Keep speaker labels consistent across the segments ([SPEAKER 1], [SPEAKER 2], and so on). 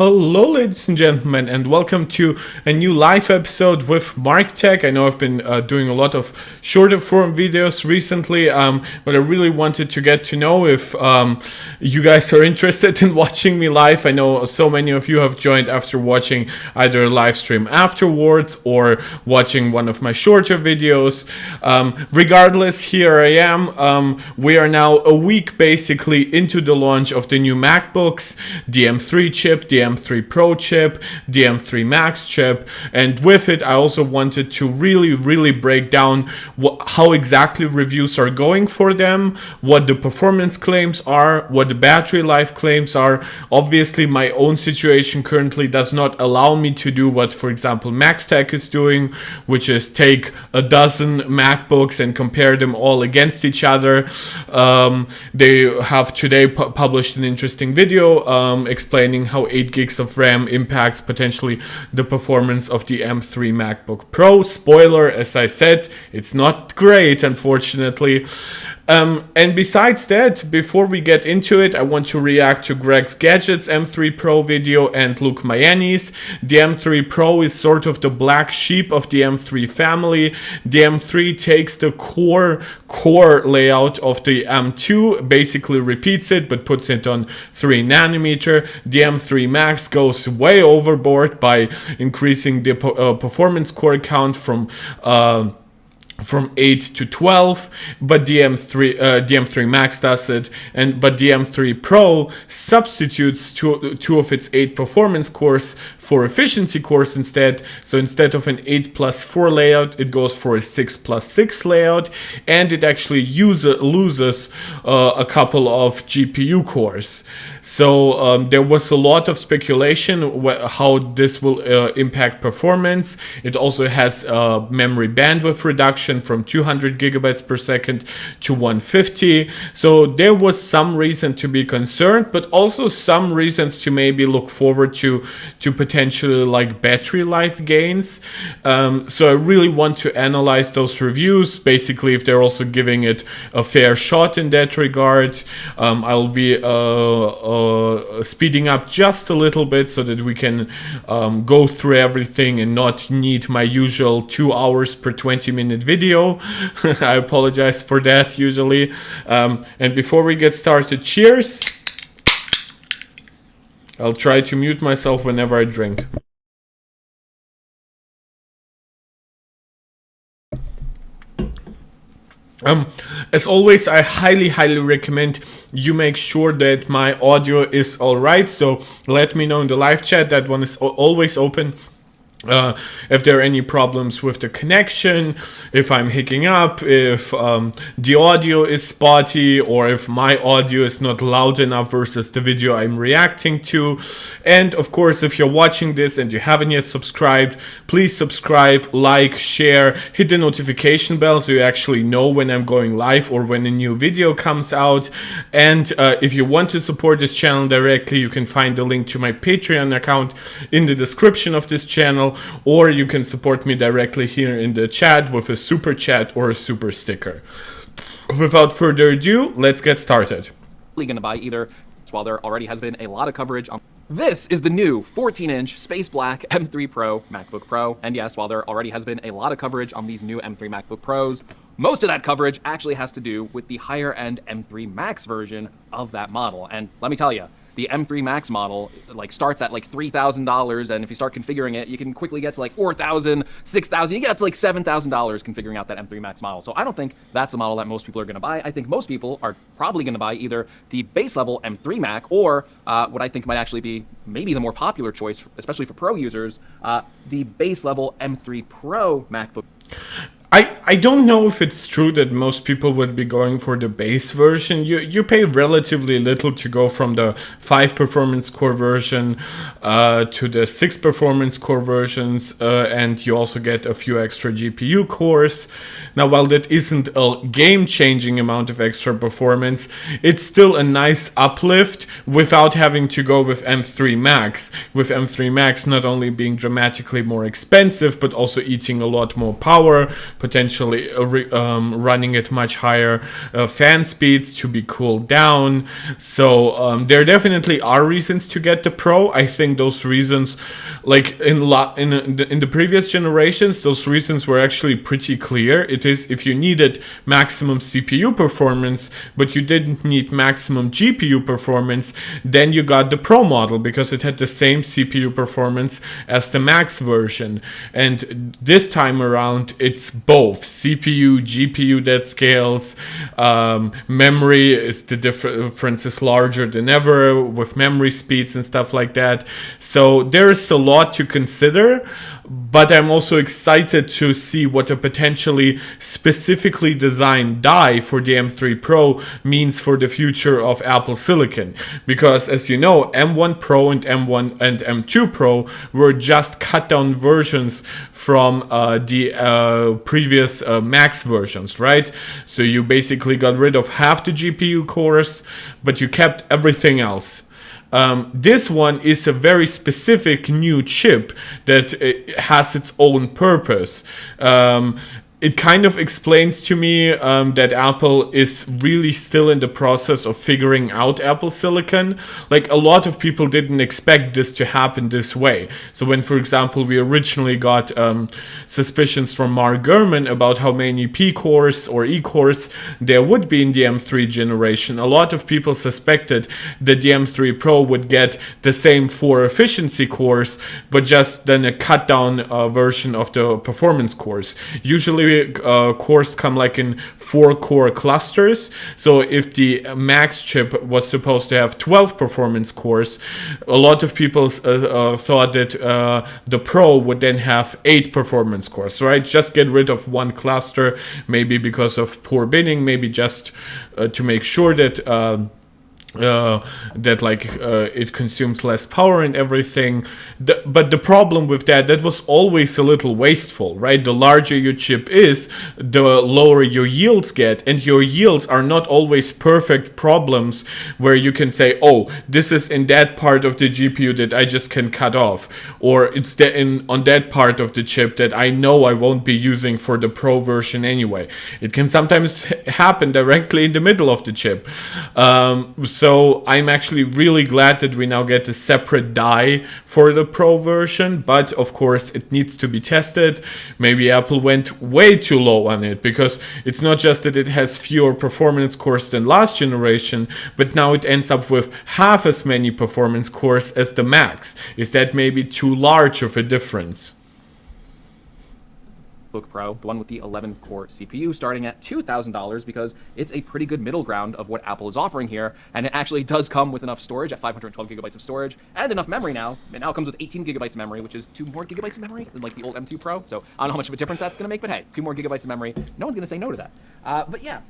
[SPEAKER 1] Hello ladies and gentlemen, and welcome to a new live episode with Mark Tech. I know I've been doing a lot of shorter form videos recently, but I really wanted to get to know if you guys are interested in watching me live. I know so many of you have joined after watching either a live stream afterwards or watching one of my shorter videos. Regardless, here I am. We are now a week basically into the launch of the new MacBooks, the M3 chip, the M3 Pro chip, the M3 Max chip, and with it I also wanted to really break down how exactly reviews are going for them, what the performance claims are, what the battery life claims are. Obviously my own situation currently does not allow me to do what, for example, MaxTech is doing, which is take a dozen MacBooks and compare them all against each other. They have today published an interesting video explaining how 8 gigs of RAM impacts potentially the performance of the M3 MacBook Pro. Spoiler, as I said, it's not great, unfortunately. And besides that, before we get into it, I want to react to Greg's Gadgets M3 Pro video and Luke Miani's. The M3 Pro is sort of the black sheep of the M3 family. The M3 takes the core layout of the M2, basically repeats it, but puts it on 3 nanometer. The M3 Max goes way overboard by increasing the performance core count from 8 to 12, but the M3 Max does it, but the M3 Pro substitutes two of its 8 performance cores for efficiency cores instead. So instead of an 8+4 layout, it goes for a 6+6 layout, and it actually loses a couple of GPU cores. So there was a lot of speculation how this will impact performance. It also has memory bandwidth reduction from 200 gigabytes per second to 150. So there was some reason to be concerned, but also some reasons to maybe look forward to potentially like battery life gains. So I really want to analyze those reviews, basically if they're also giving it a fair shot in that regard. I'll be speeding up just a little bit so that we can go through everything and not need my usual 2 hours per 20-minute video. I apologize for that usually. And before we get started, cheers. I'll try to mute myself whenever I drink. As always, I highly recommend you make sure that my audio is alright, so let me know in the live chat. That one is always open. If there are any problems with the connection, if I'm hiccupping up, if the audio is spotty, or if my audio is not loud enough versus the video I'm reacting to. And of course, if you're watching this and you haven't yet subscribed, please subscribe, like, share, hit the notification bell so you actually know when I'm going live or when a new video comes out. And if you want to support this channel directly, you can find the link to my Patreon account in the description of this channel, or you can support me directly here in the chat with a super chat or a super sticker. Without further ado, let's get started.
[SPEAKER 2] Going to buy either, while there already has been a lot of coverage on. This is the new 14-inch space black M3 Pro MacBook Pro, and yes, while there already has been a lot of coverage on these new M3 MacBook Pros, most of that coverage actually has to do with the higher-end M3 Max version of that model. And let me tell you, the M3 Max model starts at $3,000, and if you start configuring it, you can quickly get to $4,000, $6,000. You get up to $7,000 configuring out that M3 Max model. So I don't think that's the model that most people are going to buy. I think most people are probably going to buy either the base level M3 Mac or what I think might actually be maybe the more popular choice, especially for pro users, the base level M3 Pro MacBook.
[SPEAKER 1] I don't know if it's true that most people would be going for the base version. You pay relatively little to go from the 5 performance core version to the 6 performance core versions, and you also get a few extra GPU cores. Now, while that isn't a game-changing amount of extra performance, it's still a nice uplift without having to go with M3 Max. With M3 Max not only being dramatically more expensive, but also eating a lot more power, potentially running at much higher fan speeds to be cooled down. So there definitely are reasons to get the Pro. I think those reasons, like in the previous generations, those reasons were actually pretty clear. It is if you needed maximum CPU performance, but you didn't need maximum GPU performance, then you got the Pro model because it had the same CPU performance as the Max version. And this time around, it's both CPU, GPU that scales. Memory is the difference is larger than ever with memory speeds and stuff like that. So there's a lot to consider, but I'm also excited to see what a potentially specifically designed die for the M3 Pro means for the future of Apple Silicon. Because as you know, M1 Pro and M1 and M2 Pro were just cut down versions from the previous Max versions, right? So you basically got rid of half the GPU cores, but you kept everything else. This one is a very specific new chip that has its own purpose. It kind of explains to me that Apple is really still in the process of figuring out Apple Silicon. Like, a lot of people didn't expect this to happen this way. So when, for example, we originally got suspicions from Mark Gurman about how many P-cores or E-cores there would be in the M3 generation, a lot of people suspected that the M3 Pro would get the same 4 efficiency cores, but just then a cut down version of the performance cores. Usually cores come like in 4 core clusters. So if the Max chip was supposed to have 12 performance cores, a lot of people thought that the Pro would then have 8 performance cores, right? Just get rid of one cluster, maybe because of poor binning, maybe just to make sure that it consumes less power and everything. But the problem with that was always a little wasteful, right? The larger your chip is, the lower your yields get, and your yields are not always perfect problems where you can say, oh, this is in that part of the GPU that I just can cut off, or it's on that part of the chip that I know I won't be using for the Pro version anyway. It can sometimes happen directly in the middle of the chip. So I'm actually really glad that we now get a separate die for the Pro version, but of course it needs to be tested. Maybe Apple went way too low on it, because it's not just that it has fewer performance cores than last generation, but now it ends up with half as many performance cores as the Max. Is that maybe too large of a difference?
[SPEAKER 2] MacBook Pro, the one with the 11-core CPU, starting at $2,000, because it's a pretty good middle ground of what Apple is offering here, and it actually does come with enough storage at 512 gigabytes of storage, and enough memory now. It now comes with 18 gigabytes of memory, which is 2 more gigabytes of memory than like the old M2 Pro, so I don't know how much of a difference that's going to make, but hey, 2 more gigabytes of memory, no one's going to say no to that. But yeah,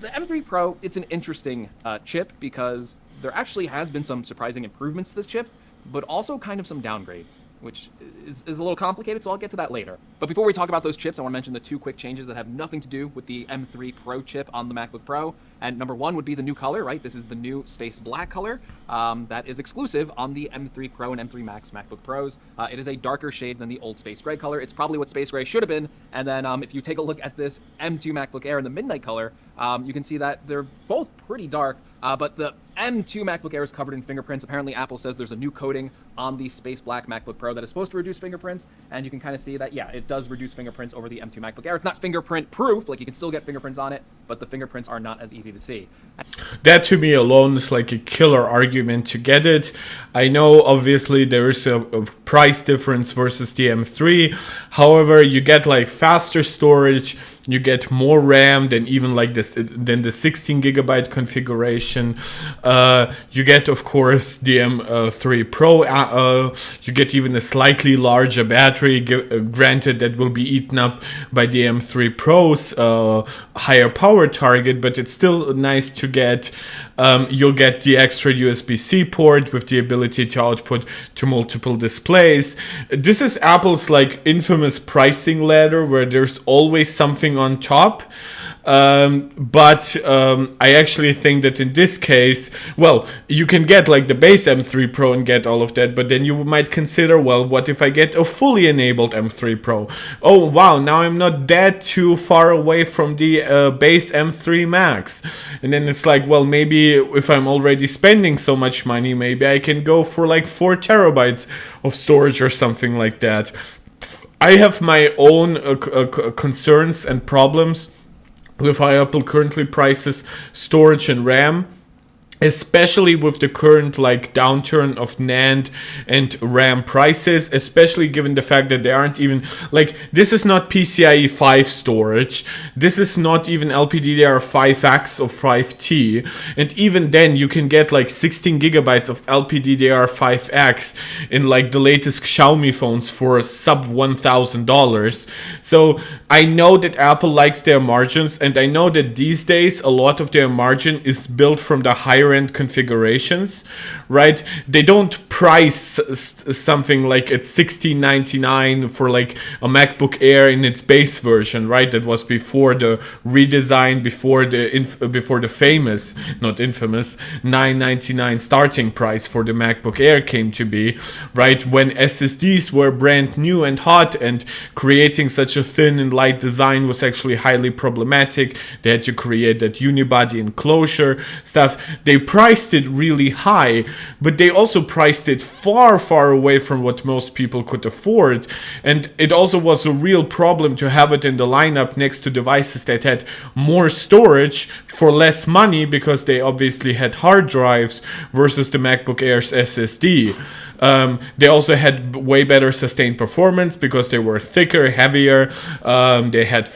[SPEAKER 2] the M3 Pro, it's an interesting chip, because there actually has been some surprising improvements to this chip, but also kind of some downgrades, which is a little complicated, so I'll get to that later. But before we talk about those chips, I want to mention the 2 quick changes that have nothing to do with the M3 Pro chip on the MacBook Pro. And number 1 would be the new color, right? This is the new space black color that is exclusive on the M3 Pro and M3 Max MacBook Pros. It is a darker shade than the old space gray color. It's probably what space gray should have been. And then if you take a look at this M2 MacBook Air in the midnight color, you can see that they're both pretty dark. But the M2 MacBook Air is covered in fingerprints. Apparently, Apple says there's a new coating on the space black MacBook Pro that is supposed to reduce fingerprints, and you can kind of see that, yeah, it does reduce fingerprints over the M2 MacBook Air. It's not fingerprint proof, like you can still get fingerprints on it, but the fingerprints are not as easy to see.
[SPEAKER 1] That to me alone is like a killer argument to get it. I know obviously there is a price difference versus the M3. However, you get like faster storage, you get more RAM than even like this, than the 16 gigabyte configuration. You get, of course, the M3 Pro. You get even a slightly larger battery. Granted, that will be eaten up by the M3 Pro's higher power target, but it's still nice to get. You'll get the extra USB-C port with the ability to output to multiple displays. This is Apple's like infamous pricing ladder, where there's always something on top. I actually think that in this case, well, you can get like the base M3 Pro and get all of that, but then you might consider, well, what if I get a fully enabled M3 Pro? Oh wow, now I'm not that too far away from the base M3 Max. And then it's like, well, maybe if I'm already spending so much money, maybe I can go for like 4 terabytes of storage or something like that. I have my own concerns and problems with how Apple currently prices storage and RAM, especially with the current like downturn of NAND and RAM prices, especially given the fact that they aren't even like, this is not PCIe 5 storage, this is not even LPDDR5X or 5T, and even then you can get like 16 gigabytes of LPDDR5X in like the latest Xiaomi phones for sub $1,000. So I know that Apple likes their margins, and I know that these days a lot of their margin is built from the higher end configurations, right? They don't price something like at $16.99 for like a MacBook Air in its base version, right? That was before the redesign, before the famous, not infamous, $9.99 starting price for the MacBook Air came to be, right? When SSDs were brand new and hot, and creating such a thin and light design was actually highly problematic. They had to create that unibody enclosure stuff. They priced it really high, but they also priced it far, far away from what most people could afford. And it also was a real problem to have it in the lineup next to devices that had more storage for less money, because they obviously had hard drives versus the MacBook Air's SSD. They also had way better sustained performance because they were thicker, heavier, they had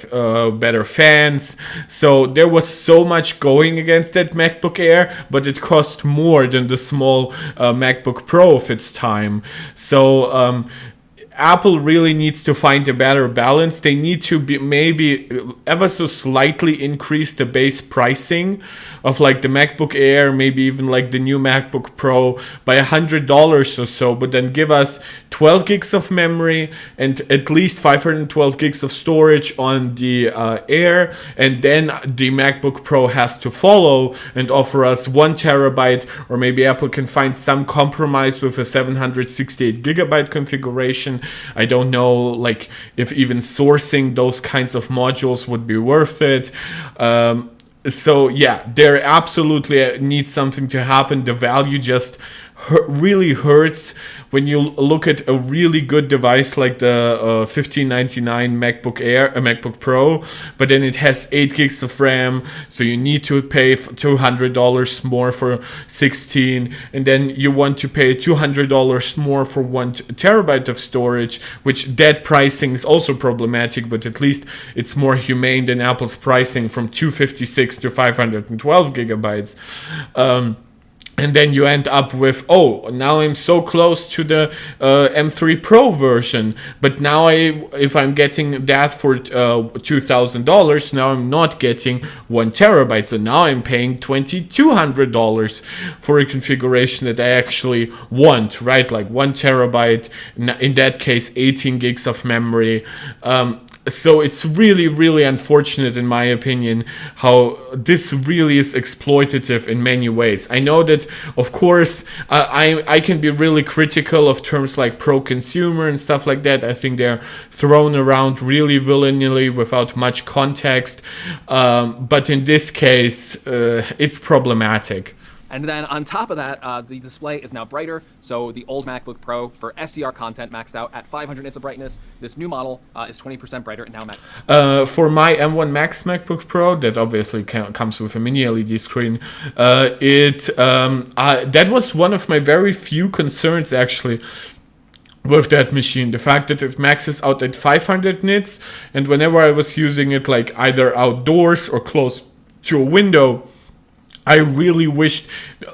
[SPEAKER 1] better fans. So there was so much going against that MacBook Air, but it cost more than the small MacBook Pro of its time. So Apple really needs to find a better balance. They need to be maybe ever so slightly increase the base pricing of like the MacBook Air, maybe even like the new MacBook Pro by $100 or so, but then give us 12 gigs of memory and at least 512 gigs of storage on the Air, and then the MacBook Pro has to follow and offer us 1 terabyte, or maybe Apple can find some compromise with a 768 gigabyte configuration. I don't know, like, if even sourcing those kinds of modules would be worth it. So yeah, there absolutely needs something to happen. The value just really hurts when you look at a really good device like the $1599 MacBook Air, a MacBook Pro, but then it has 8 gigs of RAM, so you need to pay $200 more for 16, and then you want to pay $200 more for 1 terabyte of storage, which that pricing is also problematic, but at least it's more humane than Apple's pricing from 256 to 512 gigabytes. And then you end up with, oh, now I'm so close to the M3 Pro version, but now if I'm getting that for $2,000, now I'm not getting 1 terabyte, so now I'm paying $2,200 for a configuration that I actually want, right? Like 1 terabyte, in that case 18 gigs of memory. So it's really, really unfortunate, in my opinion, how this really is exploitative in many ways. I know that, of course, I can be really critical of terms like pro-consumer and stuff like that. I think they're thrown around really willy-nilly without much context. But in this case, it's problematic.
[SPEAKER 2] And then on top of that, the display is now brighter. So the old MacBook Pro for SDR content maxed out at 500 nits of brightness. This new model is 20% brighter and now
[SPEAKER 1] for my M1 Max MacBook Pro, that obviously comes with a mini LED screen, that was one of my very few concerns actually with that machine. The fact that it maxes out at 500 nits, and whenever I was using it like either outdoors or close to a window, I really wished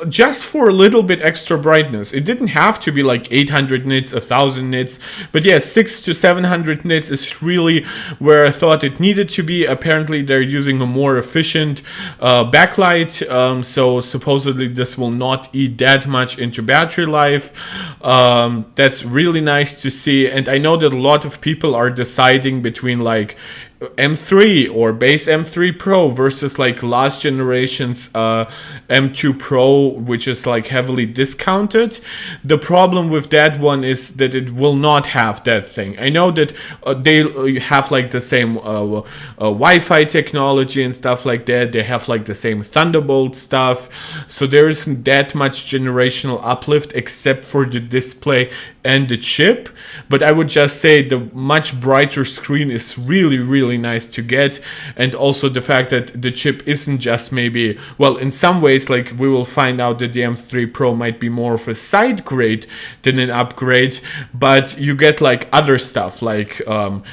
[SPEAKER 1] just for a little bit extra brightness. It didn't have to be like 800 nits, 1000 nits, but yeah, 600 to 700 nits is really where I thought it needed to be. Apparently they're using a more efficient backlight, so supposedly this will not eat that much into battery life. That's really nice to see, and I know that a lot of people are deciding between like M3 or base M3 Pro versus like last generation's M2 Pro, which is like heavily discounted. The problem with that one is that it will not have that thing. I know that they have like the same Wi-Fi technology and stuff like that. They have like the same Thunderbolt stuff, so there isn't that much generational uplift except for the display and the chip. But I would just say the much brighter screen is really nice to get, and also the fact that the chip isn't just maybe, well, in some ways, like we will find out that the M3 Pro might be more of a side grade than an upgrade, but you get like other stuff like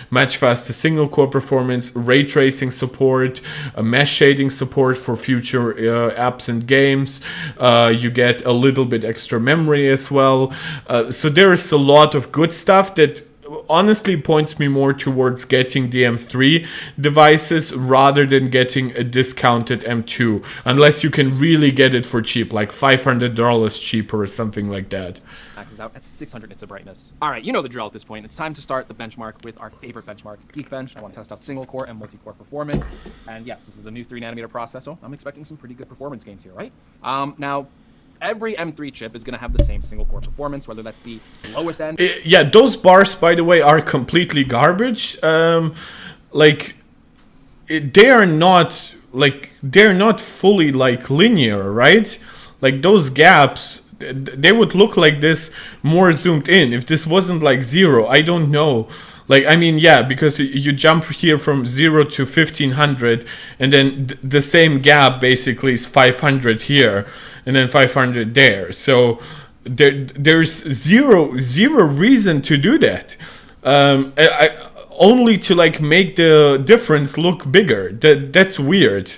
[SPEAKER 1] much faster single core performance, ray tracing support, mesh shading support for future apps and games. You get a little bit extra memory as well. So there is a lot of good stuff that honestly points me more towards getting the M3 devices rather than getting a discounted M2, unless you can really get it for cheap, like $500 cheaper or something like that.
[SPEAKER 2] Maxes out at 600 nits of brightness. All right, you know the drill at this point. It's time to start the benchmark with our favorite benchmark, Geekbench. I want to test out single core and multi-core performance. And yes, this is a new 3nm processor. I'm expecting some pretty good performance gains here, right? Now, every M3 chip is going to have the same single core performance, whether that's the lowest end.
[SPEAKER 1] Yeah, those bars, by the way, are completely garbage. They're not fully like linear, right? Like those gaps, they would look like this more zoomed in. If this wasn't like 0, I don't know. Like, I mean, yeah, because you jump here from 0 to 1500, and then the same gap basically is 500 here, and then 500 there. So there's zero reason to do that. Only to like make the difference look bigger. That's weird.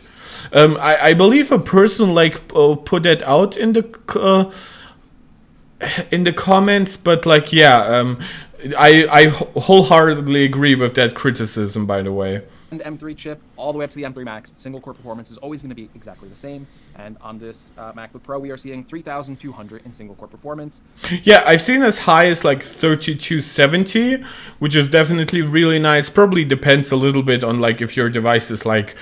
[SPEAKER 1] I believe a person like put that out in the comments, but like yeah. I wholeheartedly agree with that criticism, by the way.
[SPEAKER 2] And M3 chip all the way up to the M3 Max, single core performance is always going to be exactly the same. And on this MacBook Pro, we are seeing 3,200 in single core performance.
[SPEAKER 1] Yeah, I've seen as high as like 3270, which is definitely really nice. Probably depends a little bit on like if your device is like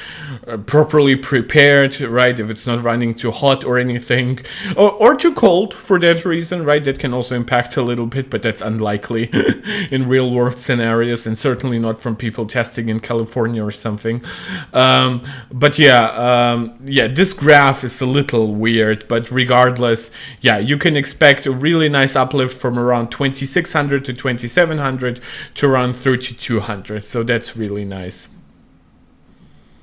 [SPEAKER 1] properly prepared, right? If it's not running too hot or anything, or too cold for that reason, right? That can also impact a little bit, but that's unlikely in real world scenarios, and certainly not from people testing in California or something. But yeah, this graph is a little weird, but regardless, yeah, you can expect a really nice uplift from around 2600 to 2700 to around 3200. So that's really nice.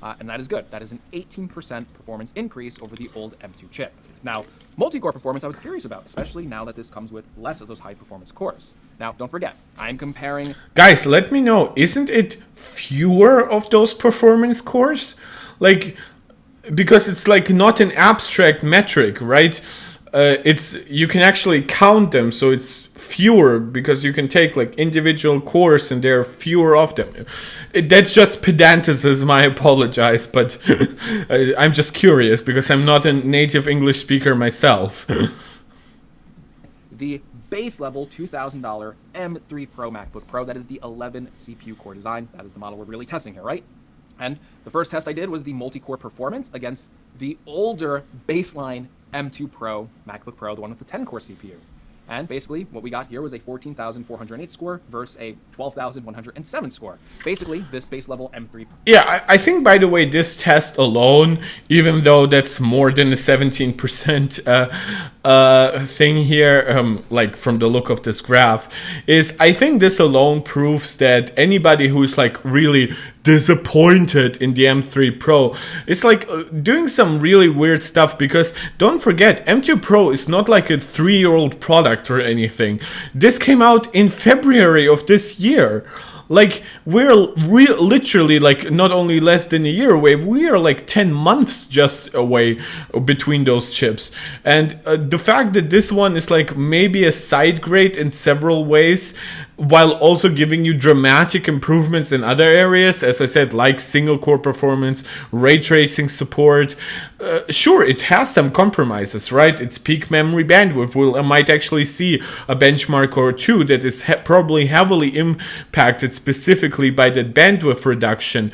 [SPEAKER 2] And that is good. That is an 18% performance increase over the old M2 chip. Now, multi-core performance I was curious about, especially now that this comes with less of those high-performance cores. Now, don't forget, I'm comparing...
[SPEAKER 1] Guys, let me know, isn't it fewer of those performance cores? Like, because it's like not an abstract metric, right? You can actually count them, so it's fewer because you can take like individual cores and there are fewer of them. That's just pedanticism, I apologize, but I'm just curious because I'm not a native English speaker myself.
[SPEAKER 2] The base level $2,000 M3 Pro MacBook Pro, that is the 11 CPU core design. That is the model we're really testing here, right? And the first test I did was the multi-core performance against the older baseline M2 Pro MacBook Pro, the one with the 10-core CPU. And basically, what we got here was a 14,408 score versus a 12,107 score. Basically, this base level M3.
[SPEAKER 1] Yeah, I think, by the way, this test alone, even though that's more than a 17% thing here, like from the look of this graph, is I think this alone proves that anybody who's like really disappointed in the M3 Pro is like doing some really weird stuff, because don't forget, M2 Pro is not like a 3-year-old product or anything. This came out in February of this year. Like, we're literally like not only less than a year away, we are like 10 months just away between those chips. And the fact that this one is like maybe a side grade in several ways, while also giving you dramatic improvements in other areas, as I said, like single core performance, ray tracing support. Sure, it has some compromises, right? Its peak memory bandwidth might actually see a benchmark or two that is probably heavily impacted specifically by that bandwidth reduction.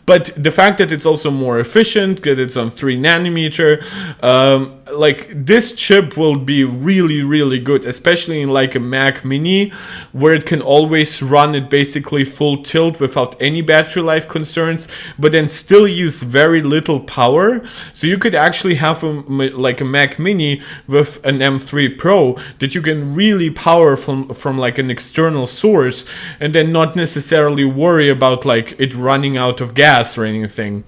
[SPEAKER 1] But the fact that it's also more efficient, that it's on 3 nanometer, like this chip will be really, really good, especially in like a Mac Mini, where it can always run it basically full tilt without any battery life concerns, but then still use very little power. So you could actually have like a Mac Mini with an M3 Pro that you can really power from like an external source, and then not necessarily worry about like it running out of gas or anything.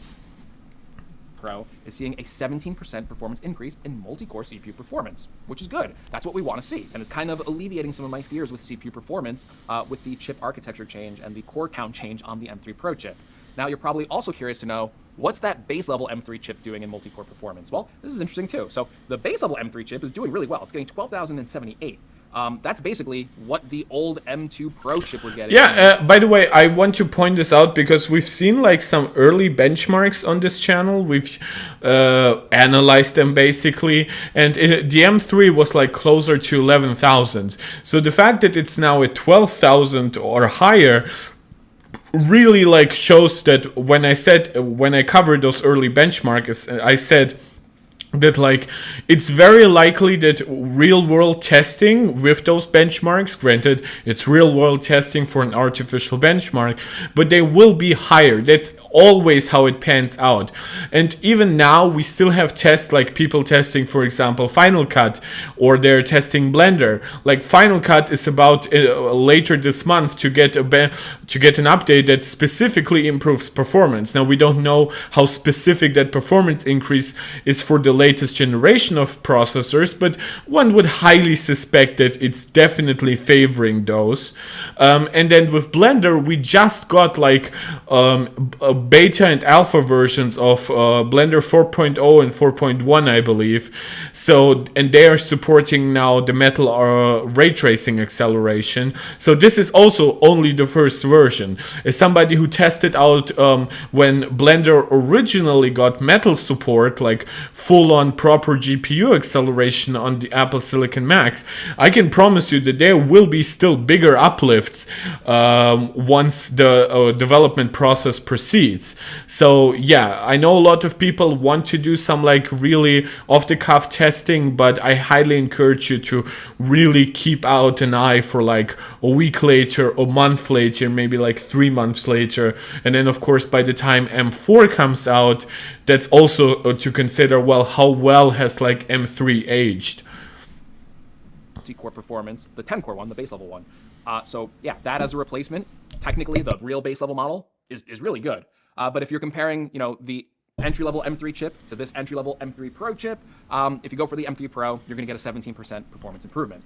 [SPEAKER 2] Pro is seeing a 17% performance increase in multi-core CPU performance, which is good. That's what we want to see, and it's kind of alleviating some of my fears with CPU performance with the chip architecture change and the core count change on the M3 Pro chip. Now, you're probably also curious to know, what's that base level M3 chip doing in multi-core performance? Well, this is interesting too. So the base level M3 chip is doing really well. It's getting 12,078. That's basically what the old M2 Pro chip was getting.
[SPEAKER 1] Yeah, by the way, I want to point this out because we've seen like some early benchmarks on this channel. We've analyzed them basically, and the M3 was like closer to 11,000. So the fact that it's now at 12,000 or higher really like shows that when I covered those early benchmarks, I said that like it's very likely that real world testing with those benchmarks, granted it's real world testing for an artificial benchmark, but they will be higher. That's always how it pans out. And even now we still have tests, like people testing, for example, Final Cut, or they're testing Blender. Like Final Cut is about later this month to get an update that specifically improves performance. Now we don't know how specific that performance increase is for the latest generation of processors, but one would highly suspect that it's definitely favoring those. And then with Blender, we just got like beta and alpha versions of Blender 4.0 and 4.1, I believe. So, and they are supporting now the metal ray tracing acceleration. So this is also only the first version. As somebody who tested out when Blender originally got metal support, like full on proper GPU acceleration on the Apple Silicon Macs, I can promise you that there will be still bigger uplifts once the development process proceeds. So yeah, I know a lot of people want to do some like really off-the-cuff testing, but I highly encourage you to really keep out an eye for like a week later, a month later, maybe like 3 months later. And then of course by the time M4 comes out, that's also to consider, well, how well has like M3 aged.
[SPEAKER 2] Core performance, the 10 core one, the base level one. So yeah, that as a replacement, technically the real base level model is really good. But if you're comparing, you know, the entry level M3 chip to this entry level M3 Pro chip, if you go for the M3 Pro, you're going to get a 17% performance improvement.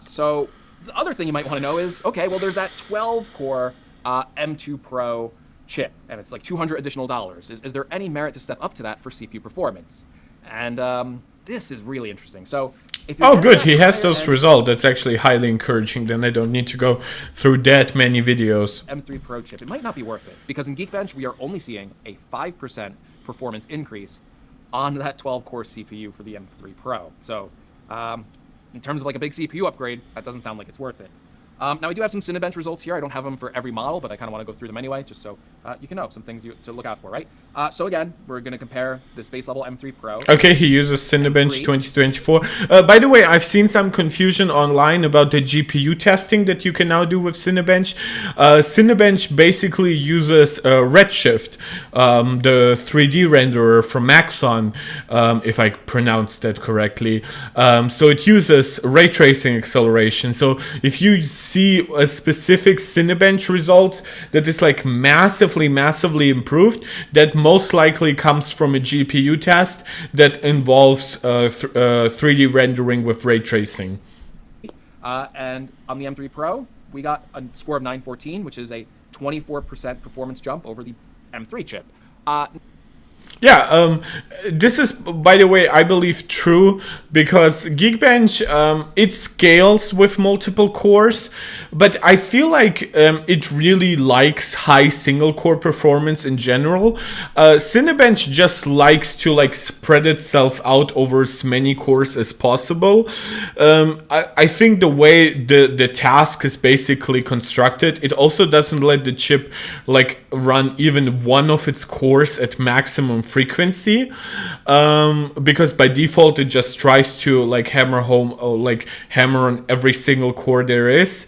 [SPEAKER 2] So the other thing you might want to know is, okay, well, there's that 12 core M2 Pro chip, and it's like $200 additional. Is there any merit to step up to that for CPU performance? And this is really interesting. So if you're
[SPEAKER 1] good, he has those results. That's actually highly encouraging. Then I don't need to go through that many videos.
[SPEAKER 2] M3 Pro chip, it might not be worth it, because in Geekbench we are only seeing a 5% performance increase on that 12-core CPU for the M3 Pro. So in terms of like a big CPU upgrade, that doesn't sound like it's worth it. Now, we do have some Cinebench results here. I don't have them for every model, but I kind of want to go through them anyway, just so you can know some things to look out for, right? So again, we're going to compare this base level M3 Pro.
[SPEAKER 1] Okay, he uses Cinebench 2024. By the way, I've seen some confusion online about the GPU testing that you can now do with Cinebench. Cinebench basically uses Redshift, the 3D renderer from Maxon, if I pronounced that correctly. So it uses ray tracing acceleration. So if you see a specific Cinebench result that is like massively improved, that most likely comes from a GPU test that involves 3D rendering with ray tracing.
[SPEAKER 2] And on the M3 Pro, we got a score of 914, which is a 24% performance jump over the M3 chip.
[SPEAKER 1] Yeah, this is, by the way, I believe true, because Geekbench, it scales with multiple cores, but I feel like it really likes high single core performance in general. Cinebench just likes to like spread itself out over as many cores as possible. I think the way the task is basically constructed, it also doesn't let the chip like run even one of its cores at maximum frequency, because by default it just tries to like hammer home, or like hammer on every single core there is.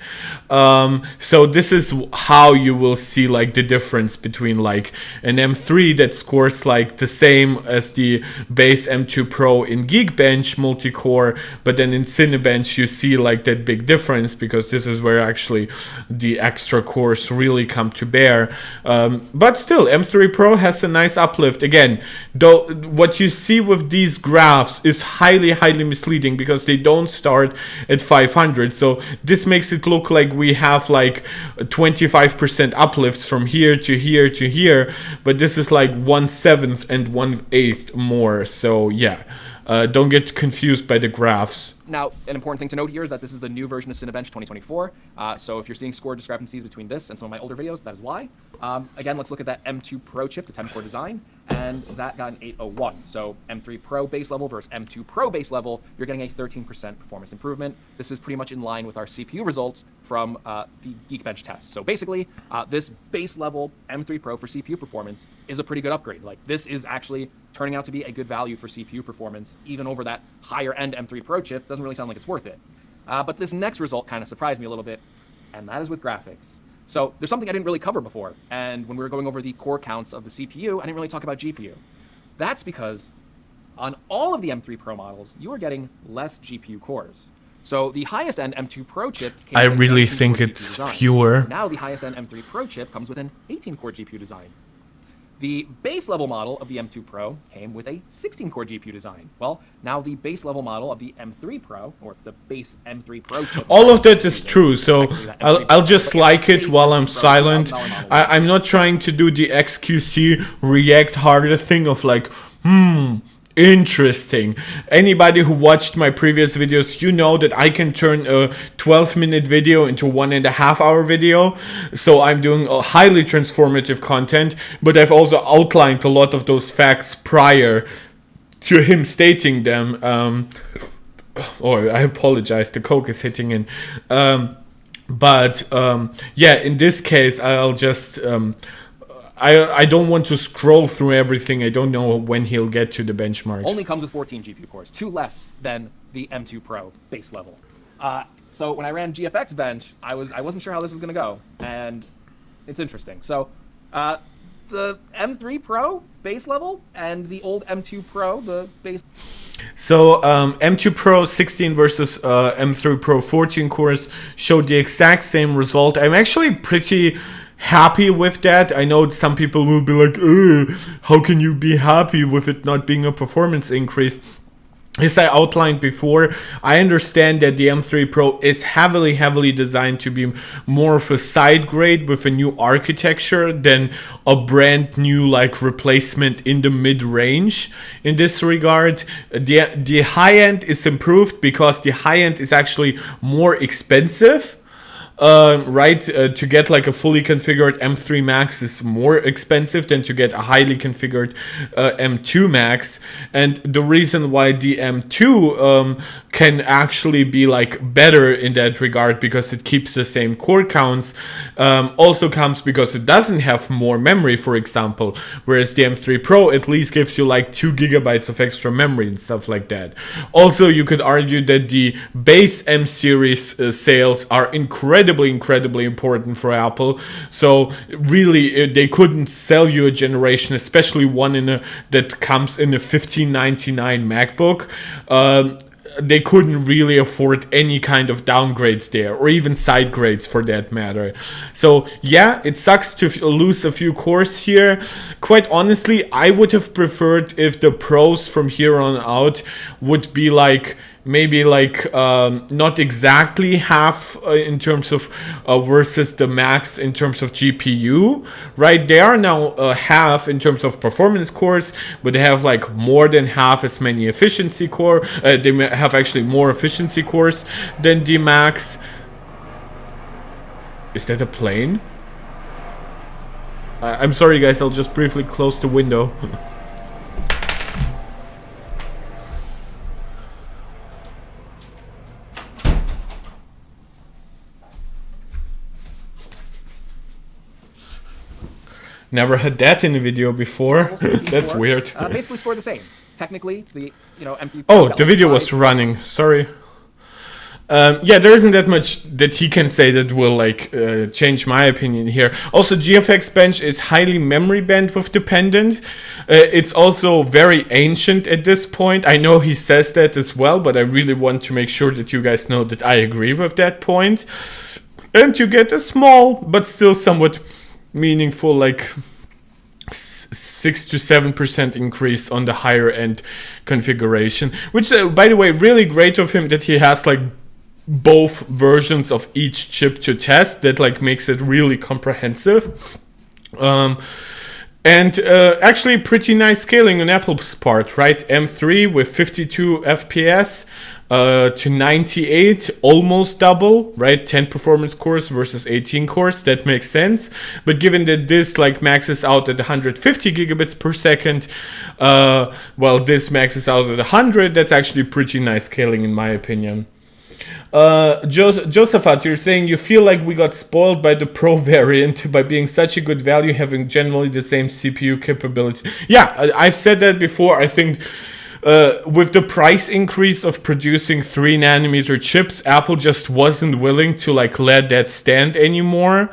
[SPEAKER 1] So this is how you will see like the difference between like an M3 that scores like the same as the base M2 Pro in Geekbench multi-core, but then in Cinebench you see like that big difference, because this is where actually the extra cores really come to bear. But still, M3 Pro has a nice uplift. Again, though, what you see with these graphs is highly misleading, because they don't start at 500. So this makes it look like we have like 25% uplifts from here to here to here, but this is like 1/7 and 1/8 more. So yeah, don't get confused by the graphs.
[SPEAKER 2] Now, an important thing to note here is that this is the new version of Cinebench 2024. So if you're seeing score discrepancies between this and some of my older videos, that is why. Again, let's look at that M2 Pro chip, the 10-core design, and that got an 801. So M3 Pro base level versus M2 Pro base level, you're getting a 13% performance improvement. This is pretty much in line with our CPU results from the Geekbench test. So basically, this base level M3 Pro for CPU performance is a pretty good upgrade. Like, this is actually turning out to be a good value for CPU performance, even over that higher end M3 Pro chip. Doesn't really sound like it's worth it. But this next result kind of surprised me a little bit, and that is with graphics. So there's something I didn't really cover before, and when we were going over the core counts of the CPU, I didn't really talk about GPU. That's because on all of the M3 Pro models, you are getting less GPU cores. So the highest end M2 Pro chip came
[SPEAKER 1] I
[SPEAKER 2] with
[SPEAKER 1] really
[SPEAKER 2] an 18-core
[SPEAKER 1] think
[SPEAKER 2] GPU
[SPEAKER 1] it's
[SPEAKER 2] design.
[SPEAKER 1] fewer.
[SPEAKER 2] Now the highest end M3 Pro chip comes with an 18-core GPU design. The base level model of the M2 Pro came with a 16-core GPU design. Well, now the base level model of the M3 Pro, or the base M3 Pro chip...
[SPEAKER 1] All of that is true, so I'll just like it while I'm silent. I'm not trying to do the XQC react harder thing of like, interesting. Anybody who watched my previous videos, you know that I can turn a 12-minute video into 1.5-hour video. So I'm doing a highly transformative content, but I've also outlined a lot of those facts prior to him stating them. I apologize, the Coke is hitting in. Yeah, in this case, I'll just... I don't want to scroll through everything. I don't know when he'll get to the benchmarks.
[SPEAKER 2] Only comes with 14 GPU cores, 2 less than the M2 Pro base level. So when I ran GFX bench, I wasn't sure how this was going to go, and it's interesting. So the M3 Pro base level and the old M2 Pro, the base...
[SPEAKER 1] So M2 Pro 16 versus M3 Pro 14 cores showed the exact same result. I'm actually pretty happy with that. I know some people will be like, how can you be happy with it not being a performance increase? As I outlined before, I understand that the M3 Pro is heavily designed to be more of a side grade with a new architecture than a brand new like replacement in the mid-range. In this regard, the high end is improved because the high end is actually more expensive. To get like a fully configured M3 Max is more expensive than to get a highly configured M2 Max, and the reason why the M2 can actually be like better in that regard, because it keeps the same core counts, also comes because it doesn't have more memory, for example, whereas the M3 Pro at least gives you like 2 gigabytes of extra memory and stuff like that. Also, you could argue that the base M series sales are incredibly important for Apple. So really, they couldn't sell you a generation, especially one that comes in a $1599 MacBook. They couldn't really afford any kind of downgrades there, or even side grades for that matter. So yeah, it sucks to lose a few cores here. Quite honestly, I would have preferred if the Pros from here on out would be like maybe like not exactly half in terms of versus the Max in terms of GPU, right? They are now half in terms of performance cores, but they have like more than half as many efficiency core. They have actually more efficiency cores than the Max. Is that a plane? I'm sorry guys, I'll just briefly close the window. Never had that in a video before. That's weird.
[SPEAKER 2] Basically score the same. Technically, the M3
[SPEAKER 1] Oh, the video was running. Sorry. Yeah, there isn't that much that he can say that will like change my opinion here. Also, GFX Bench is highly memory bandwidth dependent. It's also very ancient at this point. I know he says that as well, but I really want to make sure that you guys know that I agree with that point. And you get a small but still somewhat meaningful, like 6 to 7% increase on the higher end configuration, which by the way, really great of him that he has like both versions of each chip to test. That like makes it really comprehensive. And actually pretty nice scaling on Apple's part, right? M3 with 52 FPS to 98, almost double, right? 10 performance cores versus 18 cores, that makes sense. But given that this like maxes out at 150 gigabits per second, while this maxes out at 100, that's actually pretty nice scaling in my opinion. Josephat, you're saying you feel like we got spoiled by the Pro variant by being such a good value, having generally the same CPU capability. Yeah, I've said that before. I think with the price increase of producing 3 nanometer chips, Apple just wasn't willing to like let that stand anymore.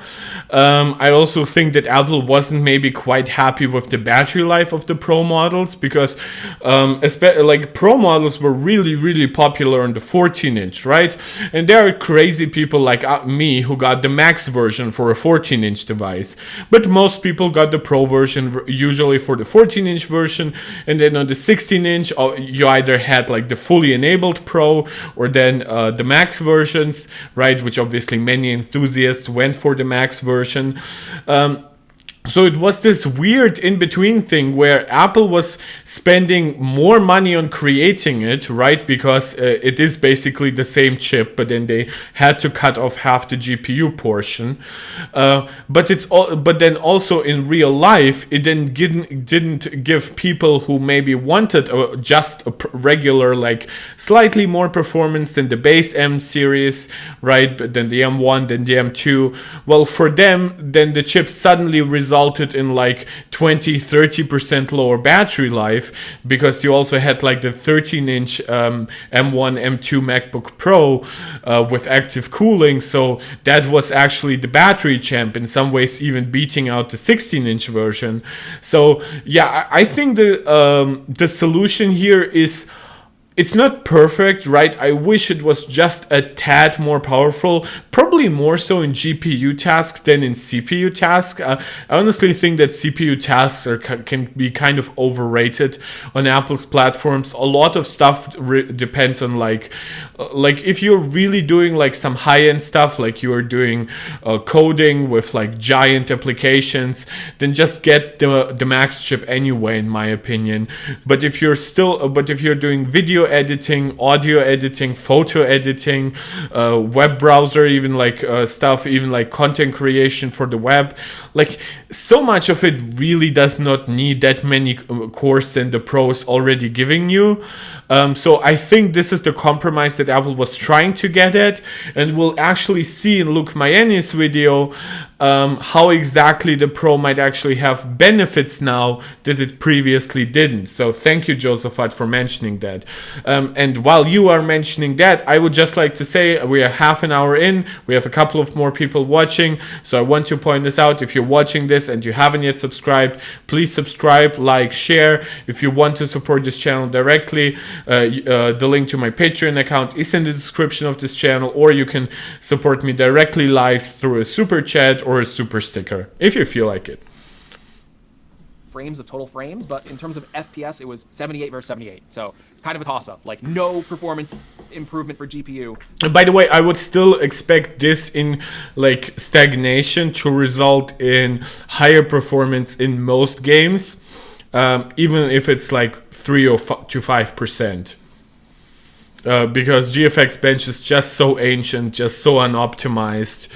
[SPEAKER 1] I also think that Apple wasn't maybe quite happy with the battery life of the Pro models, because like Pro models were really popular on the 14-inch, right? And there are crazy people like me who got the Max version for a 14-inch device, but most people got the Pro version usually for the 14-inch version, and then on the 16-inch you either had like the fully enabled Pro or then the Max versions, right? Which obviously many enthusiasts went for the Max version. So it was this weird in-between thing where Apple was spending more money on creating it, right? Because it is basically the same chip, but then they had to cut off half the GPU portion. But then also in real life, it then didn't give people who maybe wanted just a regular, like slightly more performance than the base M series, right? But then the M1, then the M2. Well, for them, then the chip suddenly resulted in like 20-30% lower battery life, because you also had like the 13-inch M1, M2 MacBook Pro with active cooling, so that was actually the battery champ, in some ways even beating out the 16-inch version. So yeah, I think the solution here is, it's not perfect, right? I wish it was just a tad more powerful, probably more so in GPU tasks than in CPU tasks. I honestly think that CPU tasks can be kind of overrated on Apple's platforms. A lot of stuff depends on like if you're really doing like some high-end stuff, like you are doing coding with like giant applications, then just get the Max chip anyway, in my opinion. But if you're doing video editing, audio editing, photo editing, web browser, even like stuff, even like content creation for the web, like so much of it really does not need that many cores than the Pro is already giving you. So I think this is the compromise that Apple was trying to get at, and we'll actually see in Luke Miani's video how exactly the Pro might actually have benefits now that it previously didn't. So thank you, Josephat, for mentioning that. And while you are mentioning that, I would just like to say we are half an hour in. We have a couple of more people watching. So I want to point this out. If you're watching this and you haven't yet subscribed, please subscribe, like, share. If you want to support this channel directly, the link to my Patreon account is in the description of this channel, or you can support me directly live through a super chat or a super sticker if you feel like it.
[SPEAKER 2] frames of total frames, but in terms of FPS, it was 78 versus 78. So kind of a toss-up. Like no performance improvement for GPU.
[SPEAKER 1] And by the way, I would still expect this in like stagnation to result in higher performance in most games, even if it's like 3 to 5%. Because GFX Bench is just so ancient, just so unoptimized.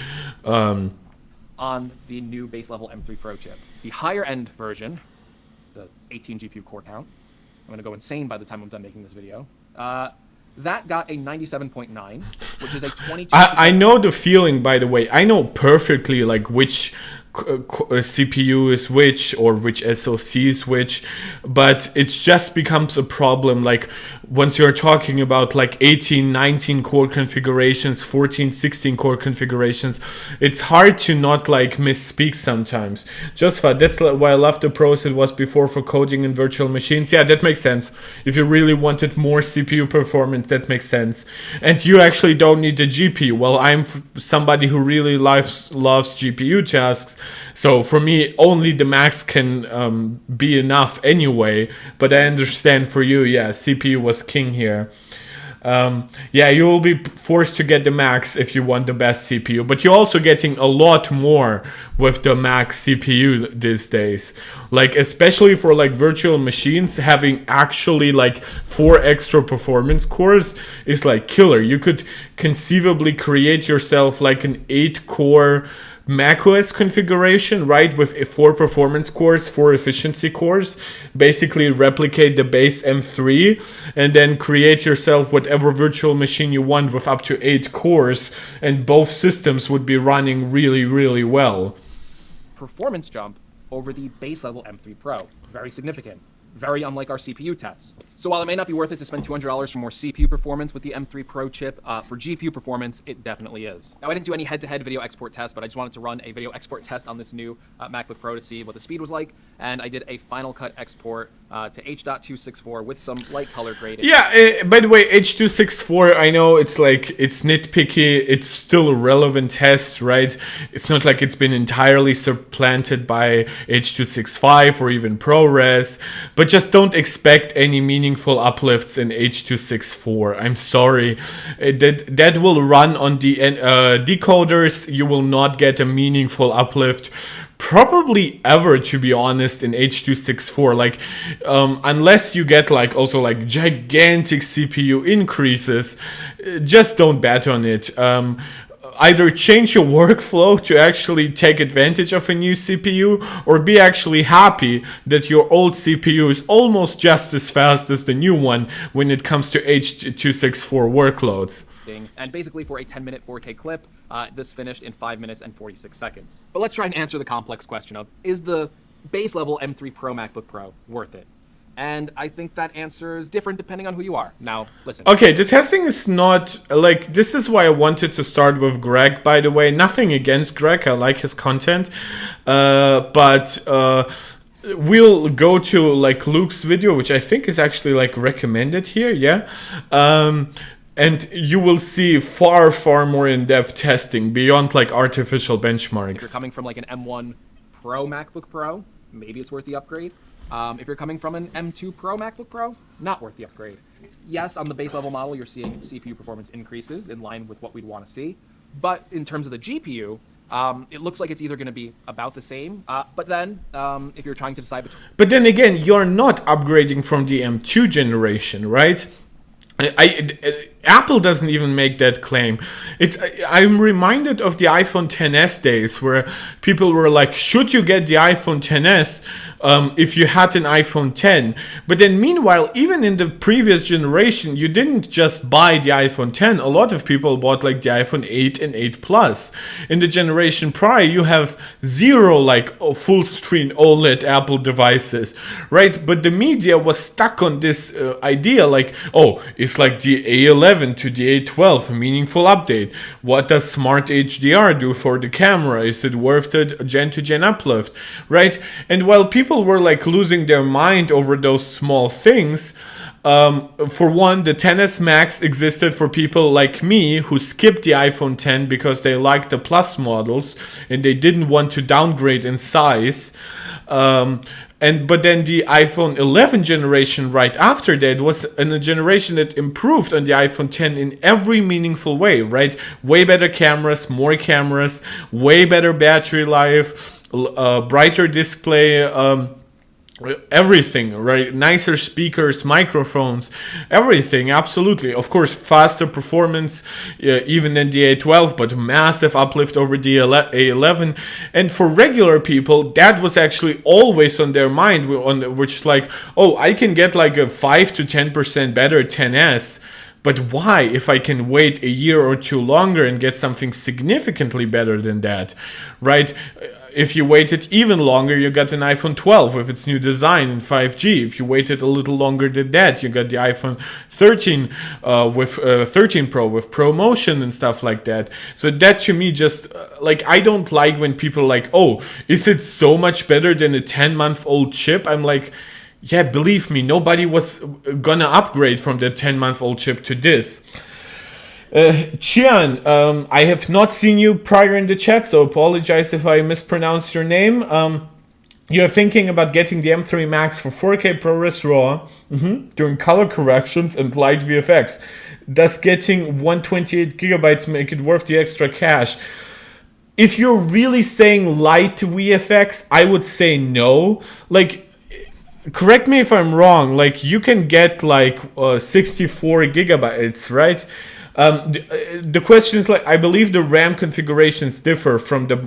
[SPEAKER 2] On the new base level M3 Pro chip. The higher end version, the 18 GPU core count, I'm going to go insane by the time I'm done making this video, that got a 97.9, which is a 22%.
[SPEAKER 1] I know the feeling, by the way. I know perfectly like which CPU is which or which SoC is which, but it just becomes a problem like once you're talking about like 18, 19 core configurations, 14, 16 core configurations. It's hard to not like misspeak sometimes. Just that's why I love the pros it was before for coding in virtual machines. Yeah, that makes sense. If you really wanted more CPU performance, that makes sense. And you actually don't need the GPU. Well, I'm somebody who really loves GPU tasks. So for me, only the max can be enough anyway. But I understand for you, yeah, CPU was king here. Yeah, you will be forced to get the max if you want the best CPU, but you're also getting a lot more with the max CPU these days. Like especially for like virtual machines, having actually like 4 extra performance cores is like killer. You could conceivably create yourself like an 8-core macOS configuration, right, with 4 performance cores, 4 efficiency cores, basically replicate the base M3 and then create yourself whatever virtual machine you want with up to 8 cores, and both systems would be running really, really well.
[SPEAKER 2] Performance jump over the base level M3 Pro. Very significant. Very unlike our CPU tests. So while it may not be worth it to spend $200 for more CPU performance with the M3 Pro chip, for GPU performance, it definitely is. Now, I didn't do any head-to-head video export tests, but I just wanted to run a video export test on this new MacBook Pro to see what the speed was like, and I did a Final Cut export to H.264 with some light color grading.
[SPEAKER 1] Yeah, by the way, H.264, I know it's like, it's nitpicky, it's still a relevant test, right? It's not like it's been entirely supplanted by H.265 or even ProRes, but just don't expect any meaningful uplifts in H.264. I'm sorry. That will run on the decoders. You will not get a meaningful uplift probably ever, to be honest, in H.264. Like unless you get like also like gigantic CPU increases, just don't bet on it. Either change your workflow to actually take advantage of a new CPU, or be actually happy that your old CPU is almost just as fast as the new one when it comes to H.264 workloads.
[SPEAKER 2] And basically for a 10-minute 4K clip, this finished in 5 minutes and 46 seconds. But let's try and answer the complex question of, is the base level M3 Pro MacBook Pro worth it? And I think that answer is different depending on who you are. Now, listen.
[SPEAKER 1] Okay, the testing is not, like, this is why I wanted to start with Greg, by the way. Nothing against Greg, I like his content. But we'll go to, like, Luke's video, which I think is actually, like, recommended here, yeah? And you will see far, far more in-depth testing beyond, like, artificial benchmarks.
[SPEAKER 2] If you're coming from, like, an M1 Pro MacBook Pro, maybe it's worth the upgrade. If you're coming from an M2 Pro MacBook Pro, not worth the upgrade. Yes, on the base level model, you're seeing CPU performance increases in line with what we'd want to see. But in terms of the GPU, it looks like it's either going to be about the same. But then, if you're trying to decide between...
[SPEAKER 1] But then again, you're not upgrading from the M2 generation, right? Apple doesn't even make that claim. I'm reminded of the iPhone XS days where people were like, should you get the iPhone XS if you had an iPhone 10? But then meanwhile, even in the previous generation, you didn't just buy the iPhone 10. A lot of people bought like the iPhone 8 and 8 Plus. In the generation prior, you have 0 like full screen OLED Apple devices, right? But the media was stuck on this idea like, oh, it's like the A11 to the A12, a meaningful update. What does Smart HDR do for the camera? Is it worth the gen-to-gen uplift, right? And while people were like losing their mind over those small things, for one, the XS Max existed for people like me who skipped the iPhone 10 because they liked the Plus models and they didn't want to downgrade in size. But then the iPhone 11 generation right after that was a generation that improved on the iPhone 10 in every meaningful way, right? Way better cameras, more cameras, way better battery life, brighter display, everything, right? Nicer speakers, microphones, everything, absolutely. Of course, faster performance, even than the A12, but massive uplift over the A11. And for regular people, that was actually always on their mind, which is like, oh, I can get like a 5 to 10% better 10S. But why, if I can wait a year or two longer and get something significantly better than that, right? If you waited even longer, you got an iPhone 12 with its new design and 5G. If you waited a little longer than that, you got the iPhone 13 with 13 Pro with ProMotion and stuff like that. So that to me just like, I don't like when people are like, oh, is it so much better than a 10-month-old chip? I'm like, yeah, believe me, nobody was gonna upgrade from the 10-month-old chip to this. Chian, I have not seen you prior in the chat, so apologize if I mispronounced your name. You're thinking about getting the M3 Max for 4K ProRes RAW, doing color corrections and light VFX. Does getting 128 gigabytes make it worth the extra cash? If you're really saying light VFX, I would say no. Like, correct me if I'm wrong, like you can get like 64 gigabytes, right? The question is, like, I believe the RAM configurations differ from the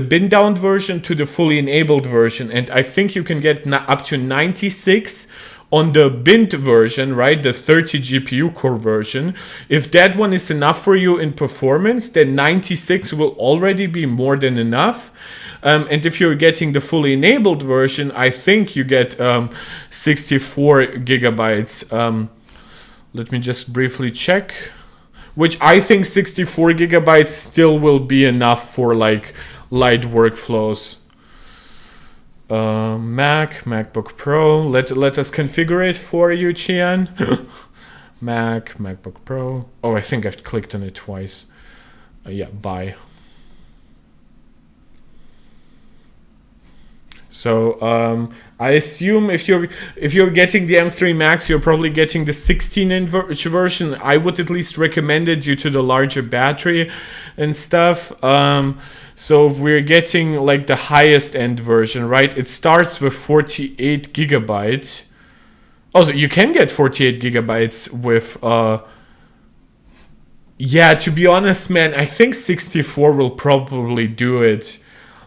[SPEAKER 1] bin down version to the fully enabled version, and I think you can get up to 96 on the binned version, right? The 30 GPU core version. If that one is enough for you in performance, then 96 will already be more than enough. And if you're getting the fully enabled version, I think you get 64 gigabytes. Let me just briefly check. Which I think 64 gigabytes still will be enough for like light workflows. MacBook Pro. Let us configure it for you, Chian. MacBook Pro. Oh, I think I've clicked on it twice. Yeah, buy. So I assume if you're getting the M3 Max, you're probably getting the 16-inch version. I would at least recommend it due to the larger battery and stuff. So we're getting like the highest end version, right? It starts with 48 gigabytes. Also, you can get 48 gigabytes with yeah, to be honest, man, I think 64 will probably do it.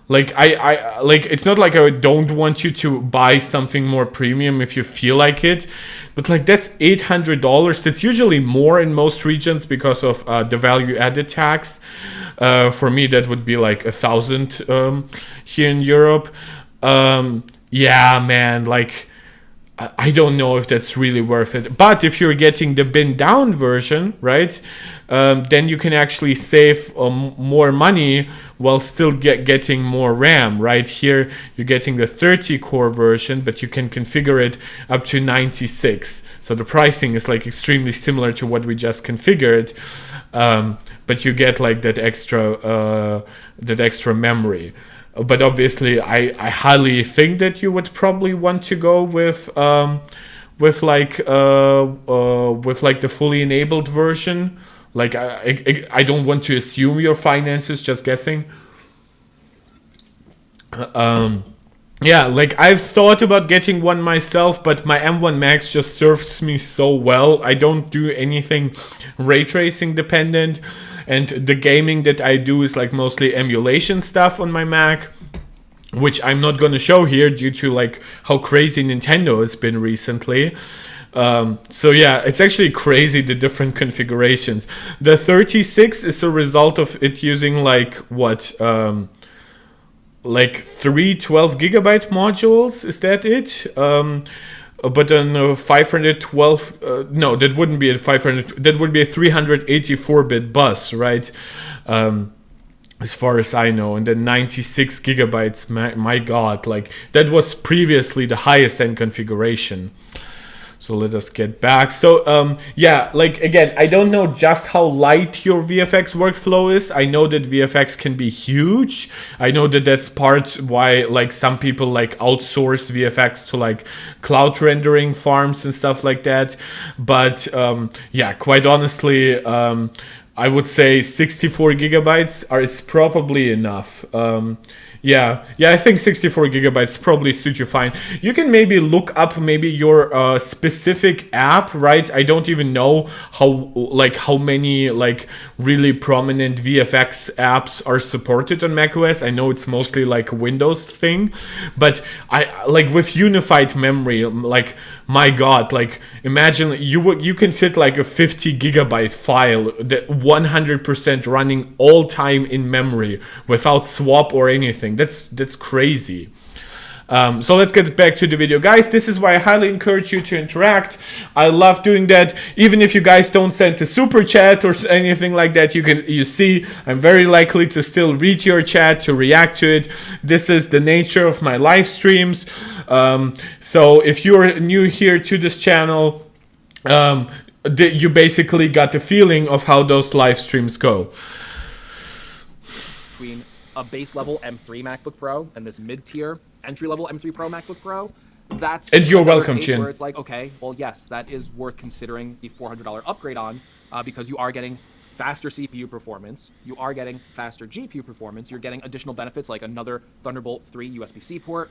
[SPEAKER 1] Like I like, it's not like I don't want you to buy something more premium if you feel like it, but like that's $800. That's usually more in most regions because of the value added tax. For me, that would be like 1,000 here in Europe. Yeah, man, like I don't know if that's really worth it. But if you're getting the bin down version, right, then you can actually save more money while still getting more RAM, right? Here you're getting the 30 core version, but you can configure it up to 96. So the pricing is like extremely similar to what we just configured, but you get like that extra memory. But obviously, I highly think that you would probably want to go with like the fully enabled version. Like I don't want to assume your finances, just guessing. Yeah, like I've thought about getting one myself, but my M1 Max just serves me so well. I don't do anything ray tracing dependent, and the gaming that I do is like mostly emulation stuff on my Mac, which I'm not going to show here due to like how crazy Nintendo has been recently. So yeah, it's actually crazy, the different configurations. The 36 is a result of it using like what, like 3 12 gigabyte modules. Is that it? But on 512, no, that wouldn't be a 500. That would be a 384-bit bus, right? As far as I know, and then 96 gigabytes. My God, like that was previously the highest end configuration. So let us get back. So yeah, like again, I don't know just how light your VFX workflow is. I know that VFX can be huge. I know that that's part why like some people like outsource VFX to like cloud rendering farms and stuff like that. But yeah, quite honestly, I would say 64 gigabytes is probably enough. Yeah, I think 64 gigabytes probably suit you fine. You can maybe look up maybe your specific app, right? I don't even know how many like really prominent VFX apps are supported on macOS. I know it's mostly like a Windows thing, but I like with unified memory, like my God, like imagine you can fit like a 50 gigabyte file that 100% running all time in memory without swap or anything. That's crazy. So let's get back to the video, guys. This is why I highly encourage you to interact. I love doing that. Even if you guys don't send a super chat or anything like that, you see I'm very likely to still read your chat, to react to it. This is the nature of my live streams. So if you're new here to this channel, you basically got the feeling of how those live streams go.
[SPEAKER 2] Between a base level M3 MacBook Pro and this mid-tier entry-level M3 Pro MacBook Pro, that's
[SPEAKER 1] and you're welcome,
[SPEAKER 2] case
[SPEAKER 1] Chin.
[SPEAKER 2] where it's like, okay, well, yes, that is worth considering the $400 upgrade on, because you are getting faster CPU performance, you are getting faster GPU performance, you're getting additional benefits like another Thunderbolt 3 USB-C port.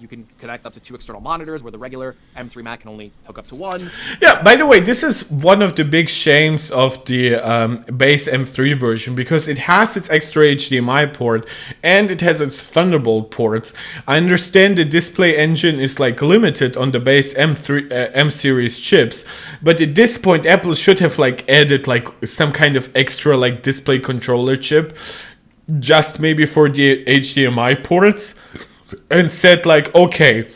[SPEAKER 2] You can connect up to 2 external monitors where the regular M3 Mac can only hook up to 1.
[SPEAKER 1] Yeah, by the way, this is one of the big shames of the base M3 version, because it has its extra HDMI port and it has its Thunderbolt ports. I understand the display engine is like limited on the base M series chips, but at this point Apple should have like added like some kind of extra like display controller chip just maybe for the HDMI ports, and said like, okay,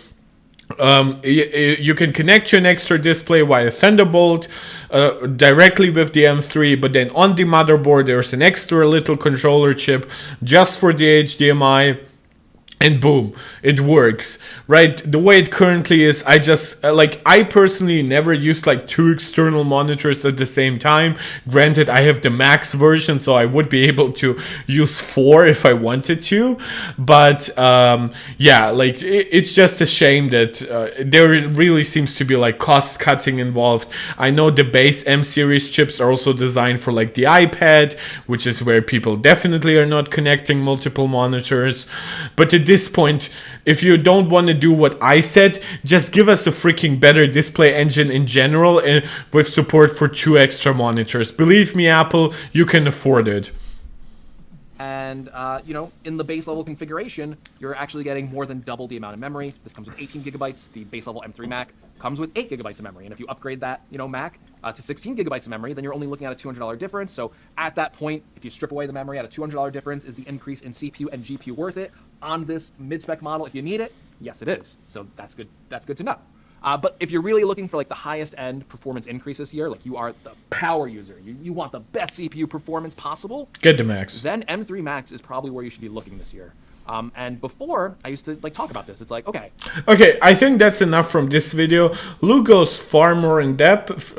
[SPEAKER 1] you can connect to an extra display via Thunderbolt directly with the M3, but then on the motherboard there's an extra little controller chip just for the HDMI. And boom, it works, right? The way it currently is, I just, I personally never used like 2 external monitors at the same time. Granted, I have the Max version, so I would be able to use 4 if I wanted to. But yeah, like it's just a shame that there really seems to be like cost cutting involved. I know the base M series chips are also designed for like the iPad, which is where people definitely are not connecting multiple monitors. But at this point, if you don't want to do what I said, just give us a freaking better display engine in general and with support for 2 extra monitors. Believe me, Apple, you can afford it.
[SPEAKER 2] And, you know, in the base level configuration, you're actually getting more than double the amount of memory. This comes with 18 gigabytes. The base level M3 Mac comes with 8 gigabytes of memory. And if you upgrade that, you know, Mac to 16 gigabytes of memory, then you're only looking at a $200 difference. So at that point, if you strip away the memory at a $200 difference, is the increase in CPU and GPU worth it on this mid-spec model? If you need it, yes, it is. So that's good. That's good to know. But if you're really looking for like the highest end performance increase this year, like you are the power user, you want the best CPU performance possible,
[SPEAKER 1] get the Max.
[SPEAKER 2] Then M3 Max is probably where you should be looking this year. And before, I used to like talk about this. It's like, okay,
[SPEAKER 1] I think that's enough from this video. Luke goes far more in depth,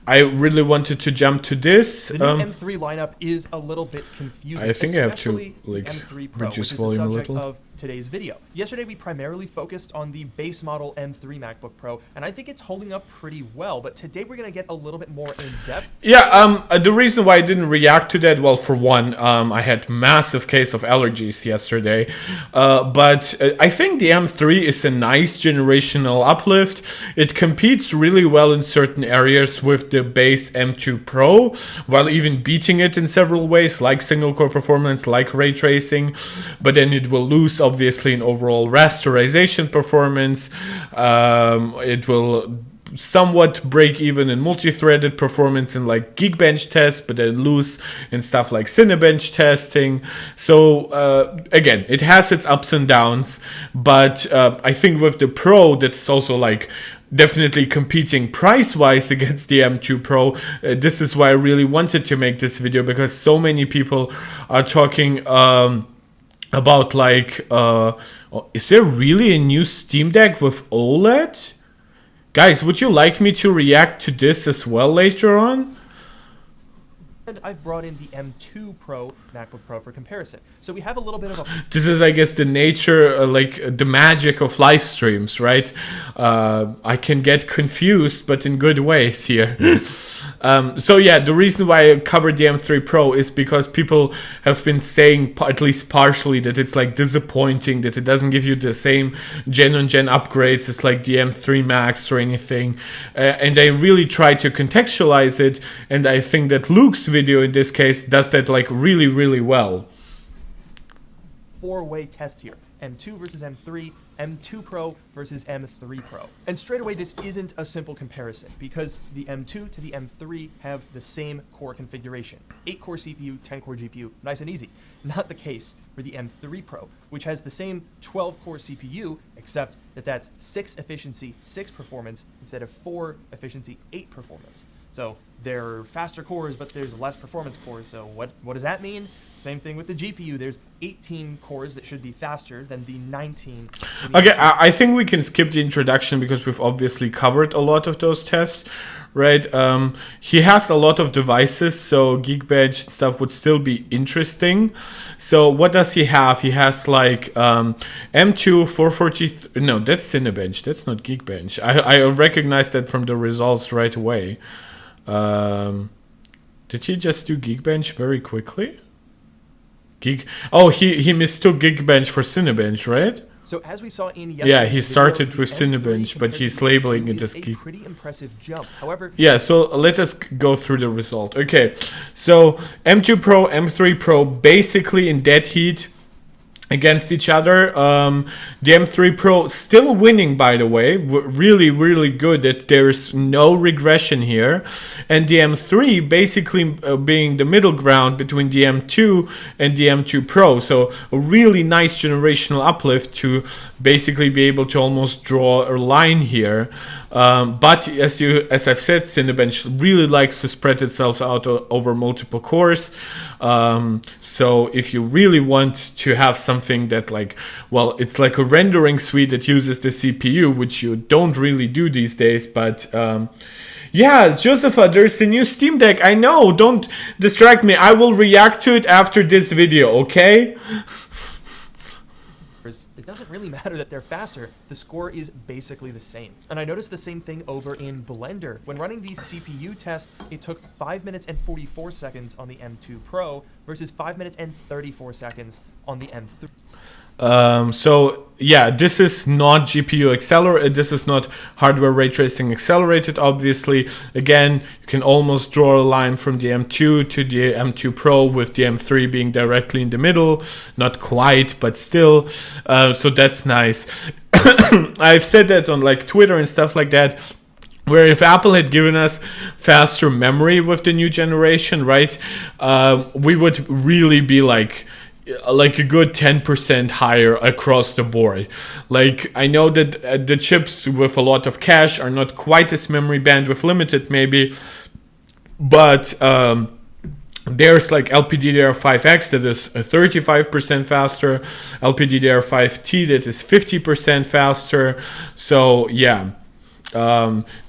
[SPEAKER 1] I really wanted to jump to this.
[SPEAKER 3] The new M3 lineup is a little bit confusing.
[SPEAKER 1] I think I have to
[SPEAKER 3] like M3 Pro,
[SPEAKER 1] reduce
[SPEAKER 3] which is
[SPEAKER 1] volume
[SPEAKER 3] the
[SPEAKER 1] a
[SPEAKER 3] subject
[SPEAKER 1] little.
[SPEAKER 3] of today's video. Yesterday we primarily focused on the base model M3 MacBook Pro, and I think it's holding up pretty well. But today we're gonna get a little bit more in depth.
[SPEAKER 1] Yeah, the reason why I didn't react to that, well, for one, I had massive case of allergies yesterday, but I think the M3 is a nice generational uplift. It competes really well in certain areas with the base M2 Pro, while even beating it in several ways, like single core performance, like ray tracing, but then it will lose obviously in overall rasterization performance. It will somewhat break even in multi-threaded performance in like Geekbench tests, but then lose in stuff like Cinebench testing. So again, it has its ups and downs, but I think with the Pro, that's also like definitely competing price-wise against the M2 Pro. This is why I really wanted to make this video, because so many people are talking about like, is there really a new Steam Deck with OLED? Guys, would you like me to react to this as well later on?
[SPEAKER 3] And I've brought in the M2 Pro MacBook Pro for comparison. So we have a little bit of a...
[SPEAKER 1] This is, I guess, the nature, the magic of live streams, right? I can get confused, but in good ways here. So yeah, the reason why I covered the M3 Pro is because people have been saying, at least partially, that it's like disappointing, that it doesn't give you the same gen-on-gen upgrades as like the M3 Max or anything. And I really try to contextualize it, and I think that Luke's video in this case does that like really, really well.
[SPEAKER 3] Four-way test here. M2 versus M3, M2 Pro versus M3 Pro. And straight away, this isn't a simple comparison because the M2 to the M3 have the same core configuration. 8-core CPU, 10-core GPU, nice and easy. Not the case for the M3 Pro, which has the same 12-core CPU, except that that's 6 efficiency, 6 performance, instead of 4 efficiency, 8 performance. So they're faster cores, but there's less performance cores. So what does that mean? Same thing with the GPU. There's 18 cores that should be faster than the 19.
[SPEAKER 1] Okay, I think we can skip the introduction because we've obviously covered a lot of those tests, right? He has a lot of devices, so Geekbench and stuff would still be interesting. So what does he have? He has like M2 440. No, that's Cinebench. That's not Geekbench. I recognize that from the results right away. Did he just do Geekbench very quickly? Oh, he mistook Geekbench for Cinebench, right?
[SPEAKER 3] So as we saw in yesterday's
[SPEAKER 1] yeah, he started
[SPEAKER 3] video,
[SPEAKER 1] with Cinebench, but he's labeling it as Geek.
[SPEAKER 3] Pretty impressive jump. However,
[SPEAKER 1] yeah, so let us go through the result. Okay, so M2 Pro, M3 Pro, basically in dead heat against each other. The M3 Pro still winning, by the way. Really, really good that there's no regression here. And the M3 basically being the middle ground between the M2 and the M2 Pro. So a really nice generational uplift to basically be able to almost draw a line here. But as I've said, Cinebench really likes to spread itself out over multiple cores. So if you really want to have something that like, well, it's like a rendering suite that uses the CPU, which you don't really do these days, but yeah, Josepha, there's a new Steam Deck. I know, don't distract me. I will react to it after this video, okay?
[SPEAKER 3] it doesn't really matter that they're faster. The score is basically the same. And I noticed the same thing over in Blender. When running these CPU tests, it took 5 minutes and 44 seconds on the M2 Pro versus 5 minutes and 34 seconds on the M3.
[SPEAKER 1] So yeah, this is not GPU accelerated. This is not hardware ray tracing accelerated. Obviously, again, you can almost draw a line from the M2 to the M2 Pro with the M3 being directly in the middle. Not quite, but still. So that's nice. I've said that on like Twitter and stuff like that, where if Apple had given us faster memory with the new generation, right, we would really be like a good 10% higher across the board. Like, I know that the chips with a lot of cache are not quite as memory bandwidth limited maybe, but there's like LPDDR5X that is 35% faster, LPDDR5T that is 50% faster. So yeah,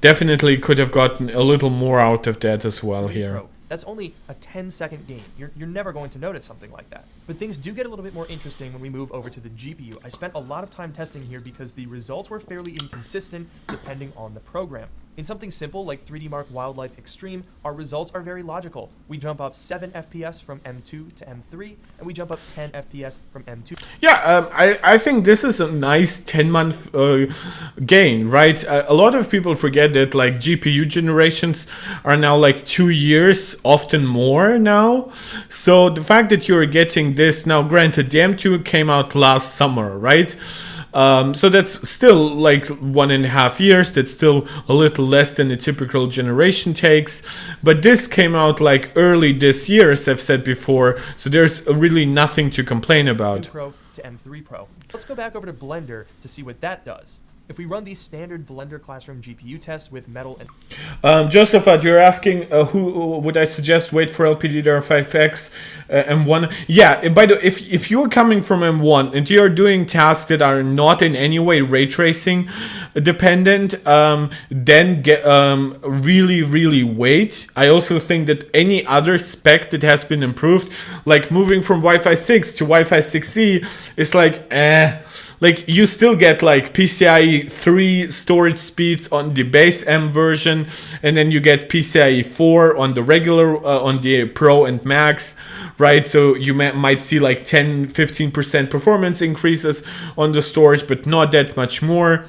[SPEAKER 1] definitely could have gotten a little more out of that as well here.
[SPEAKER 3] That's only a 10-second gain. You're never going to notice something like that. But things do get a little bit more interesting when we move over to the GPU. I spent a lot of time testing here because the results were fairly inconsistent depending on the program. In something simple like 3D Mark Wildlife Extreme, our results are very logical. We jump up 7 FPS from M2 to M3, and we jump up 10 FPS from M2.
[SPEAKER 1] Yeah, I think this is a nice 10-month gain, right? A lot of people forget that like GPU generations are now like 2 years, often more now. So the fact that you're getting this now, granted, the M2 came out last summer, right? So that's still like 1.5 years. That's still a little less than a typical generation takes. But this came out like early this year, as I've said before. So there's really nothing to complain about.
[SPEAKER 3] M2 Pro to M3 Pro. Let's go back over to Blender to see what that does. If we run the standard Blender Classroom GPU test with Metal and
[SPEAKER 1] Josephat, you're asking who would I suggest wait for LPDDR5X M1? Yeah, by the way, if you're coming from M1 and you're doing tasks that are not in any way ray tracing dependent, then really wait. I also think that any other spec that has been improved, like moving from Wi-Fi 6 to Wi-Fi 6E, is like like you still get like PCIe 3 storage speeds on the base M version, and then you get PCIe 4 on the regular on the Pro and Max, right? So you might see like 10-15% performance increases on the storage, but not that much more.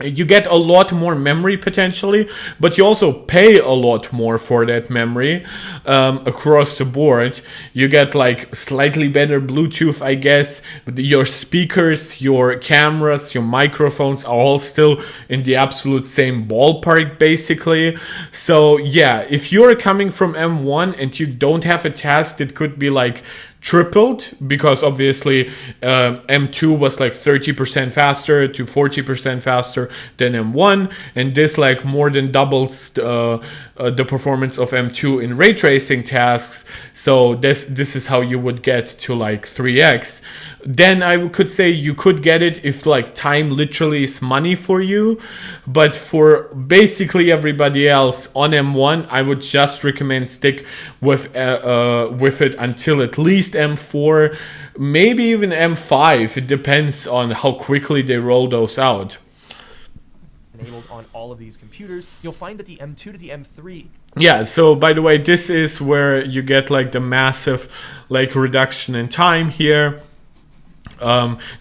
[SPEAKER 1] You get a lot more memory potentially, but you also pay a lot more for that memory across the board. You get like slightly better Bluetooth, I guess. Your speakers, your cameras, your microphones are all still in the absolute same ballpark, basically. So yeah, if you're coming from M1 and you don't have a task that could be like tripled, because obviously M2 was like 30% faster to 40% faster than M1, and this like more than doubles the performance of M2 in ray tracing tasks. So this is how you would get to like 3x. Then I could say you could get it if like time literally is money for you, but for basically everybody else on M1, I would just recommend stick with it until at least M4, maybe even M5. It depends on how quickly they roll those out.
[SPEAKER 3] enabled on all of these computers, you'll find that the M2 to the M3.
[SPEAKER 1] Yeah, so by the way, this is where you get like the massive like reduction in time here.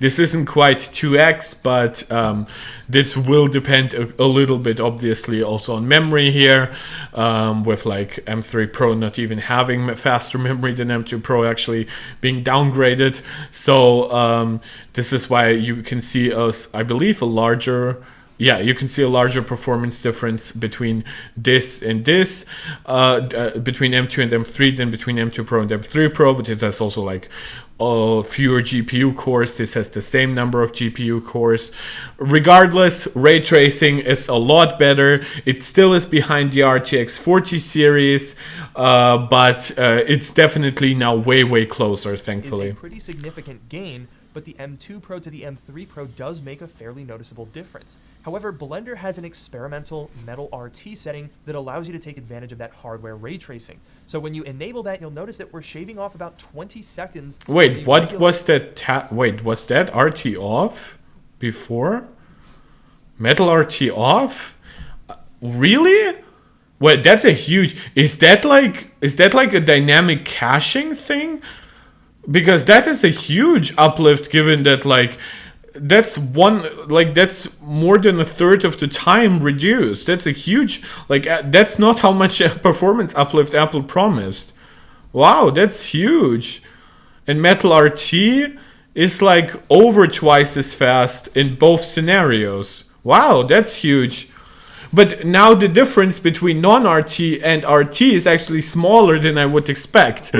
[SPEAKER 1] This isn't quite 2x, but this will depend a little bit, obviously, also on memory here, with like M3 Pro not even having faster memory than M2 Pro, actually being downgraded. So this is why you can see, I believe, a larger... Yeah, you can see a larger performance difference between this and this, between M2 and M3 than between M2 Pro and M3 Pro, but it has also like fewer GPU cores. This has the same number of GPU cores. Regardless, ray tracing is a lot better. It still is behind the RTX 40 series, but it's definitely now way closer, thankfully.
[SPEAKER 3] Is a pretty significant gain, but the M2 Pro to the M3 Pro does make a fairly noticeable difference. However, Blender has an experimental Metal RT setting that allows you to take advantage of that hardware ray tracing. So when you enable that, you'll notice that we're shaving off about 20 seconds.
[SPEAKER 1] Wait, what was that? Wait, was that RT off before? Metal RT off? Really? Wait, that's a huge... Is that like a dynamic caching thing? Because that is a huge uplift, given that like that's more than a third of the time reduced. That's a huge, like, that's not how much performance uplift Apple promised. Wow, that's huge. And Metal RT is like over twice as fast in both scenarios. Wow, that's huge. But now the difference between non-RT and RT is actually smaller than I would expect.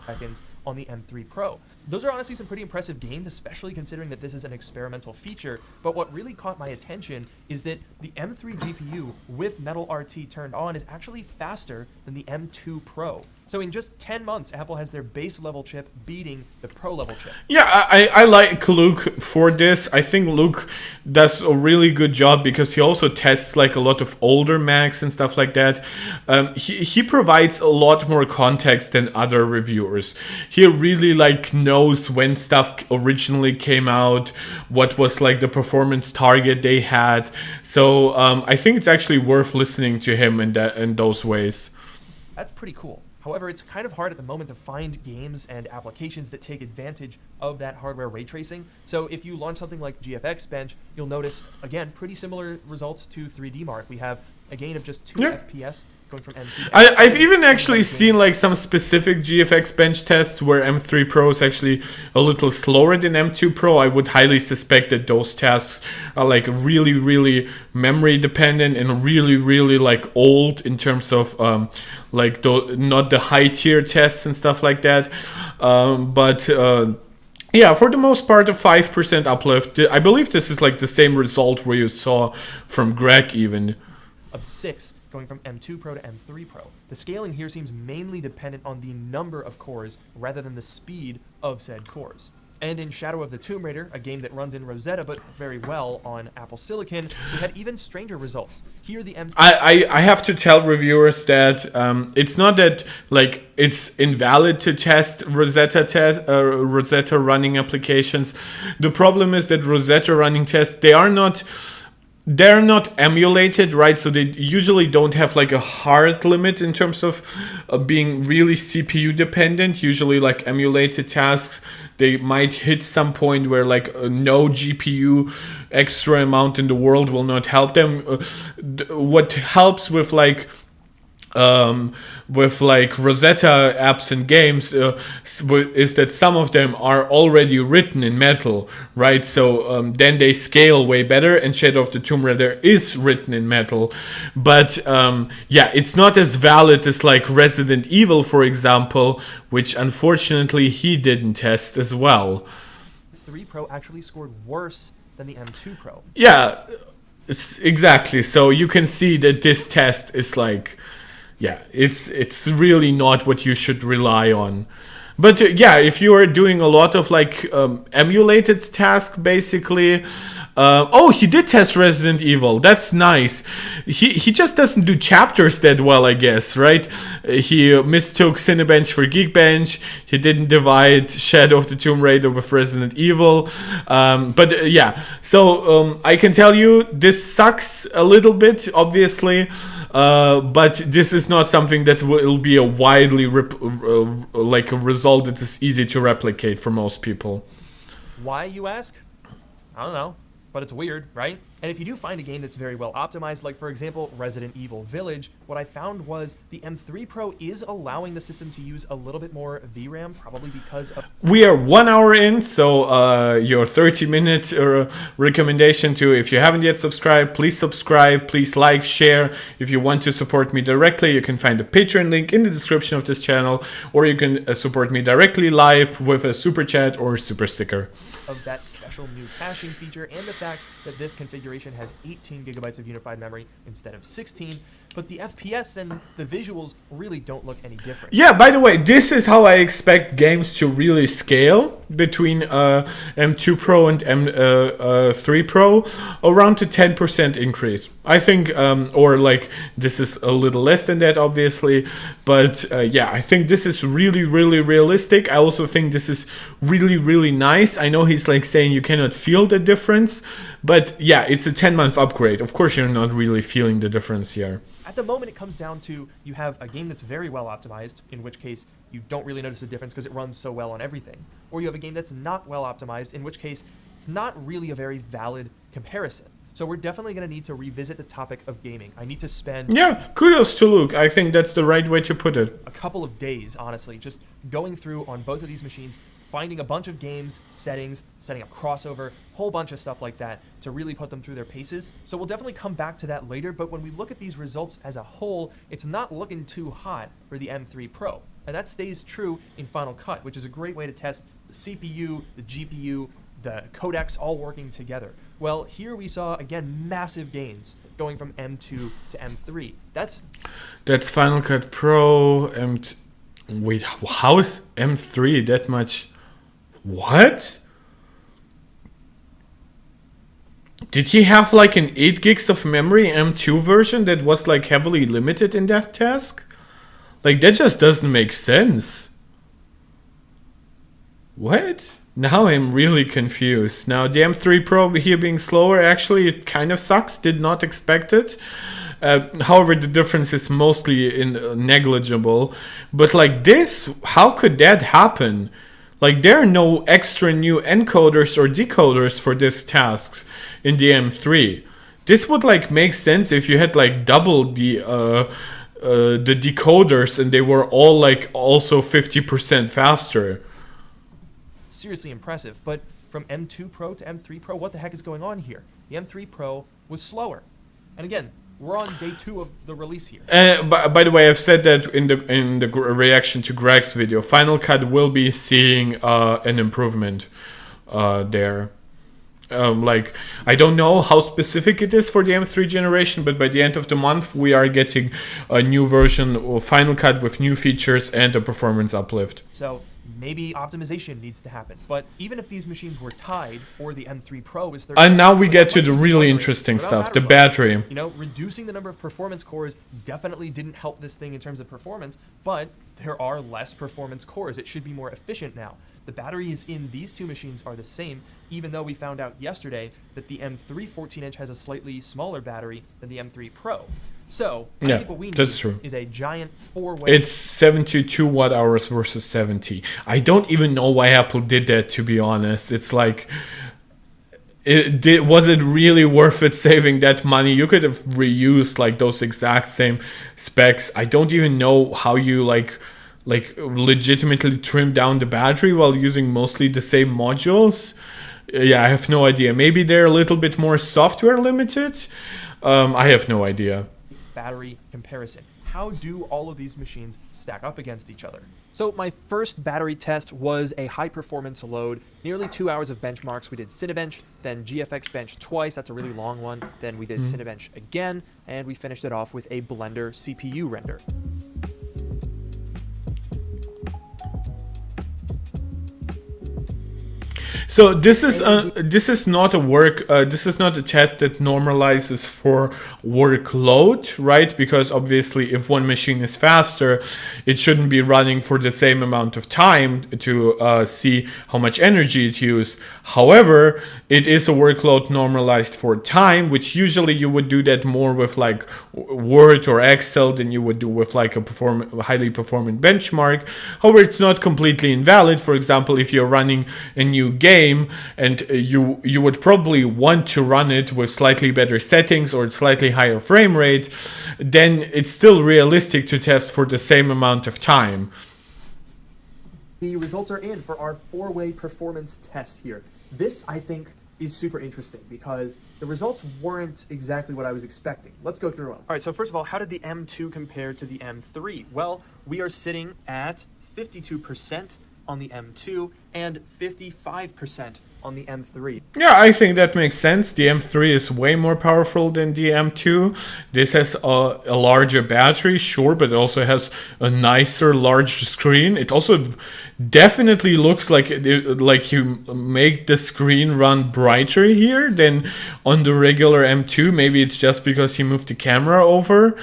[SPEAKER 3] Seconds on the M3 Pro. Those are honestly some pretty impressive gains, especially considering that this is an experimental feature. But what really caught my attention is that the M3 GPU with Metal RT turned on is actually faster than the M2 Pro. So in just 10 months, Apple has their base level chip beating the Pro level chip.
[SPEAKER 1] Yeah, I like Luke for this. I think Luke does a really good job because he also tests like a lot of older Macs and stuff like that. He provides a lot more context than other reviewers. He really like knows when stuff originally came out, what was like the performance target they had. So I think it's actually worth listening to him in those ways.
[SPEAKER 3] That's pretty cool. However, it's kind of hard at the moment to find games and applications that take advantage of that hardware ray tracing. So if you launch something like GFX Bench, you'll notice, again, pretty similar results to 3D Mark. We have a gain of just 2 FPS going from M2 to M3.
[SPEAKER 1] I've even actually seen like some specific GFX Bench tests where M3 Pro is actually a little slower than M2 Pro. I would highly suspect that those tasks are like really memory dependent and really like old in terms of not the high tier tests and stuff like that. But Yeah, for the most part, a 5% uplift. I believe this is like the same result where you saw from Greg even.
[SPEAKER 3] Of 6 going from M2 Pro to M3 Pro. The scaling here seems mainly dependent on the number of cores rather than the speed of said cores. And in Shadow of the Tomb Raider, a game that runs in Rosetta but very well on Apple Silicon, we had even stranger results. Here the M3...
[SPEAKER 1] I have to tell reviewers that it's not that like it's invalid to test Rosetta running applications. The problem is that Rosetta running tests, they're not emulated, right? So they usually don't have like a hard limit in terms of being really CPU dependent. Usually like emulated tasks, they might hit some point where like no GPU extra amount in the world will not help them. What helps with like Rosetta apps and games is that some of them are already written in metal, right? So then they scale way better, and Shadow of the Tomb Raider is written in metal. But yeah, it's not as valid as like Resident Evil, for example, which unfortunately he didn't test as well.
[SPEAKER 3] 3 Pro actually scored worse than the M2 Pro.
[SPEAKER 1] Yeah, it's exactly. So you can see that this test is like, yeah, it's really not what you should rely on. But yeah, if you are doing a lot of like emulated tasks, basically. Oh, he did test Resident Evil. That's nice. He just doesn't do chapters that well, I guess, right? He mistook Cinebench for Geekbench. He didn't divide Shadow of the Tomb Raider with Resident Evil. But yeah, so I can tell you this sucks a little bit, obviously. But this is not something that will be a widely like a result that is easy to replicate for most people.
[SPEAKER 3] Why, you ask? I don't know, but it's weird, right? And if you do find a game that's very well optimized, like for example Resident Evil Village, what I found was the M3 Pro is allowing the system to use a little bit more VRAM, probably because of...
[SPEAKER 1] We are 1 hour in, so your 30-minute recommendation to, if you haven't yet subscribed, please subscribe, please like, share. If you want to support me directly, you can find the Patreon link in the description of this channel, or you can support me directly live with a super chat or super sticker.
[SPEAKER 3] Of that special new caching feature and the fact that this configuration has 18 gigabytes of unified memory instead of 16, but the FPS and the visuals really don't look any different.
[SPEAKER 1] Yeah, by the way, this is how I expect games to really scale between M2 Pro and M3 Pro, around a 10% increase. I think, or like, this is a little less than that, obviously, but yeah, I think this is really, really realistic. I also think this is really, really nice. I know he's like saying you cannot feel the difference, but yeah, it's a 10-month upgrade. Of course, you're not really feeling the difference here.
[SPEAKER 3] At the moment, it comes down to you have a game that's very well optimized, in which case you don't really notice a difference because it runs so well on everything. Or you have a game that's not well optimized, in which case it's not really a very valid comparison. So we're definitely going to need to revisit the topic of gaming. I need to spend...
[SPEAKER 1] Yeah, kudos to Luke. I think that's the right way to put it.
[SPEAKER 3] A couple of days, honestly, just going through on both of these machines, finding a bunch of games, settings, setting up crossover, whole bunch of stuff like that to really put them through their paces. So we'll definitely come back to that later, but when we look at these results as a whole, it's not looking too hot for the M3 Pro. And that stays true in Final Cut, which is a great way to test the CPU, the GPU, the codecs all working together. Well, here we saw, again, massive gains going from M2 to M3. That's
[SPEAKER 1] Final Cut Pro, wait, how is M3 that much? What? Did he have like an 8 gigs of memory M2 version that was like heavily limited in that task? Like, that just doesn't make sense. What? Now I'm really confused. Now the M3 Pro here being slower, actually it kind of sucks. Did not expect it. However, the difference is mostly negligible. But like this, how could that happen? Like, there are no extra new encoders or decoders for this tasks in the M3. This would like make sense if you had like double the decoders and they were all like also 50% faster.
[SPEAKER 3] seriously impressive. But from M2 Pro to M3 Pro, what the heck is going on here? The M3 Pro was slower. And again, We're on day 2 of the release here.
[SPEAKER 1] By the way, I've said that in the reaction to Greg's video. Final Cut will be seeing an improvement there. Like, I don't know how specific it is for the M3 generation, but by the end of the month we are getting a new version of Final Cut with new features and a performance uplift.
[SPEAKER 3] So maybe optimization needs to happen. But even if these machines were tied, or the M3 Pro is 30,
[SPEAKER 1] And now we get to the really interesting stuff, the battery.
[SPEAKER 3] You know, reducing the number of performance cores definitely didn't help this thing in terms of performance, but there are less performance cores. It should be more efficient now. The batteries in these two machines are the same, even though we found out yesterday that the M3 14-inch has a slightly smaller battery than the M3 Pro. So, I think what we need is a giant 4-way...
[SPEAKER 1] It's 72 watt hours versus 70. I don't even know why Apple did that, to be honest. It's like... was it really worth it saving that money? You could have reused like those exact same specs. I don't even know how you like legitimately trim down the battery while using mostly the same modules. Yeah, I have no idea. Maybe they're a little bit more software limited. I have no idea.
[SPEAKER 3] Battery comparison. How do all of these machines stack up against each other?
[SPEAKER 4] So my first battery test was a high performance load, nearly 2 hours of benchmarks. We did Cinebench, then GFX Bench twice, that's a really long one. Then we did Cinebench again, and we finished it off with a Blender CPU render.
[SPEAKER 1] So this is not a test that normalizes for workload, right? Because obviously if one machine is faster, it shouldn't be running for the same amount of time to see how much energy it used. However, it is a workload normalized for time, which usually you would do that more with like Word or Excel than you would do with like a highly performant benchmark. However, it's not completely invalid. For example, if you're running a new game and you would probably want to run it with slightly better settings or slightly higher frame rate, then it's still realistic to test for the same amount of time.
[SPEAKER 3] The results are in for our 4-way performance test here. This, I think, is super interesting because the results weren't exactly what I was expecting. Let's go through them. All right, so first of all, how did the M2 compare to the M3? Well, we are sitting at 52% on the M2 and 55% on the M3.
[SPEAKER 1] Yeah, I think that makes sense. The M3 is way more powerful than the M2. This has a larger battery, sure, but it also has a nicer, large screen. It also definitely looks like you make the screen run brighter here than on the regular M2. Maybe it's just because he moved the camera over.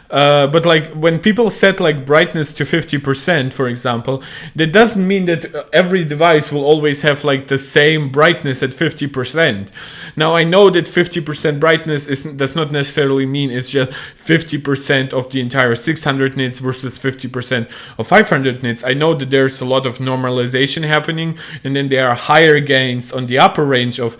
[SPEAKER 1] But like when people set like brightness to 50%, for example, that doesn't mean that every device will always have like the same brightness at 50%. Now I know that 50% brightness does not necessarily mean it's just 50% of the entire 600 nits versus 50% of 500 nits. I know that there's a lot of normalization happening, and then there are higher gains on the upper range of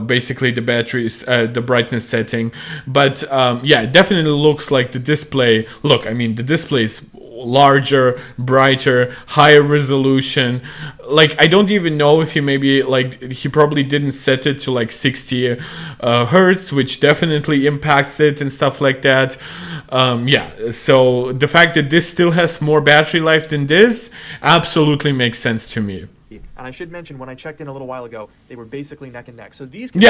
[SPEAKER 1] basically the batteries, the brightness setting. But yeah, it definitely looks like the display. Look, I mean, the display is larger, brighter, higher resolution. Like, I don't even know if he probably didn't set it to like 60 hertz, which definitely impacts it and stuff like that. Yeah, so the fact that this still has more battery life than this absolutely makes sense to me.
[SPEAKER 3] And I should mention, when I checked in a little while ago, they were basically neck and neck. So these
[SPEAKER 1] it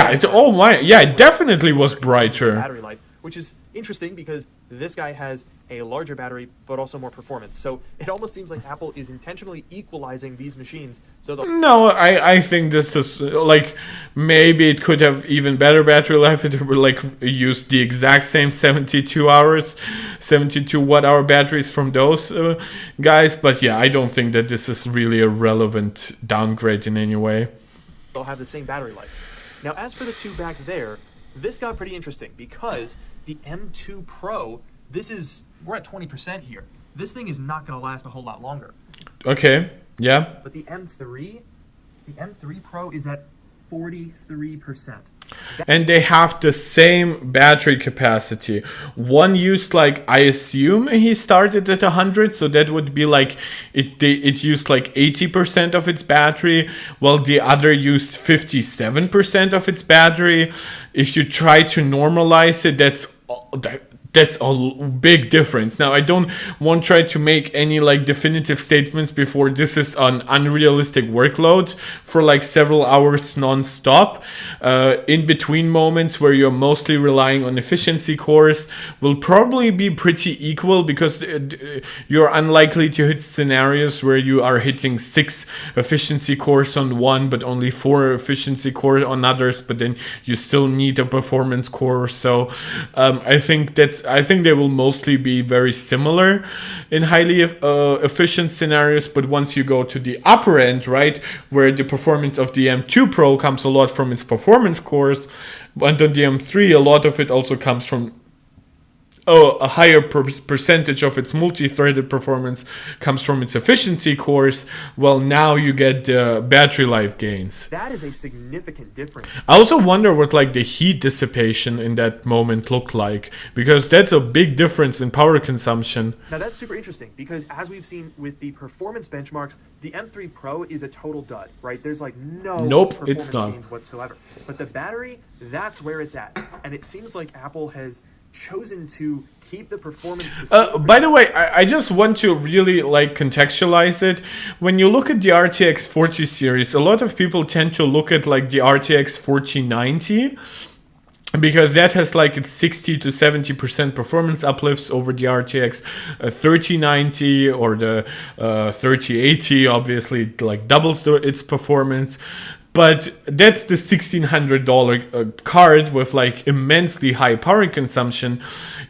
[SPEAKER 1] definitely was brighter.
[SPEAKER 3] Battery life, which is interesting because this guy has a larger battery but also more performance. So it almost seems like Apple is intentionally equalizing these machines. So
[SPEAKER 1] no, I think this is like, maybe it could have even better battery life if it were like used the exact same 72 watt hour batteries from those guys. But yeah, I don't think that this is really a relevant downgrade in any way.
[SPEAKER 3] They'll have the same battery life. Now, as for the two back there, this got pretty interesting because the M2 Pro, we're at 20% here. This thing is not going to last a whole lot longer.
[SPEAKER 1] Okay, yeah.
[SPEAKER 3] But the M3 Pro is at 43%.
[SPEAKER 1] And they have the same battery capacity. One used like, I assume he started at 100, so that would be like it used like 80% of its battery, while the other used 57% of its battery. If you try to normalize it, that's that's a big difference. Now, I don't want to try to make any like definitive statements before this is an unrealistic workload for like several hours non-stop. In between moments where you're mostly relying on efficiency cores will probably be pretty equal, because you're unlikely to hit scenarios where you are hitting 6 efficiency cores on one but only 4 efficiency cores on others, but then you still need a performance core. So I think they will mostly be very similar in highly efficient scenarios. But once you go to the upper end, right, where the performance of the M2 Pro comes a lot from its performance cores, and on the M3 a lot of it also comes from a higher percentage of its multi-threaded performance comes from its efficiency cores. Well, now you get the battery life gains.
[SPEAKER 3] That is a significant difference.
[SPEAKER 1] I also wonder what like the heat dissipation in that moment looked like, because that's a big difference in power consumption.
[SPEAKER 3] Now that's super interesting, because as we've seen with the performance benchmarks, the M3 Pro is a total dud, right? There's like no performance gains whatsoever. But the battery, that's where it's at. And it seems like Apple has chosen to keep the performance the same.
[SPEAKER 1] By the way, I just want to really like contextualize it. When you look at the RTX 40 series, a lot of people tend to look at like the RTX 4090, because that has like its 60 to 70% performance uplifts over the RTX 3090, or the 3080 obviously like doubles its performance. But that's the $1,600 card with like immensely high power consumption.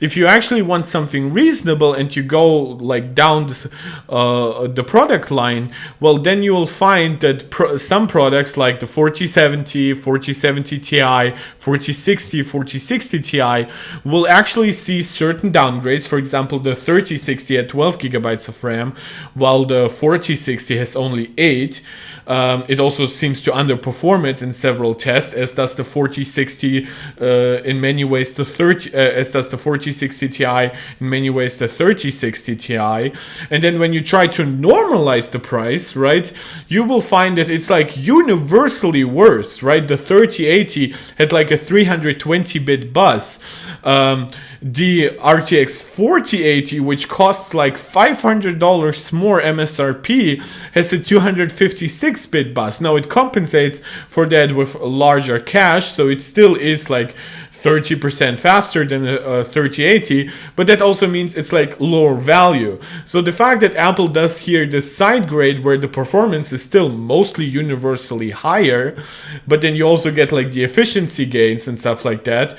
[SPEAKER 1] If you actually want something reasonable and you go like down the product line, well, then you will find that some products like the 4070, 4070 Ti, 4060, 4060 Ti will actually see certain downgrades. For example, the 3060 had 12 gigabytes of RAM, while the 4060 has only 8. It also seems to underperform it in several tests, as does the 4060 in many ways the 4060 Ti, in many ways the 3060 Ti. And then when you try to normalize the price, right, you will find that it's like universally worse, right? The 3080 had like a 320-bit bus. The RTX 4080, which costs like $500 more MSRP, has a 256-bit bus. Now it compensates for that with larger cache, so it still is like 30% faster than a 3080, but that also means it's like lower value. So the fact that Apple does here this side grade where the performance is still mostly universally higher, but then you also get like the efficiency gains and stuff like that,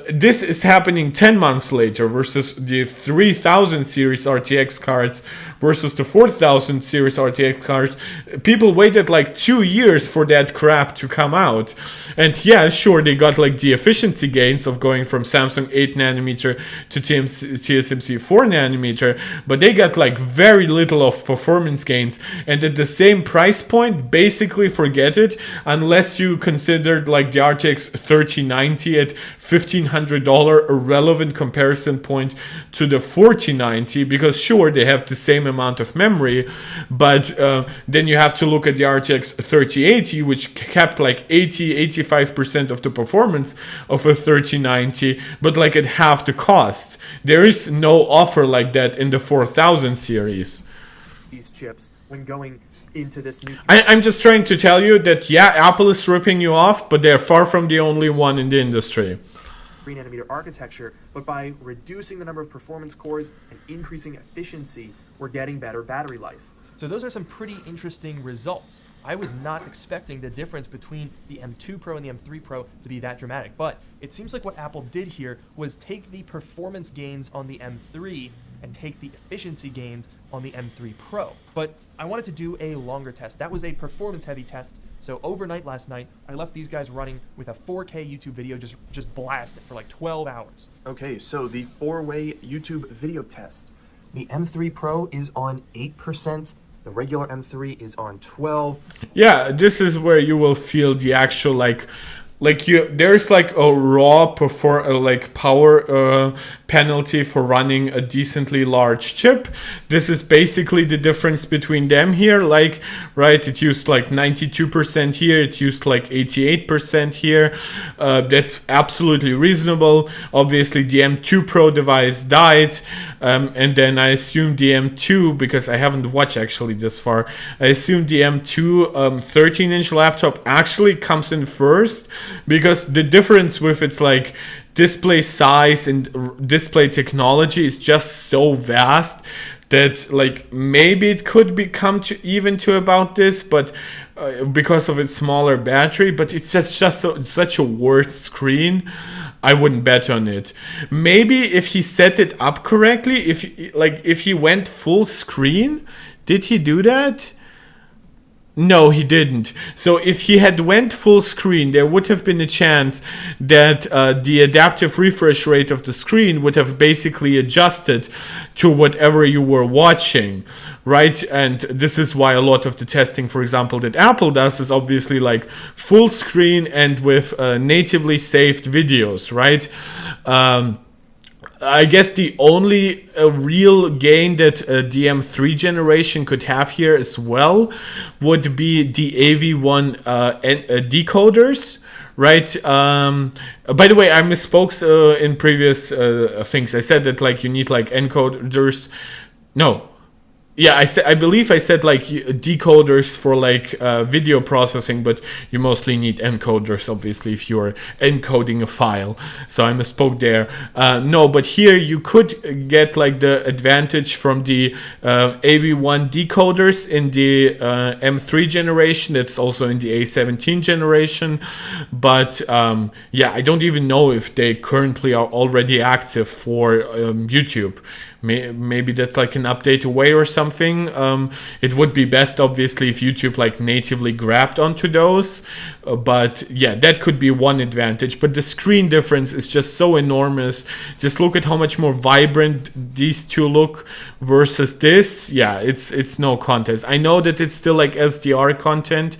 [SPEAKER 1] this is happening 10 months later versus the 3000 series RTX cards versus the 4000 series RTX cards. People waited like 2 years for that crap to come out. And yeah, sure, they got like the efficiency gains of going from Samsung 8 nanometer to TSMC 4 nanometer, but they got like very little of performance gains. And at the same price point, basically forget it, unless you considered like the RTX 3090 at $1,500 a relevant comparison point to the 4090, because sure, they have the same amount of memory, but then you have to look at the RTX 3080, which kept like 80-85% of the performance of a 3090, but like at half the cost. There is no offer like that in the 4000 series.
[SPEAKER 3] These chips when going into this new...
[SPEAKER 1] I'm just trying to tell you that, yeah, Apple is ripping you off, but they're far from the only one in the industry.
[SPEAKER 3] 3nm architecture, but by reducing the number of performance cores and increasing efficiency, we're getting better battery life. So those are some pretty interesting results. I was not expecting the difference between the M2 Pro and the M3 Pro to be that dramatic, but it seems like what Apple did here was take the performance gains on the M3 and take the efficiency gains on the M3 Pro. But I wanted to do a longer test. That was a performance-heavy test. So overnight last night, I left these guys running with a 4K YouTube video, just blast it for like 12 hours.
[SPEAKER 5] Okay, so the 4-way YouTube video test.
[SPEAKER 3] The M3 Pro is on 8%. The regular M3 is on 12.
[SPEAKER 1] Yeah, this is where you will feel the actual there's like a raw power penalty for running a decently large chip. this is basically the difference between them here. Like, right, it used like 92% here, it used like 88% here. That's absolutely reasonable. Obviously, the M2 Pro device died, and then I assume the M2, because I haven't watched actually this far, I assume the M2 13-inch laptop actually comes in first, because the difference with its like display size and display technology is just so vast that like maybe it could become to about this, but because of its smaller battery, but it's just such a worse screen. I wouldn't bet on it. Maybe if he set it up correctly, if he went full screen, did he do that? No, he didn't. So if he had went full screen, there would have been a chance that the adaptive refresh rate of the screen would have basically adjusted to whatever you were watching, right? And this is why a lot of the testing, for example, that Apple does is obviously like full screen and with natively saved videos, right? I guess the only real gain that the M3 generation could have here as well would be the AV1 decoders, right? By the way, I misspoke in previous things. I said that like you need like encoders. No. Yeah, I believe I said like decoders for like video processing, but you mostly need encoders, obviously, if you're encoding a file. So I misspoke there. No, but here you could get like the advantage from the AV1 decoders in the M3 generation. That's also in the A17 generation. But yeah, I don't even know if they currently are already active for YouTube. Maybe that's like an update away or something. It would be best, obviously, if YouTube like natively grabbed onto those. But yeah, that could be one advantage. But the screen difference is just so enormous. Just look at how much more vibrant these two look versus this. Yeah, it's no contest. I know that it's still like SDR content.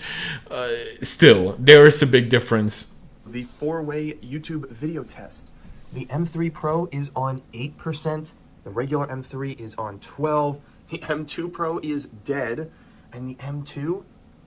[SPEAKER 1] Still, there is a big difference.
[SPEAKER 5] The four-way YouTube video test.
[SPEAKER 3] The M3 Pro is on 8%. The regular M3 is on 12.
[SPEAKER 5] The M2 Pro is dead, and the M2,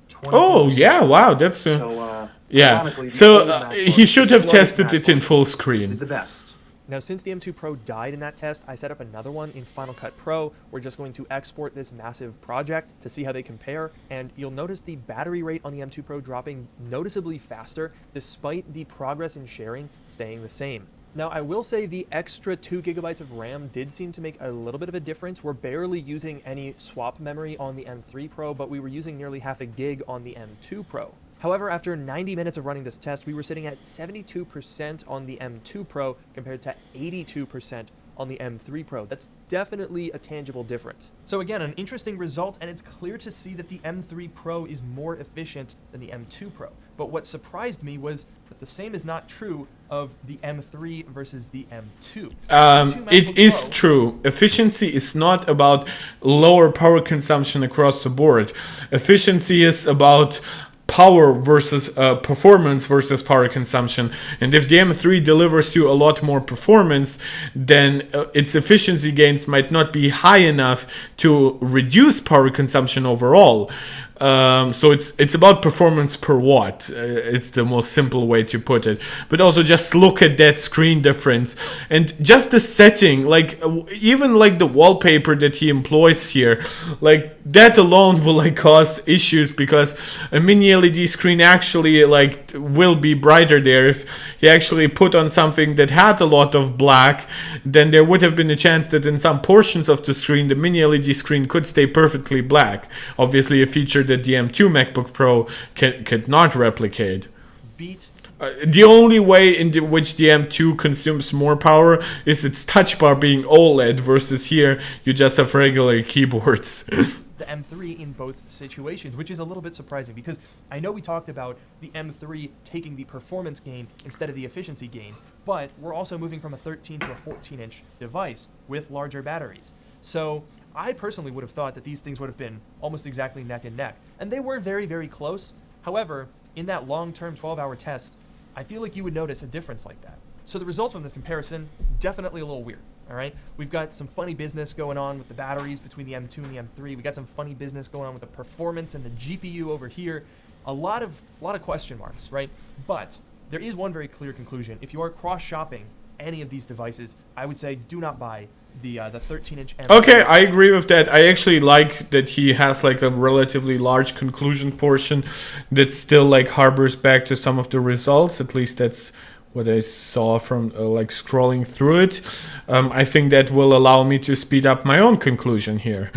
[SPEAKER 5] 20%.
[SPEAKER 1] Oh yeah, wow, that's yeah.
[SPEAKER 5] ironically, the
[SPEAKER 1] So
[SPEAKER 5] old MacBook,
[SPEAKER 1] he should
[SPEAKER 5] the
[SPEAKER 1] have
[SPEAKER 5] slowest
[SPEAKER 1] tested it in
[SPEAKER 5] MacBook,
[SPEAKER 1] full
[SPEAKER 5] did
[SPEAKER 1] screen.
[SPEAKER 5] the best.
[SPEAKER 4] Now, since the M2 Pro died in that test, I set up another one in Final Cut Pro. We're just going to export this massive project to see how they compare, and you'll notice the battery rate on the M2 Pro dropping noticeably faster, despite the progress in sharing staying the same. Now, I will say the extra 2 GB of RAM did seem to make a little bit of a difference. We're barely using any swap memory on the M3 Pro, but we were using nearly half a gig on the M2 Pro. However, after 90 minutes of running this test, we were sitting at 72% on the M2 Pro compared to 82% on the M3 Pro. That's definitely a tangible difference.
[SPEAKER 3] So again, an interesting result, and it's clear to see that the M3 Pro is more efficient than the M2 Pro. But what surprised me was that the same is not true of the M3 versus the M2.
[SPEAKER 1] It is true. Efficiency is not about lower power consumption across the board. Efficiency is about power versus performance versus power consumption. And if the M3 delivers you a lot more performance, then its efficiency gains might not be high enough to reduce power consumption overall. So it's about performance per watt. It's the most simple way to put it. But also just look at that screen difference and just the setting, like even like the wallpaper that he employs here, like that alone will like cause issues because a mini LED screen actually like will be brighter there. If he actually put on something that had a lot of black, then there would have been a chance that in some portions of the screen the mini LED screen could stay perfectly black. Obviously a feature that the M2 MacBook Pro could not replicate. The only way in which the M2 consumes more power is its touch bar being OLED versus here you just have regular keyboards.
[SPEAKER 3] The M3 in both situations, which is a little bit surprising because I know we talked about the M3 taking the performance gain instead of the efficiency gain, but we're also moving from a 13 to a 14-inch device with larger batteries. So I personally would have thought that these things would have been almost exactly neck and neck, and they were very, very close. However, in that long-term 12-hour test, I feel like you would notice a difference like that. So the results from this comparison, definitely a little weird. All right, we've got some funny business going on with the batteries between the M2 and the M3. We got some funny business going on with the performance and the GPU over here. A lot of question marks, right? But there is one very clear conclusion. If you are cross-shopping any of these devices, I would say do not buy the 13-inch M3.
[SPEAKER 1] Okay, I agree with that. I actually like that he has like a relatively large conclusion portion that still like harbors back to some of the results. At least that's what I saw from like scrolling through it. I think that will allow me to speed up my own conclusion here.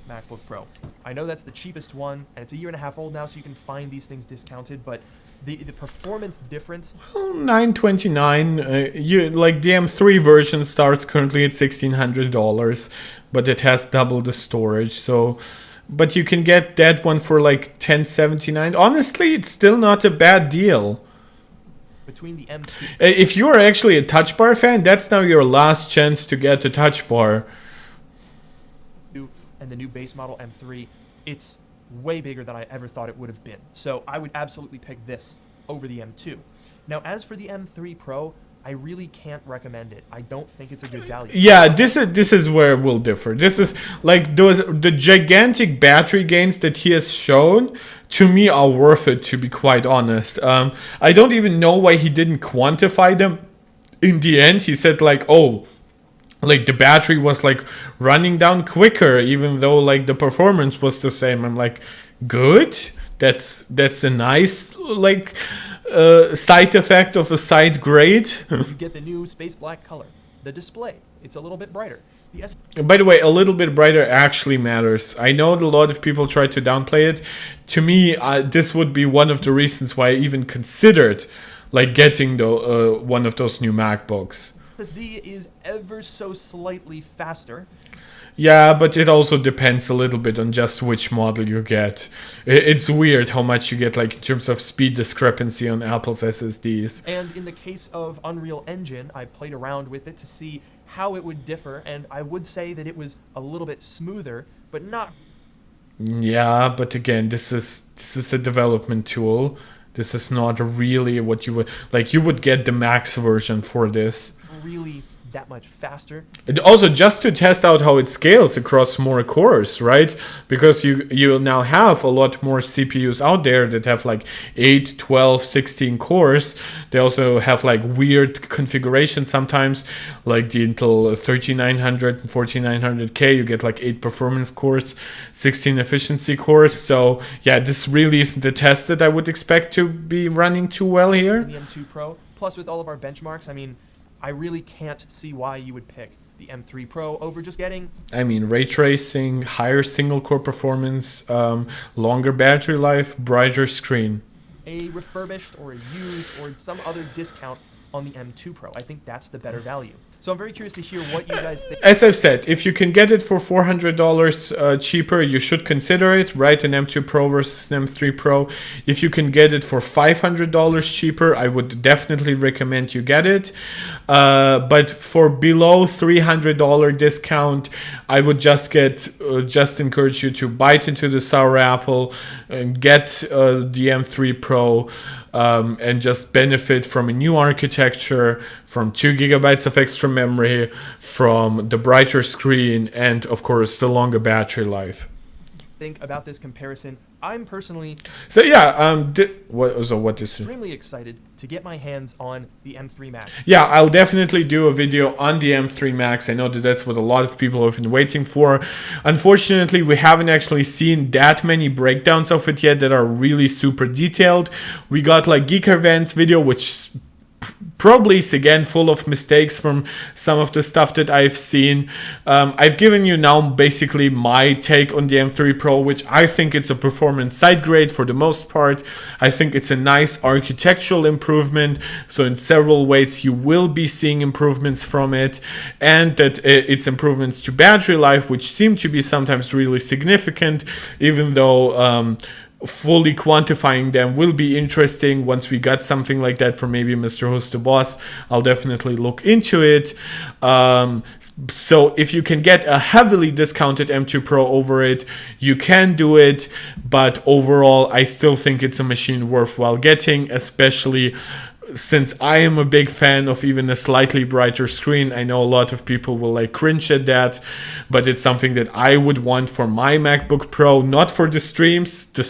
[SPEAKER 3] MacBook Pro. I know that's the cheapest one, and it's a year and a half old now, so you can find these things discounted, but the performance difference...
[SPEAKER 1] $929. You like the M3 version starts currently at $1,600, but it has double the storage. So, but you can get that one for like $1,079. Honestly, it's still not a bad deal.
[SPEAKER 3] Between the M2...
[SPEAKER 1] If you are actually a touch bar fan, that's now your last chance to get a touch bar.
[SPEAKER 3] And the new base model M3, it's way bigger than I ever thought it would have been. So I would absolutely pick this over the M2. Now, as for the M3 Pro, I really can't recommend it. I don't think it's a good value.
[SPEAKER 1] Yeah, this is where we'll differ. This is like the gigantic battery gains that he has shown, to me, are worth it, to be quite honest. I don't even know why he didn't quantify them. In the end, he said like, oh, like the battery was like running down quicker, even though like the performance was the same. I'm like, good. That's a nice like side effect of a side grade.
[SPEAKER 3] You get the new space black color. The display, it's a little bit brighter.
[SPEAKER 1] By the way, a little bit brighter actually matters. I know that a lot of people try to downplay it. To me, this would be one of the reasons why I even considered like getting the one of those new MacBooks.
[SPEAKER 3] SSD is ever so slightly faster.
[SPEAKER 1] Yeah, but it also depends a little bit on just which model you get. It's weird how much you get like in terms of speed discrepancy on Apple's SSDs.
[SPEAKER 3] And in the case of Unreal Engine, I played around with it to see how it would differ, and I would say that it was a little bit smoother, but not...
[SPEAKER 1] Yeah, but again, this is a development tool. This is not really what you would... Like, you would get the max version for this.
[SPEAKER 3] Really that much faster.
[SPEAKER 1] And also, just to test out how it scales across more cores, right? Because you now have a lot more CPUs out there that have like 8, 12, 16 cores. They also have like weird configurations sometimes, like the Intel 3900 and 4900K. You get like 8 performance cores, 16 efficiency cores. So yeah, this really isn't the test that I would expect to be running too well here.
[SPEAKER 3] In the M2 Pro, plus with all of our benchmarks, I mean, I really can't see why you would pick the M3 Pro over just getting...
[SPEAKER 1] I mean, ray tracing, higher single-core performance, longer battery life, brighter screen.
[SPEAKER 3] A refurbished or a used or some other discount on the M2 Pro. I think that's the better value. So I'm very curious to hear what you guys think.
[SPEAKER 1] As I've said, if you can get it for $400 cheaper, you should consider it, right? An M2 Pro versus an M3 Pro. If you can get it for $500 cheaper, I would definitely recommend you get it. But for below $300 discount, I would just encourage you to bite into the sour apple and get the M3 Pro. And just benefit from a new architecture, from 2 gigabytes of extra memory, from the brighter screen, and of course the longer battery life.
[SPEAKER 3] Think about this comparison. I'm personally
[SPEAKER 1] so yeah what is
[SPEAKER 3] extremely excited to get my hands on the M3 Mac.
[SPEAKER 1] Yeah, I'll definitely do a video on the M3 Max. I know that that's what a lot of people have been waiting for. Unfortunately, we haven't actually seen that many breakdowns of it yet that are really super detailed. We got like Geeker Van's video, which probably is again full of mistakes from some of the stuff that I've seen. I've given you now basically my take on the M3 Pro, which I think it's a performance side grade for the most part. I think it's a nice architectural improvement, so in several ways you will be seeing improvements from it, and that it's improvements to battery life, which seem to be sometimes really significant, even though fully quantifying them will be interesting. Once we got something like that from maybe Mr. Who's the Boss, I'll definitely look into it. So if you can get a heavily discounted M2 Pro over it, you can do it, but overall I still think it's a machine worthwhile getting, especially since I am a big fan of even a slightly brighter screen, I know a lot of people will like cringe at that, but it's something that I would want for my MacBook Pro, not for the streams. For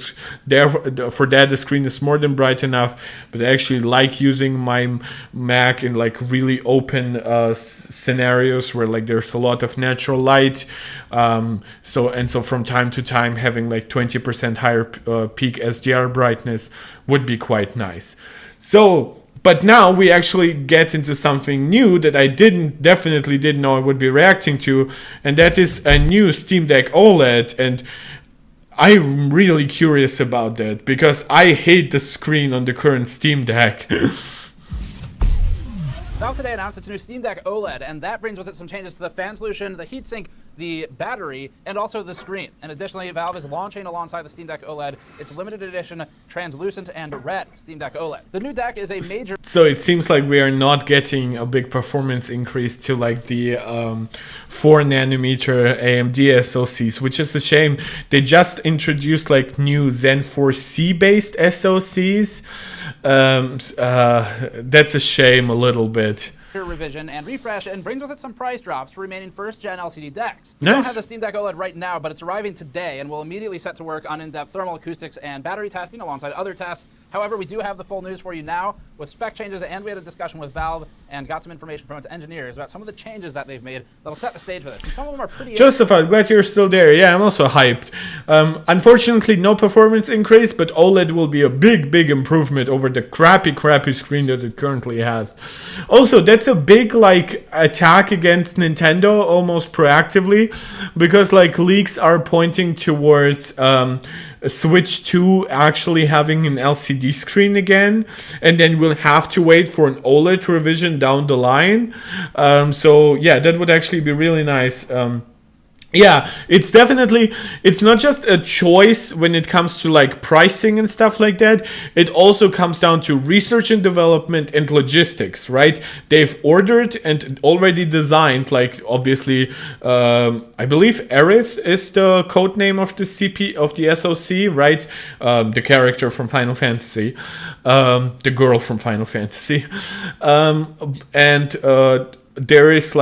[SPEAKER 1] that, the screen is more than bright enough, but I actually like using my Mac in like really open scenarios where like there's a lot of natural light. So from time to time, having like 20% higher peak SDR brightness would be quite nice. So, but now we actually get into something new that I definitely didn't know I would be reacting to, and that is a new Steam Deck OLED. And I'm really curious about that because I hate the screen on the current Steam Deck.
[SPEAKER 6] Valve today announced its new Steam Deck OLED, and that brings with it some changes to the fan solution, the heatsink, the battery, and also the screen. And additionally, Valve is launching alongside the Steam Deck OLED its limited edition translucent and red Steam Deck OLED. The new deck is a major...
[SPEAKER 1] So it seems like we are not getting a big performance increase to like the 4nm AMD SoCs, which is a shame. They just introduced like new Zen 4C based SoCs. That's a shame a little bit.
[SPEAKER 6] revision and refresh, and brings with it some price drops for remaining first-gen LCD decks. We
[SPEAKER 1] Nice.
[SPEAKER 6] don't have the Steam Deck OLED right now, but it's arriving today, and we'll immediately set to work on in-depth thermal acoustics and battery testing alongside other tests. However, we do have the full news for you now with spec changes, and we had a discussion with Valve and got some information from its engineers about some of the changes that they've made that'll set the stage for this. And some of them are pretty...
[SPEAKER 1] Joseph, I'm glad you're still there. Yeah, I'm also hyped. Unfortunately, no performance increase, but OLED will be a big improvement over the crappy screen that it currently has. Also, that's a big attack against Nintendo almost proactively, because leaks are pointing towards Switch 2 actually having an LCD screen again, and then we'll have to wait for an OLED revision down the line. So yeah, that would actually be really nice. Yeah, it's not just a choice when it comes to pricing and stuff like that. It also comes down to research and development and logistics, right? They've ordered and already designed, obviously, I believe Aerith is the code name of the SoC, right? The character from Final Fantasy, the girl from Final Fantasy, and there is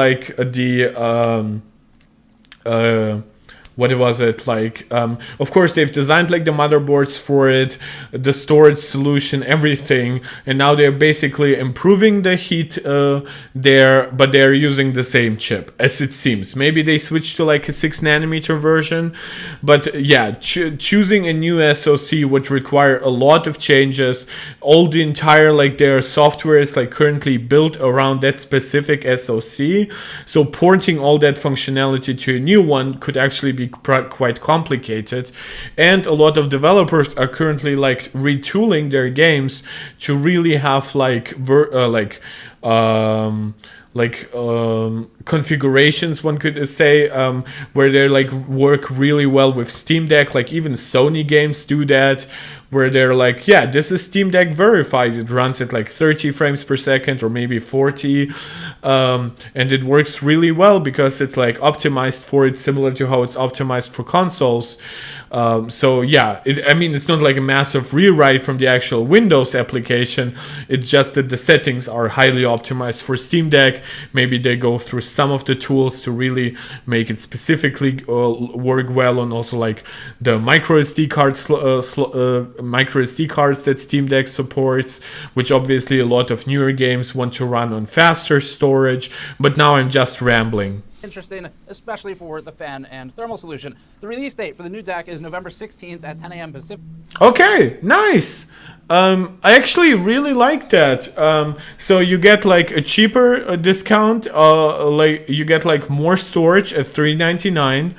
[SPEAKER 1] what was it of course they've designed the motherboards for it, the storage solution, everything, and now they're basically improving the heat there, but they're using the same chip, as it seems. Maybe they switched to a 6nm version, but yeah, choosing a new SoC would require a lot of changes. All the entire their software is currently built around that specific SoC, so porting all that functionality to a new one could actually be quite complicated, and a lot of developers are currently retooling their games to really have configurations, one could say, where they work really well with Steam Deck. Even Sony games do that, where they're yeah, this is Steam Deck verified, it runs at 30 frames per second or maybe 40, and it works really well because it's optimized for it, similar to how it's optimized for consoles. So yeah, it's not a massive rewrite from the actual Windows application. It's just that the settings are highly optimized for Steam Deck. Maybe they go through some of the tools to really make it specifically work well on also the micro SD cards that Steam Deck supports, which obviously a lot of newer games want to run on faster storage. But now I'm just rambling.
[SPEAKER 6] Interesting, especially for the fan and thermal solution. The release date for the new deck is November 16th at 10 a.m. Pacific.
[SPEAKER 1] Okay, nice. I actually really like that. So you get a cheaper discount. You get more storage at $399.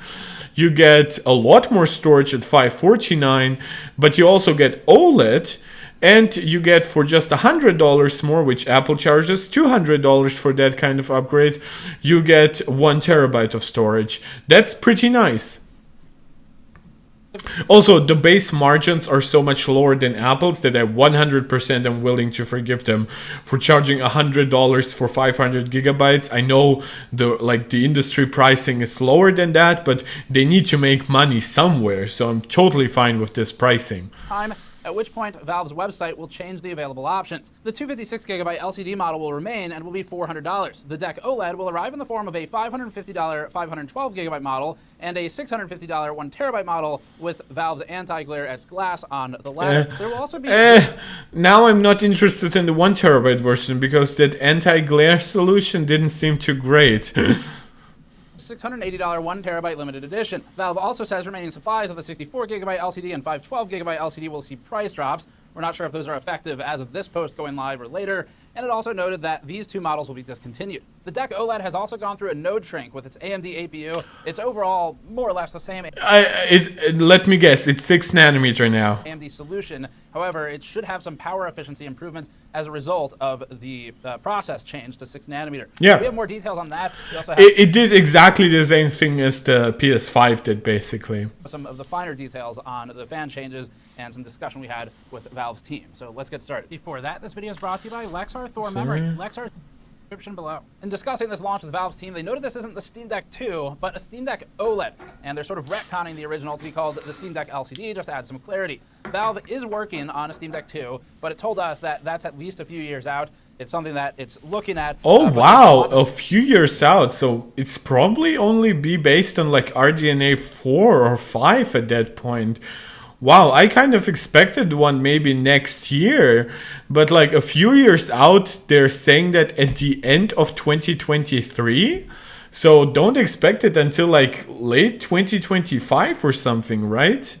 [SPEAKER 1] You get a lot more storage at $549, but you also get OLED. And you get, for just $100 more, which Apple charges $200 for that kind of upgrade, you get 1 terabyte of storage. That's pretty nice. Also, the base margins are so much lower than Apple's that I 100% am willing to forgive them for charging $100 for 500 gigabytes. I know the industry pricing is lower than that, but they need to make money somewhere, so I'm totally fine with this pricing.
[SPEAKER 6] Time at which point Valve's website will change the available options. The 256GB LCD model will remain and will be $400. The deck OLED will arrive in the form of a $550 512GB model and a $650 1TB model with Valve's anti-glare etched glass on the left. There will also be
[SPEAKER 1] now I'm not interested in the 1TB version because that anti-glare solution didn't seem too great.
[SPEAKER 6] $680 1TB limited edition. Valve also says remaining supplies of the 64GB LCD and 512GB LCD will see price drops. We're not sure if those are effective as of this post going live or later, and it also noted that these two models will be discontinued. The deck OLED has also gone through a node shrink with its AMD APU. It's overall more or less the same
[SPEAKER 1] Let me guess, it's 6 nanometer now.
[SPEAKER 6] AMD solution. However, it should have some power efficiency improvements as a result of the process change to 6 nanometer.
[SPEAKER 1] Yeah.
[SPEAKER 6] We have more details on that. We also have
[SPEAKER 1] It did exactly the same thing as the PS5 did, basically.
[SPEAKER 6] some of the finer details on the fan changes and some discussion we had with Valve's team. So let's get started. Before that, this video is brought to you by Lexar Thor Memory. Lexar description below. In discussing this launch with Valve's team, they noted this isn't the Steam Deck 2, but a Steam Deck OLED, and they're sort of retconning the original to be called the Steam Deck LCD just to add some clarity. Valve is working on a Steam Deck 2, but it told us that that's at least a few years out. It's something that it's looking at.
[SPEAKER 1] Oh wow, a few years out, so it's probably only be based on like RDNA 4 or 5 at that point. Wow, I kind of expected one maybe next year, but like a few years out, they're saying that at the end of 2023. So don't expect it until like late 2025 or something, right?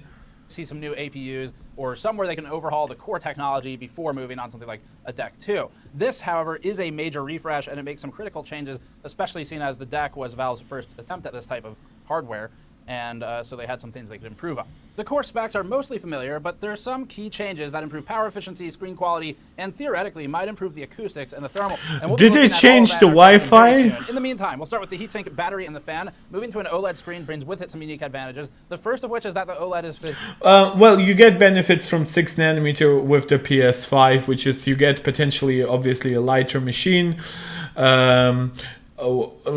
[SPEAKER 6] See some new APUs or somewhere they can overhaul the core technology before moving on something like a Deck 2. This, however, is a major refresh, and it makes some critical changes, especially seeing as the Deck was Valve's first attempt at this type of hardware, and so they had some things they could improve on. The core specs are mostly familiar, but there are some key changes that improve power efficiency, screen quality, and theoretically might improve the acoustics and the thermal. And we'll
[SPEAKER 1] Did they change the Wi-Fi?
[SPEAKER 6] In the meantime, we'll start with the heatsink, battery, and the fan. Moving to an OLED screen brings with it some unique advantages. The first of which is that the OLED is...
[SPEAKER 1] Well, you get benefits from 6 nanometer with the PS5, which is you get potentially, obviously, a lighter machine.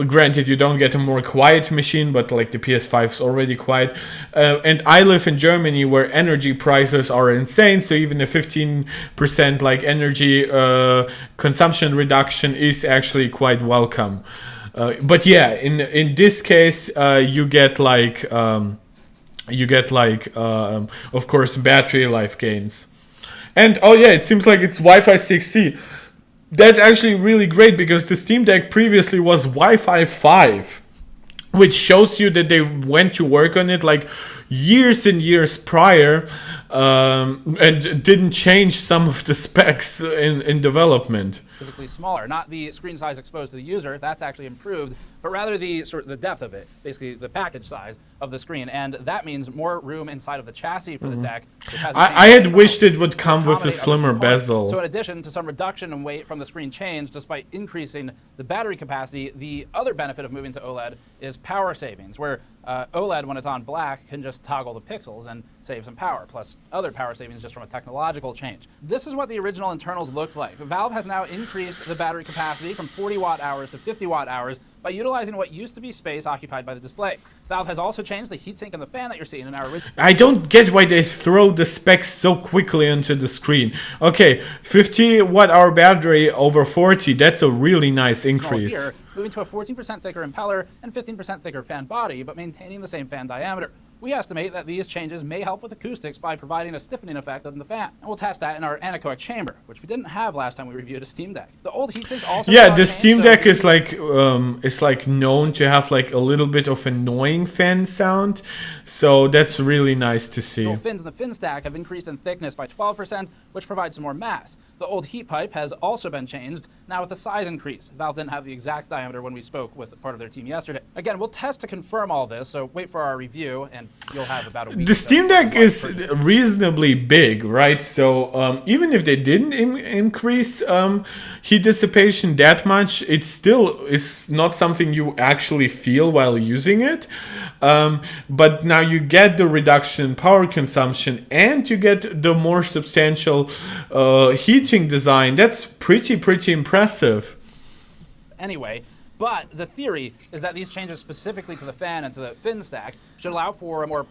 [SPEAKER 1] Granted, you don't get a more quiet machine, but like the PS5 is already quiet. And I live in Germany where energy prices are insane, so even a 15% like energy consumption reduction is actually quite welcome. But yeah, in this case, you get like of course battery life gains. And oh yeah, it seems like it's Wi-Fi 6E. That's actually really great because the Steam Deck previously was Wi-Fi 5, which shows you that they went to work on it like years and years prior, and didn't change some of the specs in development.
[SPEAKER 6] Physically smaller, not the screen size exposed to the user, that's actually improved, but rather the depth of it, basically the package size of the screen, and that means more room inside of the chassis for the deck. Which has
[SPEAKER 1] I had wished it would come with a slimmer bezel.
[SPEAKER 6] So in addition to some reduction in weight from the screen change, despite increasing the battery capacity, the other benefit of moving to OLED is power savings, where OLED, when it's on black, can just toggle the pixels and save some power, plus other power savings just from a technological change. This is what the original internals looked like. Valve has now increased the battery capacity from 40 watt hours to 50 watt hours by utilizing what used to be space occupied by the display. Valve has also changed the heatsink and the fan that you're seeing in our original.
[SPEAKER 1] I don't get why they throw the specs so quickly onto the screen. Okay, 50 watt hour battery over 40, that's a really nice increase.
[SPEAKER 6] Here, moving to a 14% thicker impeller and 15% thicker fan body, but maintaining the same fan diameter. We estimate that these changes may help with acoustics by providing a stiffening effect on the fan. And we'll test that in our anechoic chamber, which we didn't have last time we reviewed a Steam Deck. The old heatsink also...
[SPEAKER 1] Yeah, the Steam Deck is like known to have like a little bit of annoying fan sound, so that's really nice to see.
[SPEAKER 6] The fins in the fin stack have increased in thickness by 12%, which provides some more mass. The old heat pipe has also been changed, now with a size increase. Valve didn't have the exact diameter when we spoke with part of their team yesterday. Again, we'll test to confirm all this, so wait for our review, and you'll have about a week.
[SPEAKER 1] The Steam Deck is reasonably big, right? So even if they didn't increase heat dissipation that much, it's not something you actually feel while using it. But now you get the reduction in power consumption and you get the more substantial heating design. That's pretty impressive.
[SPEAKER 6] Anyway, but the theory is that these changes specifically to the fan and to the fin stack should allow for a more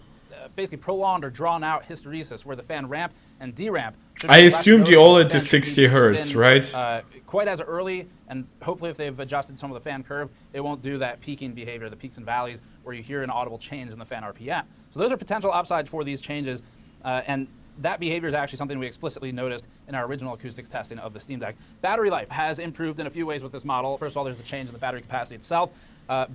[SPEAKER 6] basically prolonged or drawn out hysteresis, where the fan ramp and deramp.
[SPEAKER 1] I assume the OLED is
[SPEAKER 6] fan
[SPEAKER 1] 60 hertz,
[SPEAKER 6] spin,
[SPEAKER 1] right?
[SPEAKER 6] Quite as early, and hopefully if they've adjusted some of the fan curve, it won't do that peaking behavior, the peaks and valleys, where you hear an audible change in the fan RPM. So those are potential upsides for these changes, and that behavior is actually something we explicitly noticed in our original acoustics testing of the Steam Deck. Battery life has improved in a few ways with this model. First of all, there's the change in the battery capacity itself.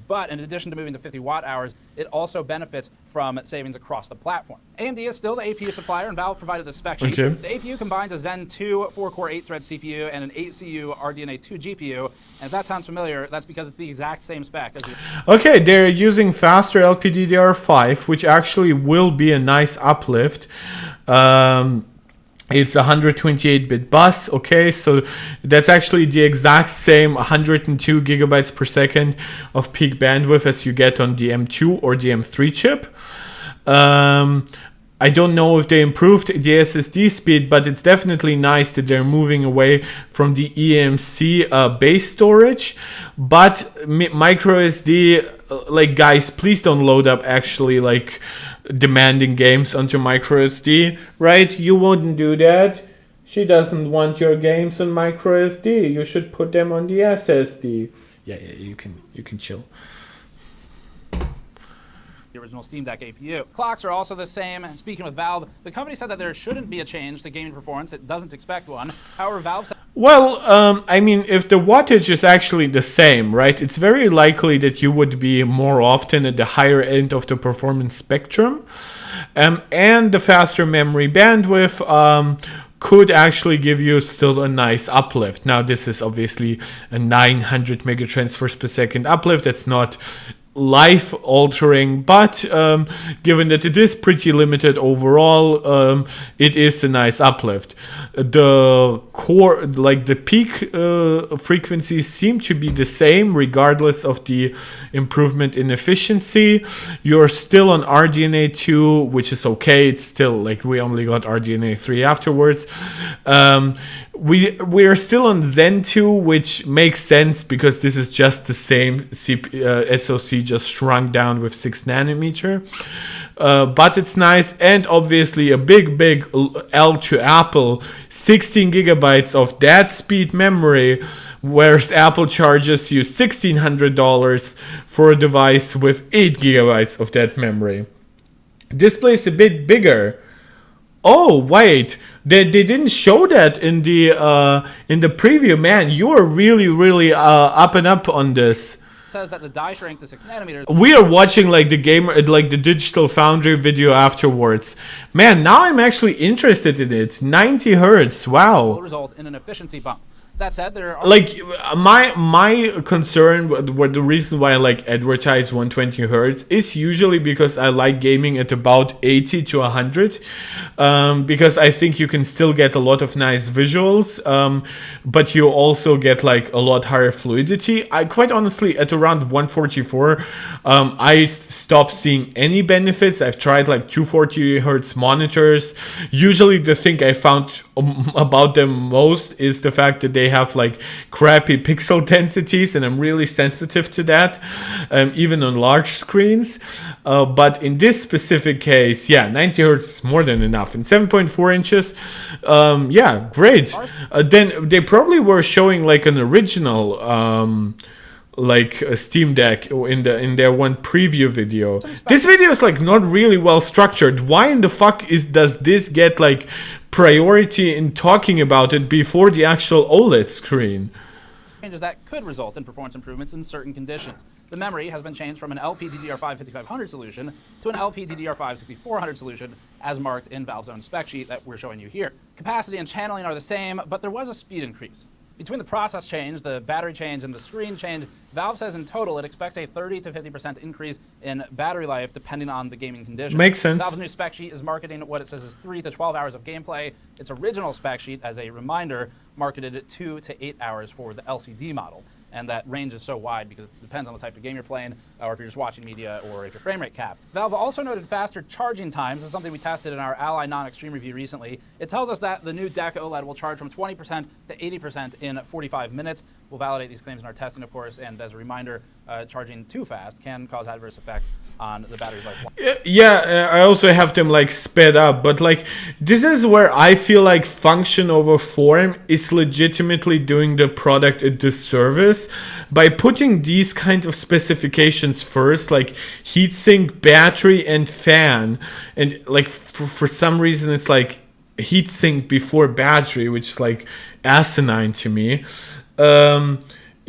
[SPEAKER 6] But in addition to moving to 50 watt hours, it also benefits from savings across the platform. AMD is still the APU supplier, and Valve provided the spec sheet.
[SPEAKER 1] Okay.
[SPEAKER 6] The APU combines a Zen 2 4-core 8-thread CPU and an 8-CU RDNA 2 GPU. And if that sounds familiar, that's because it's the exact same spec as the
[SPEAKER 1] Okay, they're using faster LPDDR5, which actually will be a nice uplift. It's a 128-bit bus, okay, so that's actually the exact same 102 gigabytes per second of peak bandwidth as you get on the M2 or the M3 chip. I don't know if they improved the SSD speed, but it's definitely nice that they're moving away from the eMMC base storage. But micro SD, like, guys, please don't load up actually like demanding games onto micro SD, right? You wouldn't do that. She doesn't want your games on micro SD. You should put them on the SSD. Yeah, you can chill.
[SPEAKER 6] the original Steam Deck APU. Clocks are also the same. Speaking with Valve, the company said that there shouldn't be a change to gaming performance. It doesn't expect one. However, Valve said...
[SPEAKER 1] Well, I mean, if the wattage is actually the same, right, it's very likely that you would be more often at the higher end of the performance spectrum. And the faster memory bandwidth could actually give you still a nice uplift. Now, this is obviously a 900 megatransfers per second uplift. That's not life altering, but given that it is pretty limited overall, it is a nice uplift. The core, like the peak frequencies seem to be the same regardless of the improvement in efficiency. You're still on RDNA 2, which is okay. It's still like we only got RDNA 3 afterwards. We are still on Zen 2, which makes sense because this is just the same SoC, just shrunk down with 6 nanometer. But it's nice, and obviously a big L to Apple, 16 gigabytes of that speed memory, whereas Apple charges you $1,600 for a device with 8 gigabytes of that memory. Display's a bit bigger. Oh wait, they didn't show that in the preview. Man, you are really up and up on this.
[SPEAKER 6] says that the die shrank to 6 nanometers.
[SPEAKER 1] We are watching like the Digital Foundry video afterwards. Man, now I'm actually interested in it. 90 hertz. Wow.
[SPEAKER 6] Will result in an efficiency bump. That said, there are
[SPEAKER 1] Like my concern, what the reason why I like advertise 120 hertz is usually because I like gaming at about 80 to 100, because I think you can still get a lot of nice visuals, but you also get like a lot higher fluidity. I quite honestly at around 144, I stopped seeing any benefits. I've tried like 240 hertz monitors. Usually the thing I found about them most is the fact that they have like crappy pixel densities, and I'm really sensitive to that, even on large screens. But in this specific case, yeah, 90 hertz is more than enough. And 7.4 inches, yeah, great. Then they probably were showing like an original like a Steam Deck in their one preview video. This video is like not really well structured. Why in the fuck does this get like priority in talking about it before the actual OLED screen?
[SPEAKER 6] changes that could result in performance improvements in certain conditions. The memory has been changed from an LPDDR5 5500 solution to an LPDDR5 6400 solution, as marked in Valve's own spec sheet that we're showing you here. Capacity and channeling are the same, but there was a speed increase. Between the process change, the battery change, and the screen change, Valve says in total it expects a 30 to 50% increase in battery life depending on the gaming condition.
[SPEAKER 1] Makes sense.
[SPEAKER 6] Valve's new spec sheet is marketing what it says is 3 to 12 hours of gameplay. Its original spec sheet, as a reminder, marketed it 2 to 8 hours for the LCD model. And that range is so wide because it depends on the type of game you're playing, or if you're just watching media, or if your frame rate capped. Valve also noted faster charging times. This is something we tested in our Ally non-extreme review recently. It tells us that the new Deck OLED will charge from 20% to 80% in 45 minutes. We'll validate these claims in our testing, of course, and as a reminder, charging too fast can cause adverse effects on the battery's life.
[SPEAKER 1] Yeah, I also have them like sped up, but like this is where I feel like function over form is legitimately doing the product a disservice by putting these kind of specifications first, like heatsink, battery, and fan, and like for some reason it's like heatsink before battery, which is like asinine to me.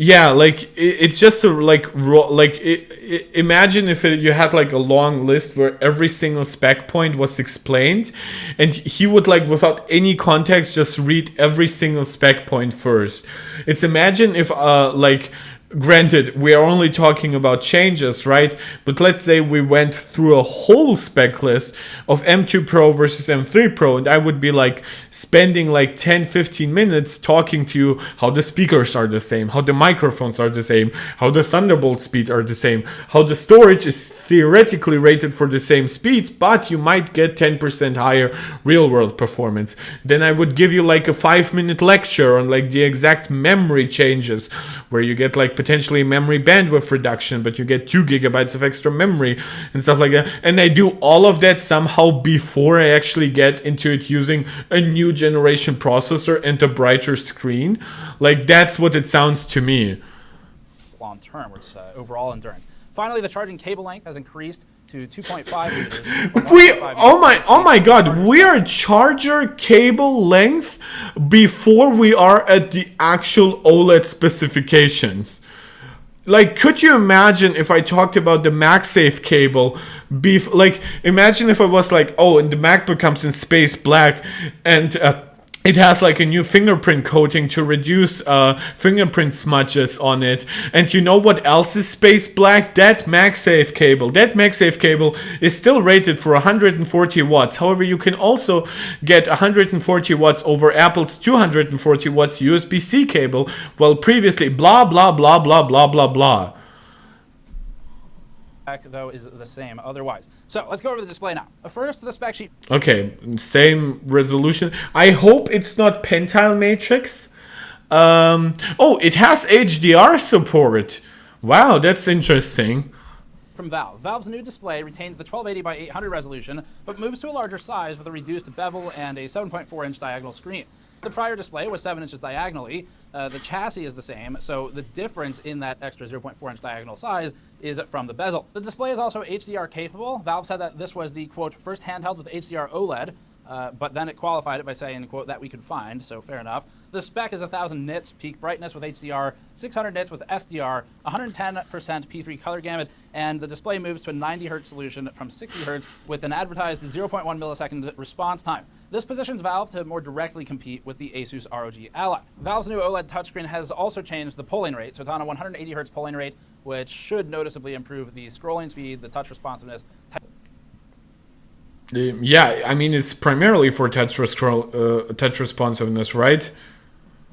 [SPEAKER 1] Yeah, like it's just a, imagine if you had like a long list where every single spec point was explained, and he would like without any context just read every single spec point first. It's imagine if granted, we are only talking about changes, right? But let's say we went through a whole spec list of M2 Pro versus M3 Pro, and I would be like spending like 10-15 minutes talking to you how the speakers are the same, how the microphones are the same, how the Thunderbolt speed are the same, how the storage is theoretically rated for the same speeds, but you might get 10% higher real world performance. Then I would give you like a 5-minute lecture on like the exact memory changes, where you get like potentially memory bandwidth reduction, but you get 2 gigabytes of extra memory and stuff like that. And I do all of that somehow before I actually get into it using a new generation processor and a brighter screen. Like that's what it sounds to me.
[SPEAKER 6] Long term, it's overall endurance. Finally, the charging cable length has increased to 2.5 meters.
[SPEAKER 1] Oh my god, we are charger cable length before we are at the actual OLED specifications. Like, could you imagine if I talked about the MagSafe cable? Like, imagine if I was like, oh, and the MacBook comes in space black, and it has like a new fingerprint coating to reduce fingerprint smudges on it. And you know what else is space black? That MagSafe cable. That MagSafe cable is still rated for 140 watts. However, you can also get 140 watts over Apple's 240 watts USB-C cable, while previously blah, blah, blah, blah, blah, blah, blah.
[SPEAKER 6] Though is the same otherwise. So let's go over the display now. First, the spec sheet.
[SPEAKER 1] Okay, same resolution. I hope it's not pentile matrix. Oh, it has HDR support. Wow, that's interesting.
[SPEAKER 6] From Valve. Valve's new display retains the 1280 by 800 resolution, but moves to a larger size with a reduced bevel and a 7.4-inch diagonal screen. The prior display was 7 inches diagonally. The chassis is the same, so the difference in that extra 0.4-inch diagonal size is from the bezel. The display is also HDR capable. Valve said that this was the, quote, first handheld with HDR OLED, but then it qualified it by saying, quote, that we could find, so fair enough. The spec is 1000 nits peak brightness with HDR, 600 nits with SDR, 110% P3 color gamut, and the display moves to a 90 Hz solution from 60 Hz with an advertised 0.1 millisecond response time. This positions Valve to more directly compete with the Asus ROG Ally. Valve's new OLED touchscreen has also changed the polling rate, so it's on a 180 Hz polling rate, which should noticeably improve the scrolling speed, the touch responsiveness.
[SPEAKER 1] Yeah, I mean, it's primarily for touch responsiveness, right?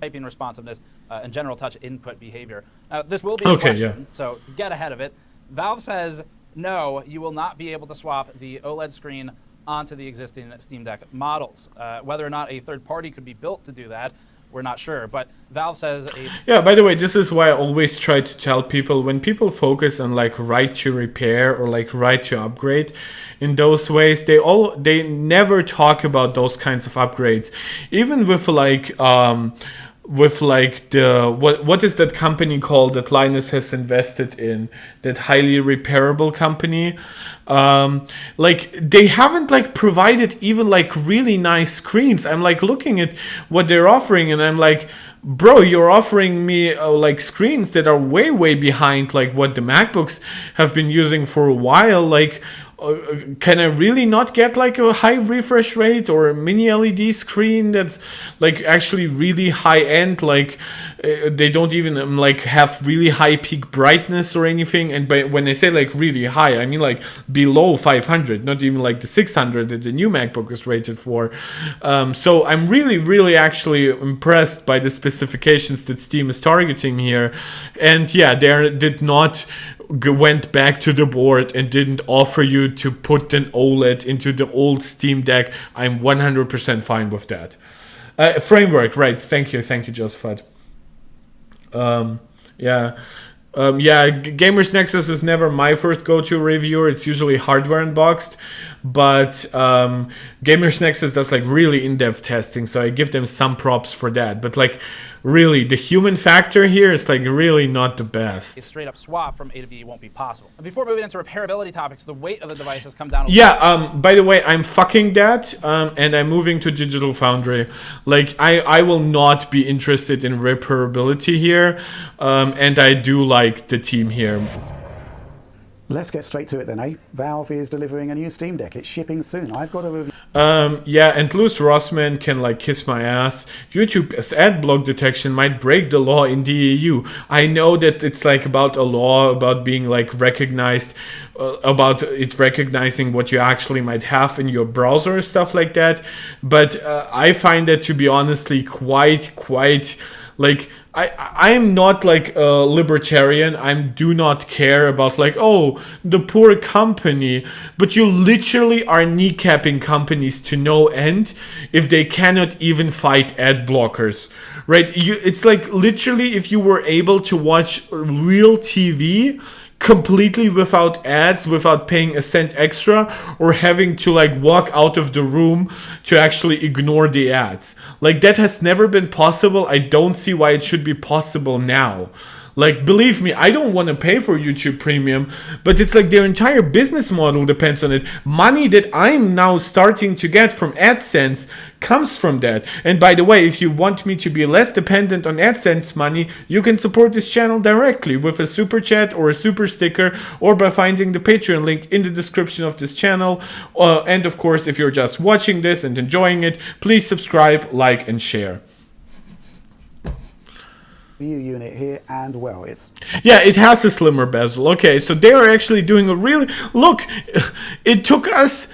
[SPEAKER 6] Typing responsiveness and general touch input behavior. Now, this will be a question, so to get ahead of it, Valve says, no, you will not be able to swap the OLED screen onto the existing Steam Deck models. Whether or not a third party could be built to do that, we're not sure, but Valve says
[SPEAKER 1] Yeah, by the way, this is why I always try to tell people, when people focus on like right to repair or like right to upgrade in those ways, they never talk about those kinds of upgrades. Even with the what is that company called that Linus has invested in, that highly repairable company, like they haven't like provided even like really nice screens. I'm like looking at what they're offering and I'm like, bro, you're offering me like screens that are way behind like what the MacBooks have been using for a while. Like can I really not get like a high refresh rate or a mini LED screen that's like actually really high end? Like they don't even like have really high peak brightness or anything. And when I say like really high, I mean like below 500, not even like the 600 that the new MacBook is rated for. So I'm really actually impressed by the specifications that Steam is targeting here. And yeah, they did not went back to the board and didn't offer you to put an OLED into the old Steam Deck. I'm 100% fine with that. Framework, right? Thank you, Josephat. Yeah. Yeah, Gamers Nexus is never my first go-to reviewer. It's usually hardware unboxed, but Gamers Nexus does like really in-depth testing, so I give them some props for that. But like, really, the human factor here is like really not the best.
[SPEAKER 6] A straight up swap from A to B won't be possible. And before moving into repairability topics, the weight of the device has come down.
[SPEAKER 1] Yeah, by the way, I'm fucking that, and I'm moving to Digital Foundry. Like, I will not be interested in repairability here, and I do like the team here.
[SPEAKER 7] Let's get straight to it then, eh? Valve is delivering a new Steam Deck. It's shipping soon. I've got a review.
[SPEAKER 1] Yeah, and Louis Rossman can like kiss my ass. YouTube's ad block detection might break the law in the EU. I know that it's like about a law about being like recognized, about it recognizing what you actually might have in your browser and stuff like that. But I find that to be honestly quite like, I am not like a libertarian. I do not care about like, oh, the poor company. But you literally are kneecapping companies to no end if they cannot even fight ad blockers, right? It's like literally if you were able to watch real TV completely without ads, without paying a cent extra, or having to like walk out of the room to actually ignore the ads. Like, that has never been possible. I don't see why it should be possible now. Like, believe me, I don't want to pay for YouTube Premium, but it's like their entire business model depends on it. Money that I'm now starting to get from AdSense comes from that. And by the way, if you want me to be less dependent on AdSense money, you can support this channel directly with a super chat or a super sticker, or by finding the Patreon link in the description of this channel. And of course, if you're just watching this and enjoying it, please subscribe, like, and share.
[SPEAKER 7] View unit here, and well, it's...
[SPEAKER 1] Yeah, it has a slimmer bezel. Okay, so they are actually doing a really... Look, it took us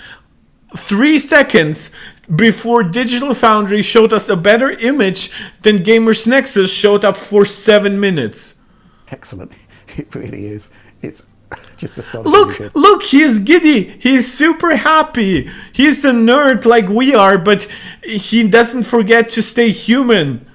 [SPEAKER 1] 3 seconds before Digital Foundry showed us a better image than Gamers Nexus showed up for 7 minutes.
[SPEAKER 7] Excellent. It really is. It's just astonishing.
[SPEAKER 1] Look, he's giddy. He's super happy. He's a nerd like we are, but he doesn't forget to stay human.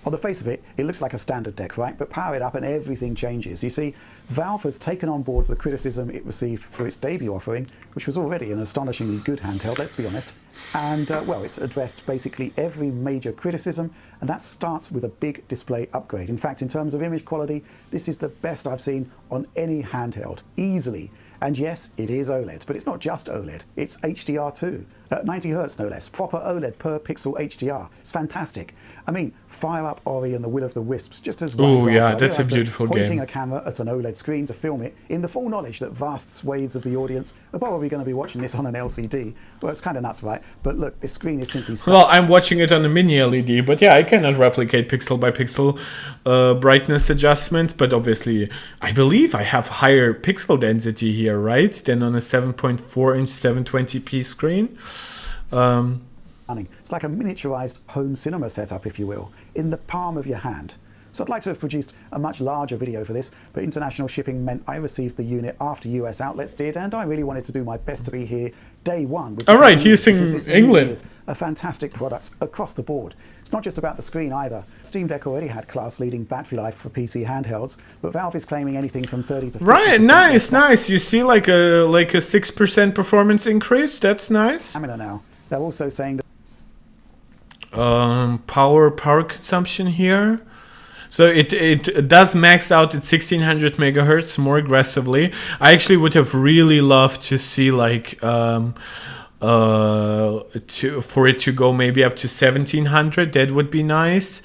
[SPEAKER 7] On the face of it, it looks like a standard deck, right? But power it up and everything changes. You see, Valve has taken on board the criticism it received for its debut offering, which was already an astonishingly good handheld, let's be honest. And, well, it's addressed basically every major criticism, and that starts with a big display upgrade. In fact, in terms of image quality, this is the best I've seen on any handheld, easily. And yes, it is OLED, but it's not just OLED, it's HDR too. At 90 Hz no less, proper OLED per pixel HDR. It's fantastic. I mean, fire up Ori and the Will of the Wisps just as one example.
[SPEAKER 1] Yeah, that's a beautiful
[SPEAKER 7] pointing
[SPEAKER 1] game.
[SPEAKER 7] a camera at an OLED screen to film it in the full knowledge that vast swathes of the audience are probably going to be watching this on an LCD. Well, it's kind of nuts, right? But look, this screen is simply...
[SPEAKER 1] Well, I'm watching it on a mini LED, but yeah, I cannot replicate pixel by pixel brightness adjustments, but obviously, I believe I have higher pixel density here, right, than on a 7.4-inch 720p screen.
[SPEAKER 7] It's like a miniaturized home cinema setup, if you will, in the palm of your hand. So I'd like to have produced a much larger video for this, but international shipping meant I received the unit after US outlets did, and I really wanted to do my best to be here day one.
[SPEAKER 1] All right, using England.
[SPEAKER 7] Is a fantastic product across the board. It's not just about the screen either. Steam Deck already had class-leading battery life for PC handhelds, but Valve is claiming anything from 30 to 50%.
[SPEAKER 1] Right, nice. You see like a 6% performance increase. That's nice.
[SPEAKER 7] Stamina now. They're also saying that
[SPEAKER 1] power consumption here. So it does max out at 1600 megahertz more aggressively. I actually would have really loved to see like for it to go maybe up to 1700. That would be nice.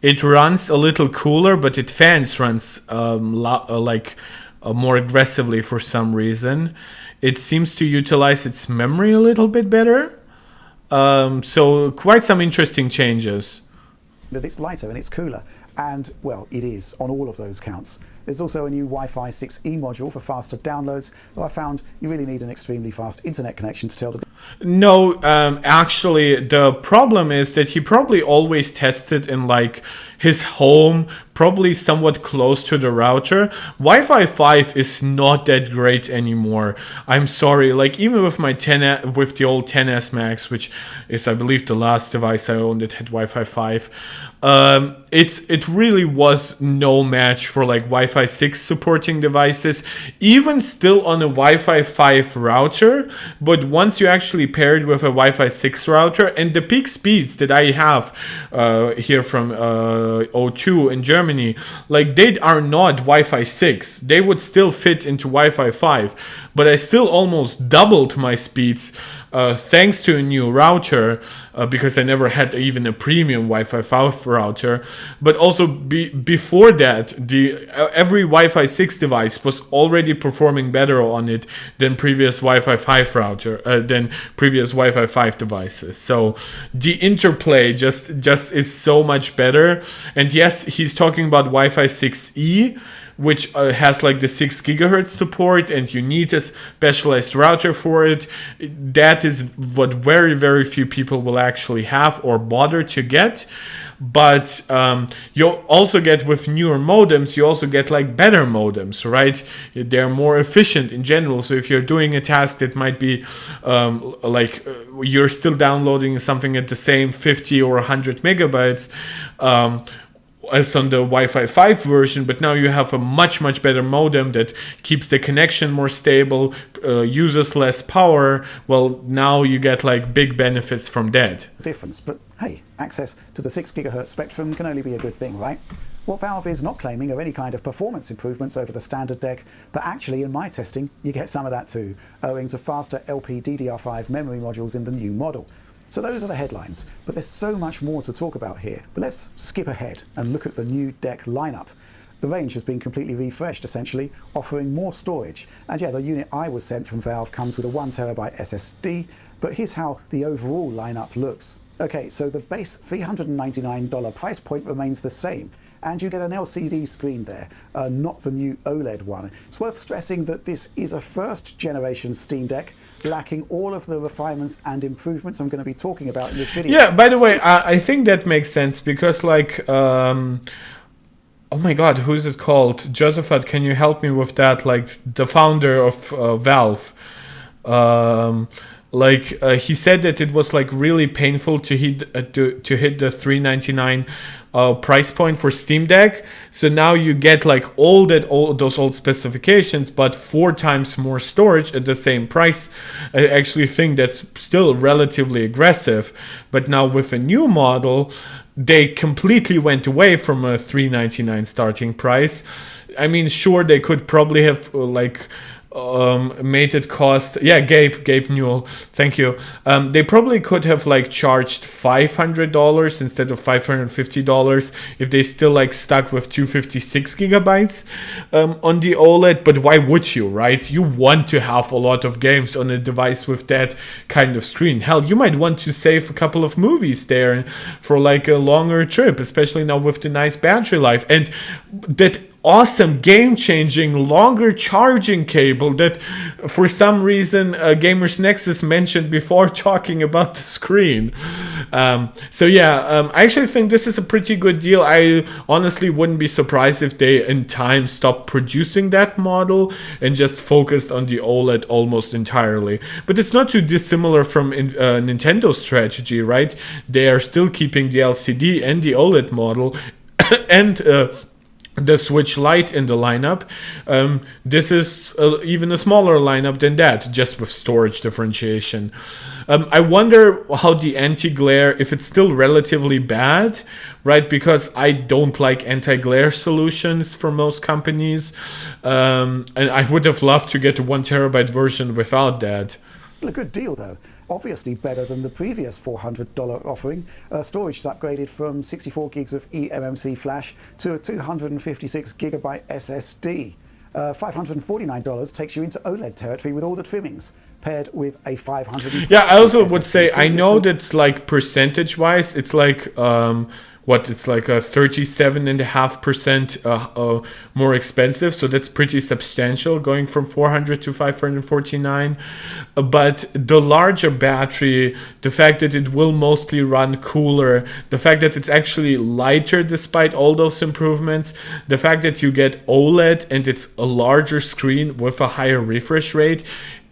[SPEAKER 1] It runs a little cooler, but it fans runs more aggressively for some reason. It seems to utilize its memory a little bit better. So quite some interesting changes.
[SPEAKER 7] That it's lighter and it's cooler. And, well, it is on all of those counts. There's also a new Wi-Fi 6E module for faster downloads, though I found you really need an extremely fast internet connection to tell the...
[SPEAKER 1] No, actually, the problem is that he probably always tested in, like, his home, probably somewhat close to the router. Wi-Fi 5 is not that great anymore. I'm sorry, like, even with my with the old 10s Max, which is, I believe, the last device I owned that had Wi-Fi 5, it really was no match for like Wi-Fi 6 supporting devices, even still on a Wi-Fi 5 router. But once you actually pair it with a Wi-Fi 6 router, and the peak speeds that I have here from O2 in Germany, like they are not Wi-Fi 6. They would still fit into Wi-Fi 5, but I still almost doubled my speeds thanks to a new router, because I never had even a premium Wi-Fi 5 router. But also before that, every Wi-Fi 6 device was already performing better on it than previous Wi-Fi 5 than previous Wi-Fi 5 devices. So the interplay just is so much better. And yes, he's talking about Wi-Fi 6E, which has like the 6 gigahertz support, and you need a specialized router for it. That is what very, very few people will actually have or bother to get. But you'll also get, with newer modems, you also get like better modems, right? They're more efficient in general. So if you're doing a task that might be you're still downloading something at the same 50 or 100 megabytes, as on the Wi-Fi 5 version, but now you have a much better modem that keeps the connection more stable, uses less power. Well, now you get like big benefits from that.
[SPEAKER 7] Difference, but hey, access to the 6 gigahertz spectrum can only be a good thing, right? What Valve is not claiming are any kind of performance improvements over the standard deck, but actually in my testing you get some of that too, owing to faster LPDDR5 memory modules in the new model. So those are the headlines, but there's so much more to talk about here. But let's skip ahead and look at the new deck lineup. The range has been completely refreshed, essentially, offering more storage. And yeah, the unit I was sent from Valve comes with a 1TB SSD, but here's how the overall lineup looks. Okay, so the base $399 price point remains the same, and you get an LCD screen there, not the new OLED one. It's worth stressing that this is a first generation Steam Deck, lacking all of the refinements and improvements I'm going to be talking about in this video.
[SPEAKER 1] Yeah, by the way, I think that makes sense, because like, oh my god, who is it called? Josephat, can you help me with that? Like the founder of Valve. He said that it was like really painful to hit the $399 price point for Steam Deck. So now you get like all those old specifications, but 4 times more storage at the same price. I actually think that's still relatively aggressive. But now with a new model, they completely went away from a $399 starting price. I mean, sure, they could probably have made it cost, Gabe Newell, thank you. They probably could have like charged $500 instead of $550 if they still like stuck with 256 gigabytes on the OLED. But why would you, right? You want to have a lot of games on a device with that kind of screen. Hell, you might want to save a couple of movies there for like a longer trip, especially now with the nice battery life and that awesome game-changing longer charging cable that for some reason Gamers Nexus mentioned before talking about the screen. I actually think this is a pretty good deal. I honestly wouldn't be surprised if they in time stopped producing that model and just focused on the OLED almost entirely. But it's not too dissimilar from Nintendo's strategy, right? They are still keeping the LCD and the OLED model and the Switch Lite in the lineup. This is even a smaller lineup than that, just with storage differentiation. I wonder how the anti-glare, if it's still relatively bad, right? Because I don't like anti-glare solutions for most companies. And I would have loved to get a 1TB version without that.
[SPEAKER 7] A good deal though. Obviously better than the previous $400 offering. Storage is upgraded from 64 gigs of eMMC flash to a 256 gigabyte SSD. $549 takes you into OLED territory with all the trimmings, paired with a 500.
[SPEAKER 1] Yeah, I also would say, I know that's like percentage wise, it's like it's like a 37.5% more expensive, so that's pretty substantial, going from 400 to 549. But the larger battery, the fact that it will mostly run cooler, the fact that it's actually lighter despite all those improvements, the fact that you get OLED and it's a larger screen with a higher refresh rate,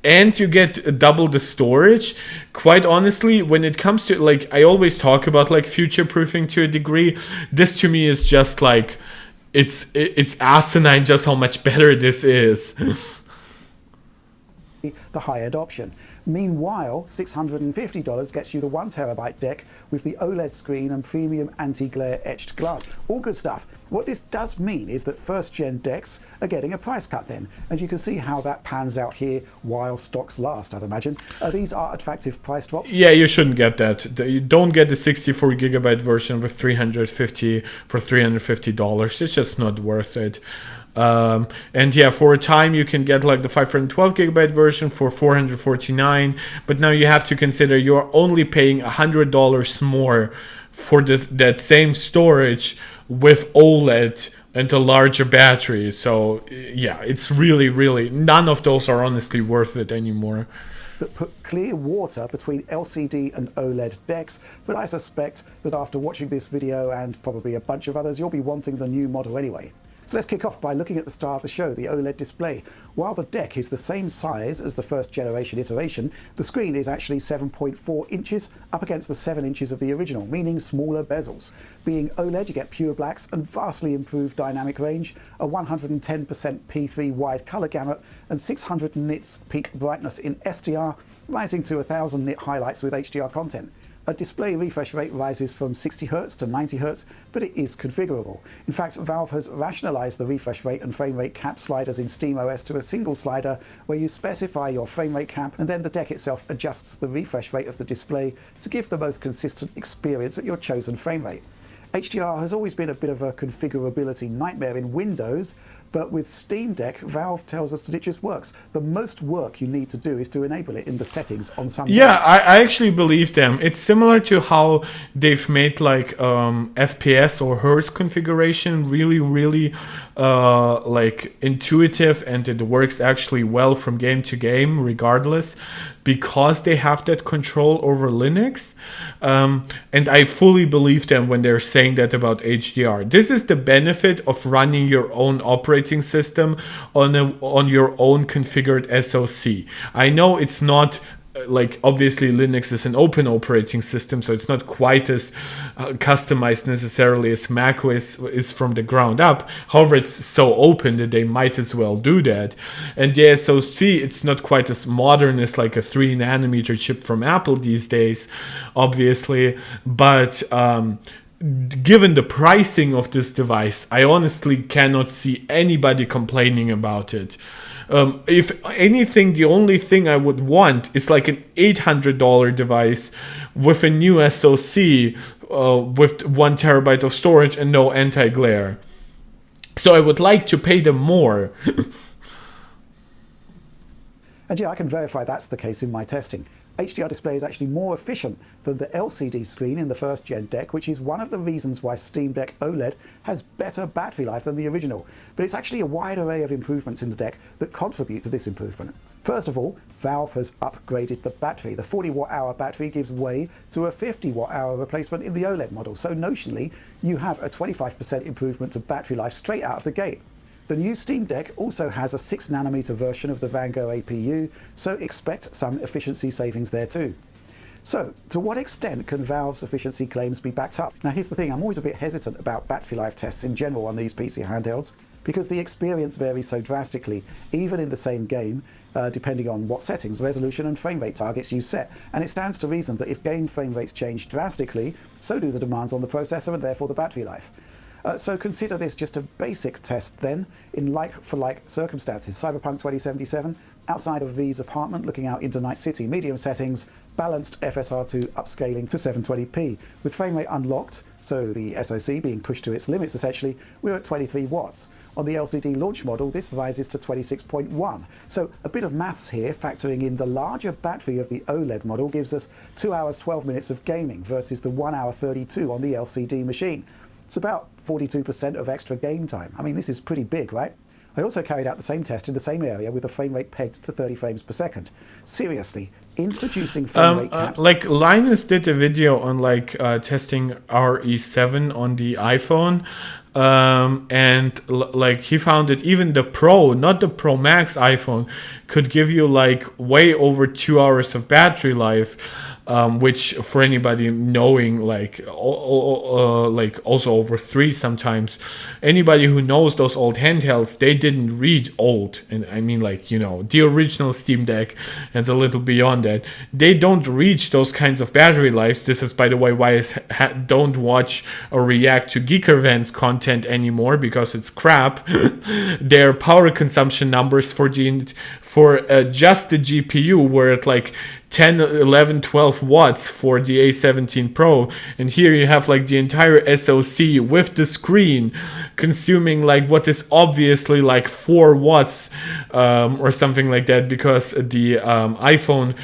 [SPEAKER 1] and you get double the storage. Quite honestly, when it comes to, like, I always talk about like future proofing to a degree, this to me is just like, it's asinine just how much better this is.
[SPEAKER 7] The high-end option. Meanwhile, $650 gets you the 1 terabyte deck with the OLED screen and premium anti-glare etched glass. All good stuff. What this does mean is that first-gen decks are getting a price cut then, and you can see how that pans out here while stocks last, I'd imagine. These are attractive price drops.
[SPEAKER 1] Yeah, you shouldn't get that. You don't get the 64 gigabyte version with $350. It's just not worth it. And yeah, for a time you can get like the 512 gigabyte version for $449, but now you have to consider you're only paying $100 more for that same storage with OLED and a larger battery. So yeah, it's really none of those are honestly worth it anymore.
[SPEAKER 7] That put clear water between LCD and OLED decks, but I suspect that after watching this video and probably a bunch of others, you'll be wanting the new model anyway. So let's kick off by looking at the star of the show, the OLED display. While the deck is the same size as the first generation iteration, the screen is actually 7.4 inches up against the 7 inches of the original, meaning smaller bezels. Being OLED, you get pure blacks and vastly improved dynamic range, a 110% P3 wide color gamut, and 600 nits peak brightness in SDR, rising to 1000 nit highlights with HDR content. A display refresh rate rises from 60 Hz to 90 Hz, but it is configurable. In fact, Valve has rationalized the refresh rate and frame rate cap sliders in SteamOS to a single slider where you specify your frame rate cap, and then the deck itself adjusts the refresh rate of the display to give the most consistent experience at your chosen frame rate. HDR has always been a bit of a configurability nightmare in Windows, but with Steam Deck, Valve tells us that it just works. The most work you need to do is to enable it in the settings on some
[SPEAKER 1] Yeah,
[SPEAKER 7] games.
[SPEAKER 1] I actually believe them. It's similar to how they've made like FPS or Hertz configuration really like intuitive, and it works actually well from game to game regardless, because they have that control over Linux. And I fully believe them when they're saying that about HDR. This is the benefit of running your own operating system on your own configured SoC. I know it's not like, obviously Linux is an open operating system, so it's not quite as customized necessarily as macOS is from the ground up. However, it's so open that they might as well do that. And the SoC, it's not quite as modern as like a 3 nanometer chip from Apple these days, obviously, but given the pricing of this device, I honestly cannot see anybody complaining about it. If anything, the only thing I would want is like an $800 device with a new SoC with 1 terabyte of storage and no anti-glare. So I would like to pay them more.
[SPEAKER 7] And yeah, I can verify that's the case in my testing. HDR display is actually more efficient than the LCD screen in the first gen deck, which is one of the reasons why Steam Deck OLED has better battery life than the original. But it's actually a wide array of improvements in the deck that contribute to this improvement. First of all, Valve has upgraded the battery. The 40 watt-hour battery gives way to a 50 watt-hour replacement in the OLED model. So notionally, you have a 25% improvement to battery life straight out of the gate. The new Steam Deck also has a 6 nanometer version of the Van Gogh APU, so expect some efficiency savings there too. So, to what extent can Valve's efficiency claims be backed up? Now here's the thing, I'm always a bit hesitant about battery life tests in general on these PC handhelds, because the experience varies so drastically, even in the same game, depending on what settings, resolution and frame rate targets you set. And it stands to reason that if game frame rates change drastically, so do the demands on the processor and therefore the battery life. So consider this just a basic test then, in like-for-like circumstances. Cyberpunk 2077, outside of V's apartment, looking out into Night City, medium settings, balanced FSR2 upscaling to 720p. With frame rate unlocked, so the SoC being pushed to its limits essentially, we're at 23 watts. On the LCD launch model, this rises to 26.1. So a bit of maths here, factoring in the larger battery of the OLED model, gives us 2 hours 12 minutes of gaming versus the 1 hour 32 on the LCD machine. It's about 42% of extra game time. I mean, this is pretty big, right? I also carried out the same test in the same area with the frame rate pegged to 30 frames per second. Seriously, introducing frame rate caps...
[SPEAKER 1] like Linus did a video on like testing RE7 on the iPhone. Like he found that even the Pro, not the Pro Max iPhone, could give you like way over 2 hours of battery life. Which for anybody knowing, like like also over 3 sometimes. Anybody who knows those old handhelds, they didn't reach old, and I mean, like, you know, the original Steam Deck and a little beyond that, they don't reach those kinds of battery lives. This is, by the way, why I don't watch or react to Geekervans content anymore, because it's crap. Their power consumption numbers for just the GPU were at like 10, 11, 12 watts for the A17 Pro, and here you have like the entire SoC with the screen consuming like what is obviously like 4 watts or something like that, because the iPhone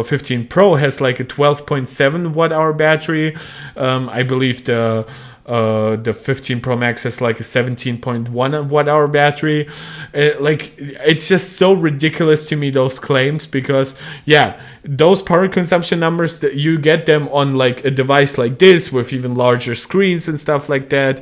[SPEAKER 1] 15 Pro has like a 12.7 watt hour battery. I believe the 15 Pro Max has like a 17.1 watt hour battery. Like, it's just so ridiculous to me, those claims, because yeah, those power consumption numbers, that you get them on like a device like this with even larger screens and stuff like that,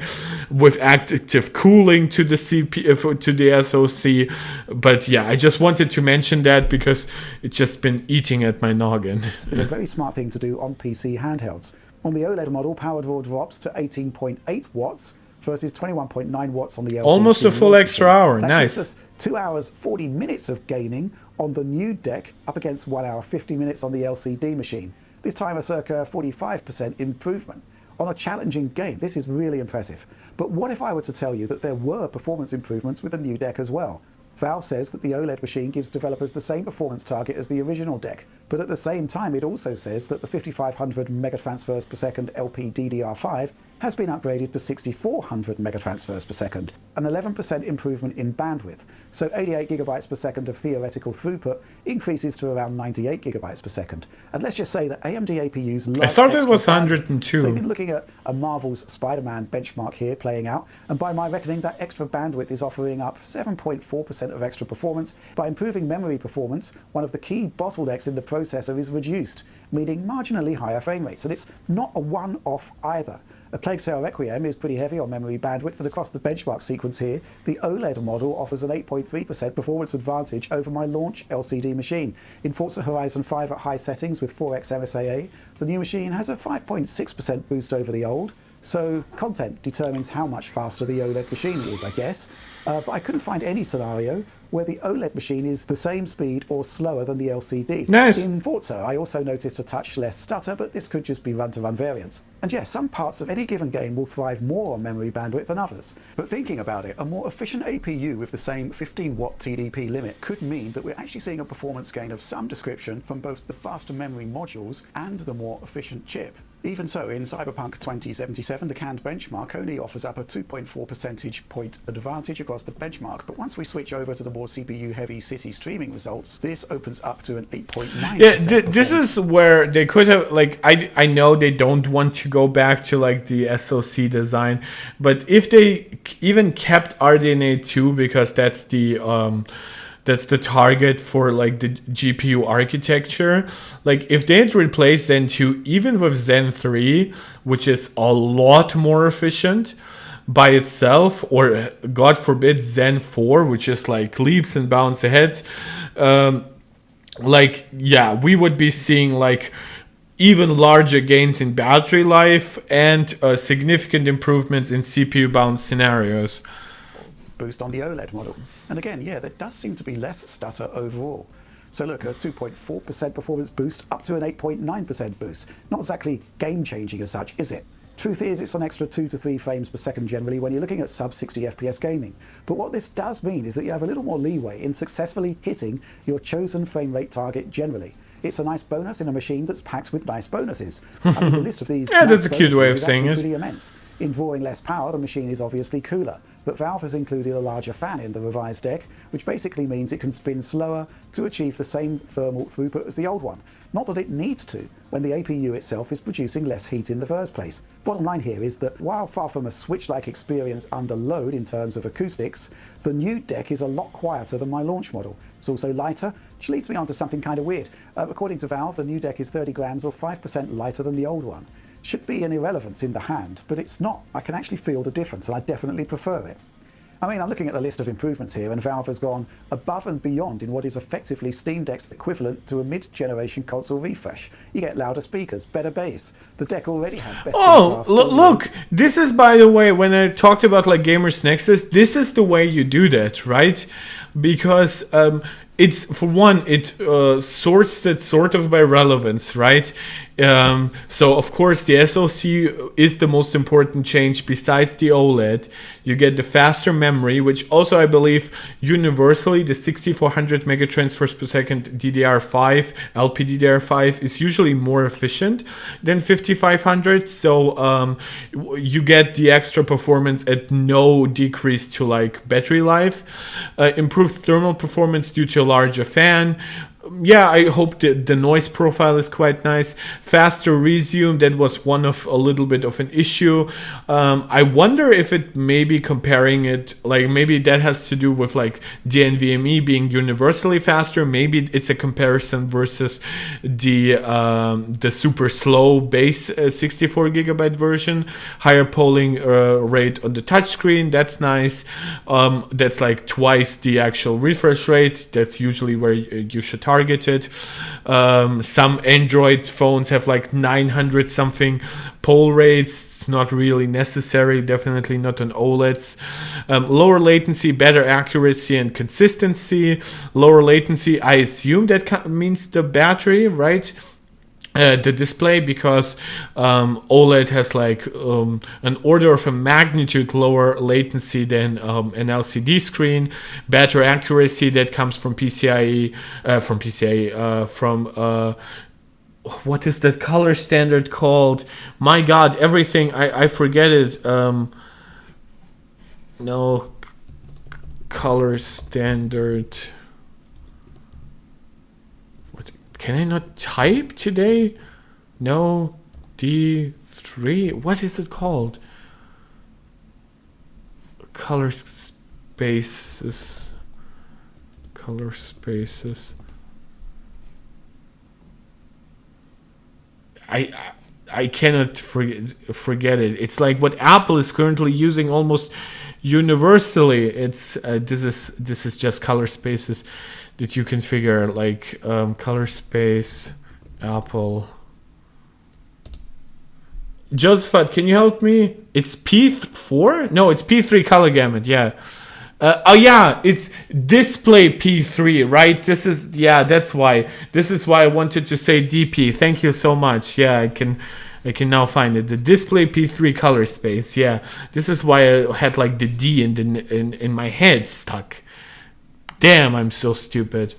[SPEAKER 1] with active cooling to the CPU, to the SoC. But yeah, I just wanted to mention that because it's just been eating at my noggin.
[SPEAKER 7] It's a very smart thing to do on PC handhelds. On the OLED model, power draw drops to 18.8 watts versus 21.9 watts on the LCD.
[SPEAKER 1] Almost a full extra hour.
[SPEAKER 7] That
[SPEAKER 1] nice.
[SPEAKER 7] gives us 2 hours 40 minutes of gaming on the new deck, up against 1 hour 50 minutes on the LCD machine. This time a circa 45% improvement. On a challenging game, this is really impressive. But what if I were to tell you that there were performance improvements with the new deck as well? Valve says that the OLED machine gives developers the same performance target as the original deck, but at the same time it also says that the 5500 megatransfers per second LPDDR5 has been upgraded to 6400 megatransfers per second, an 11% improvement in bandwidth. So 88 gigabytes per second of theoretical throughput increases to around 98 gigabytes per second. And let's just say that AMD APUs love
[SPEAKER 1] I thought it was
[SPEAKER 7] extra bandwidth.
[SPEAKER 1] 102.
[SPEAKER 7] So you've been looking at a Marvel's Spider-Man benchmark here playing out, and by my reckoning that extra bandwidth is offering up 7.4% of extra performance. By improving memory performance, one of the key bottlenecks in the processor is reduced, meaning marginally higher frame rates, and it's not a one-off either. A Plague Tale Requiem is pretty heavy on memory bandwidth, and across the benchmark sequence here, the OLED model offers an 8.3% performance advantage over my launch LCD machine. In Forza Horizon 5 at high settings with 4x MSAA, the new machine has a 5.6% boost over the old. So content determines how much faster the OLED machine is, I guess. But I couldn't find any scenario where the OLED machine is the same speed or slower than the LCD.
[SPEAKER 1] Nice.
[SPEAKER 7] In Forza, I also noticed a touch less stutter, but this could just be run-to-run variance. And yes, some parts of any given game will thrive more on memory bandwidth than others. But thinking about it, a more efficient APU with the same 15-watt TDP limit could mean that we're actually seeing a performance gain of some description from both the faster memory modules and the more efficient chip. Even so, in Cyberpunk 2077, the canned benchmark only offers up a 2.4 percentage point advantage across the benchmark. But once we switch over to the more CPU-heavy city streaming results, this opens up to an 8.9%.
[SPEAKER 1] Yeah, this is where they could have, like, I know they don't want to go back to like the SoC design, but if they even kept RDNA 2, because that's the target for like the GPU architecture. Like, if they had replaced Zen 2 even with Zen 3, which is a lot more efficient by itself, or God forbid Zen 4, which is like leaps and bounds ahead, like, yeah, we would be seeing like even larger gains in battery life and significant improvements in CPU bound scenarios.
[SPEAKER 7] Boost on the OLED model. And again, yeah, there does seem to be less stutter overall. So look, a 2.4% performance boost up to an 8.9% boost. Not exactly game-changing as such, is it? Truth is, it's an extra 2 to 3 frames per second generally when you're looking at sub-60 FPS gaming. But what this does mean is that you have a little more leeway in successfully hitting your chosen frame rate target generally. It's a nice bonus in a machine that's packed with nice bonuses. I mean, the list of these
[SPEAKER 1] yeah, that's a
[SPEAKER 7] nice
[SPEAKER 1] cute way of
[SPEAKER 7] bonuses is
[SPEAKER 1] saying
[SPEAKER 7] actually
[SPEAKER 1] it.
[SPEAKER 7] pretty immense. In drawing less power, the machine is obviously cooler. But Valve has included a larger fan in the revised deck, which basically means it can spin slower to achieve the same thermal throughput as the old one. Not that it needs to, when the APU itself is producing less heat in the first place. Bottom line here is that while far from a Switch-like experience under load in terms of acoustics, the new deck is a lot quieter than my launch model. It's also lighter, which leads me on to something kind of weird. According to Valve, the new deck is 30 grams or 5% lighter than the old one. should be an irrelevance in the hand, but it's not. I can actually feel the difference, and I definitely prefer it. I mean, I'm looking at the list of improvements here, and Valve has gone above and beyond in what is effectively Steam Deck's equivalent to a mid-generation console refresh. You get louder speakers, better bass. The deck already had best.
[SPEAKER 1] Oh, look! This is, by the way, when I talked about like Gamers Nexus, this is the way you do that, right? Because it's, for one, it sorts that sort of by relevance, right? So of course the SoC is the most important change besides the OLED. You get the faster memory, which also I believe universally the 6400 megatransfers per second DDR5, LPDDR5 is usually more efficient than 5500. So you get the extra performance at no decrease to like battery life. Improved thermal performance due to a larger fan. Yeah, I hope the noise profile is quite nice. Faster resume, that was one of a little bit of an issue. I wonder if it maybe comparing it, like maybe that has to do with like the NVMe being universally faster. Maybe it's a comparison versus the super slow base 64 gigabyte version. Higher polling rate on the touchscreen, that's nice. That's like twice the actual refresh rate. That's usually where you should target it. Some Android phones have like 900 something poll rates. It's not really necessary, definitely not on OLEDs. Lower latency, better accuracy and consistency. Lower latency, I assume that means the battery, right? The display, because OLED has like an order of a magnitude lower latency than an LCD screen. Better accuracy, that comes from PCIe, what is that color standard called? My God, everything, I forget it. No, color standard. Can I not type today? No, D3. What is it called? Color spaces. Color spaces. I cannot forget it. It's like what Apple is currently using almost universally. It's this is just color spaces that you configure, like color space, Apple. Josephat, can you help me? It's P4? No, it's P3 color gamut. Yeah. Oh yeah, it's display P3, right? This is, yeah, that's why. This is why I wanted to say DP. Thank you so much. Yeah, I can now find it. The display P3 color space. Yeah, this is why I had like the D in my head stuck. Damn, I'm so stupid.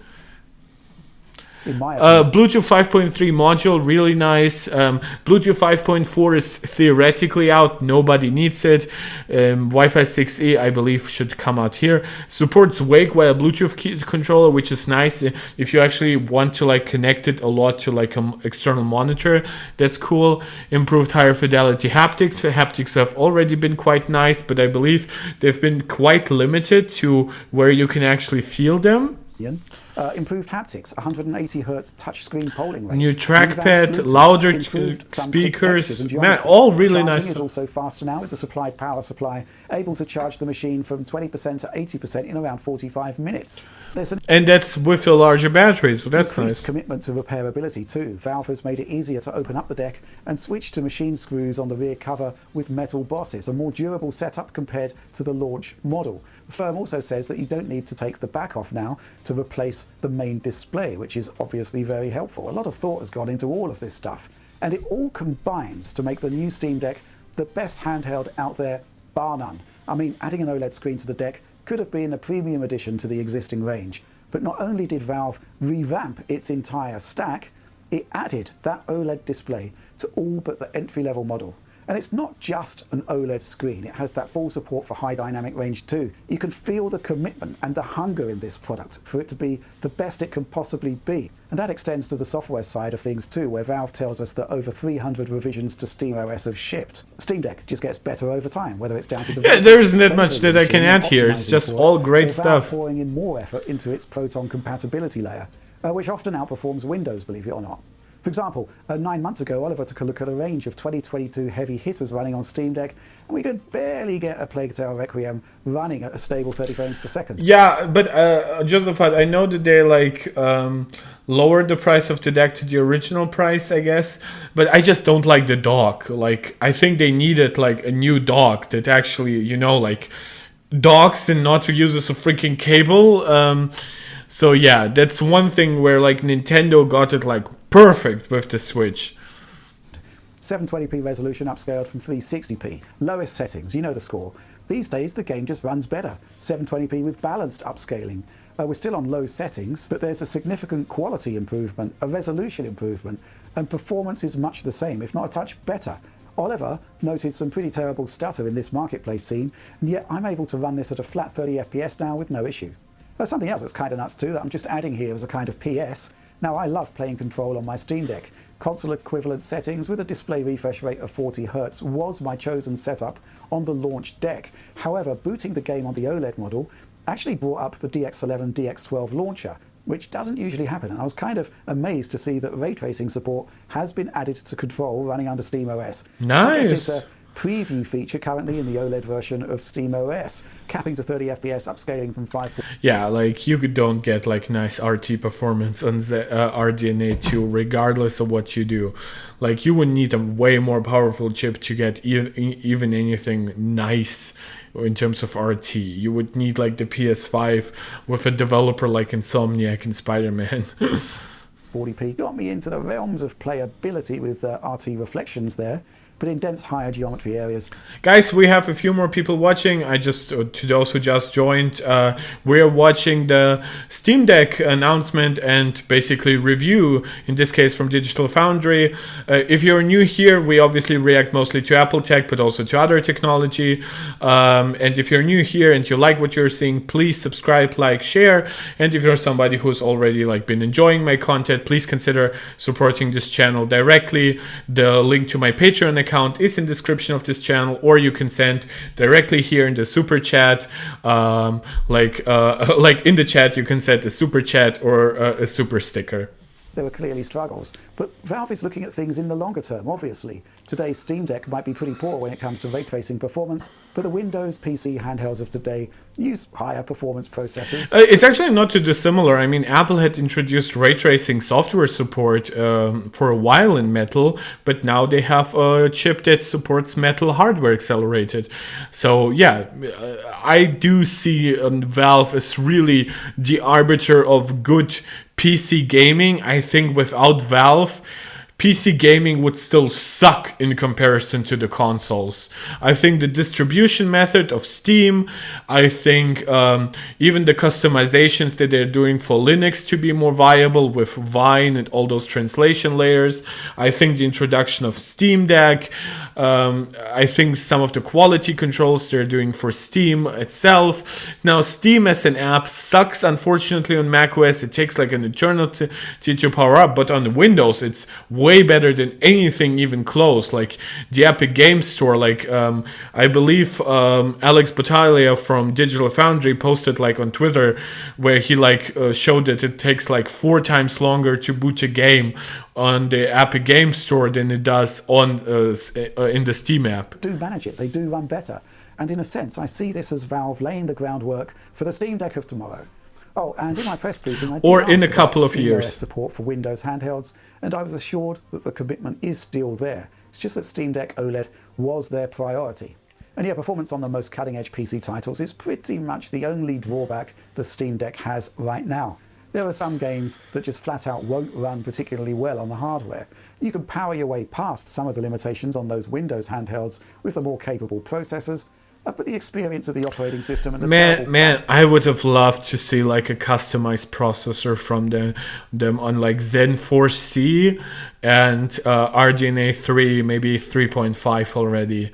[SPEAKER 1] Bluetooth 5.3 module, really nice. Bluetooth 5.4 is theoretically out. Nobody needs it. Wi-Fi 6E, I believe, should come out here. Supports Wake via Bluetooth controller, which is nice. If you actually want to like connect it a lot to like an external monitor, that's cool. Improved higher fidelity haptics. The haptics have already been quite nice, but I believe they've been quite limited to where you can actually feel them.
[SPEAKER 7] Improved haptics, 180 Hz touchscreen polling rate.
[SPEAKER 1] New trackpad, louder speakers, man, all really nice.
[SPEAKER 7] Charging is also faster now with the supplied power supply, able to charge the machine from 20% to 80% in around 45 minutes.
[SPEAKER 1] And that's with a larger battery, so that's nice.
[SPEAKER 7] Commitment to repairability too. Valve has made it easier to open up the deck and switch to machine screws on the rear cover with metal bosses, a more durable setup compared to the launch model. The firm also says that you don't need to take the back off now to replace the main display, which is obviously very helpful. A lot of thought has gone into all of this stuff, and it all combines to make the new Steam Deck the best handheld out there, bar none. I mean, adding an OLED screen to the deck could have been a premium addition to the existing range, but not only did Valve revamp its entire stack, it added that OLED display to all but the entry-level model. And it's not just an OLED screen, it has that full support for high dynamic range too. You can feel the commitment and the hunger in this product for it to be the best it can possibly be. And that extends to the software side of things too, where Valve tells us that over 300 revisions to SteamOS have shipped. Steam Deck just gets better over time, whether it's down to the...
[SPEAKER 1] Yeah, there isn't that much that I can add here, it's just all great stuff.
[SPEAKER 7] Pouring in more effort into its Proton compatibility layer, which often outperforms Windows, believe it or not. For example, 9 months ago, Oliver took a look at a range of 2022 heavy hitters running on Steam Deck, and we could barely get a Plague Tale Requiem running at a stable 30 frames per second.
[SPEAKER 1] Yeah, but Josephat, I know that they lowered the price of the deck to the original price, I guess, but I just don't like the dock. Like, I think they needed like a new dock that actually, docks and not uses a freaking cable. So yeah, that's one thing where like Nintendo got it like perfect with the Switch.
[SPEAKER 7] 720p resolution upscaled from 360p. Lowest settings, you know the score. These days, the game just runs better. 720p with balanced upscaling. We're still on low settings, but there's a significant quality improvement, a resolution improvement, and performance is much the same, if not a touch better. Oliver noted some pretty terrible stutter in this marketplace scene, and yet I'm able to run this at a flat 30 FPS now with no issue. There's something else that's kind of nuts too that I'm just adding here as a kind of PS. Now, I love playing Control on my Steam Deck. Console equivalent settings with a display refresh rate of 40 Hz was my chosen setup on the launch deck. However, booting the game on the OLED model actually brought up the DX11, DX12 launcher, which doesn't usually happen. And I was kind of amazed to see that ray tracing support has been added to Control running under SteamOS.
[SPEAKER 1] Nice.
[SPEAKER 7] I guess it's a preview feature currently in the OLED version of SteamOS, capping to 30 FPS, upscaling from 5.
[SPEAKER 1] Yeah, like you don't get like nice RT performance on the RDNA 2 regardless of what you do. Like you would need a way more powerful chip to get even anything nice in terms of RT. You would need like the PS5 with a developer like Insomniac and Spider-Man.
[SPEAKER 7] 40p got me into the realms of playability with RT reflections there, but in dense higher geometry areas.
[SPEAKER 1] Guys, we have a few more people watching. To those who just joined, we're watching the Steam Deck announcement and basically review, in this case from Digital Foundry. If you're new here, we obviously react mostly to Apple tech, but also to other technology. And if you're new here and you like what you're seeing, please subscribe, like, share. And if you're somebody who's already been enjoying my content, please consider supporting this channel directly. The link to my Patreon account is in the description of this channel, or you can send directly here in the super chat. Like in the chat, you can send a super chat or a super sticker.
[SPEAKER 7] There were clearly struggles, but Valve is looking at things in the longer term, obviously. Today's Steam Deck might be pretty poor when it comes to ray tracing performance, but the Windows PC handhelds of today use higher performance processors.
[SPEAKER 1] It's actually not too dissimilar. I mean, Apple had introduced ray tracing software support for a while in Metal, but now they have a chip that supports Metal hardware accelerated. So yeah, I do see Valve as really the arbiter of good PC gaming. I think without Valve, PC gaming would still suck in comparison to the consoles. I think the distribution method of Steam, I think even the customizations that they're doing for Linux to be more viable with Vine and all those translation layers. I think the introduction of Steam Deck, I think some of the quality controls they're doing for Steam itself. Now, Steam as an app sucks, unfortunately, on macOS. It takes like an eternity to power up, but on the Windows, it's way better than anything even close. Like the Epic Games Store, I believe Alex Battaglia from Digital Foundry posted on Twitter where he showed that it takes 4 times longer to boot a game on the Epic Games Store than it does on in the Steam app.
[SPEAKER 7] Do manage it, they do run better, and in a sense I see this as Valve laying the groundwork for the Steam Deck of tomorrow. Oh, and in my press briefing, I did
[SPEAKER 1] or in
[SPEAKER 7] ask
[SPEAKER 1] a couple
[SPEAKER 7] about
[SPEAKER 1] of years
[SPEAKER 7] SteamOS support for Windows handhelds, and I was assured that the commitment is still there. It's just that Steam Deck OLED was their priority. And yeah, performance on the most cutting-edge PC titles is pretty much the only drawback the Steam Deck has right now. There are some games that just flat out won't run particularly well on the hardware. You can power your way past some of the limitations on those Windows handhelds with the more capable processors, but the experience of the operating system and the
[SPEAKER 1] man, I would have loved to see a customized processor from them on Zen 4C and RDNA 3, maybe 3.5 already.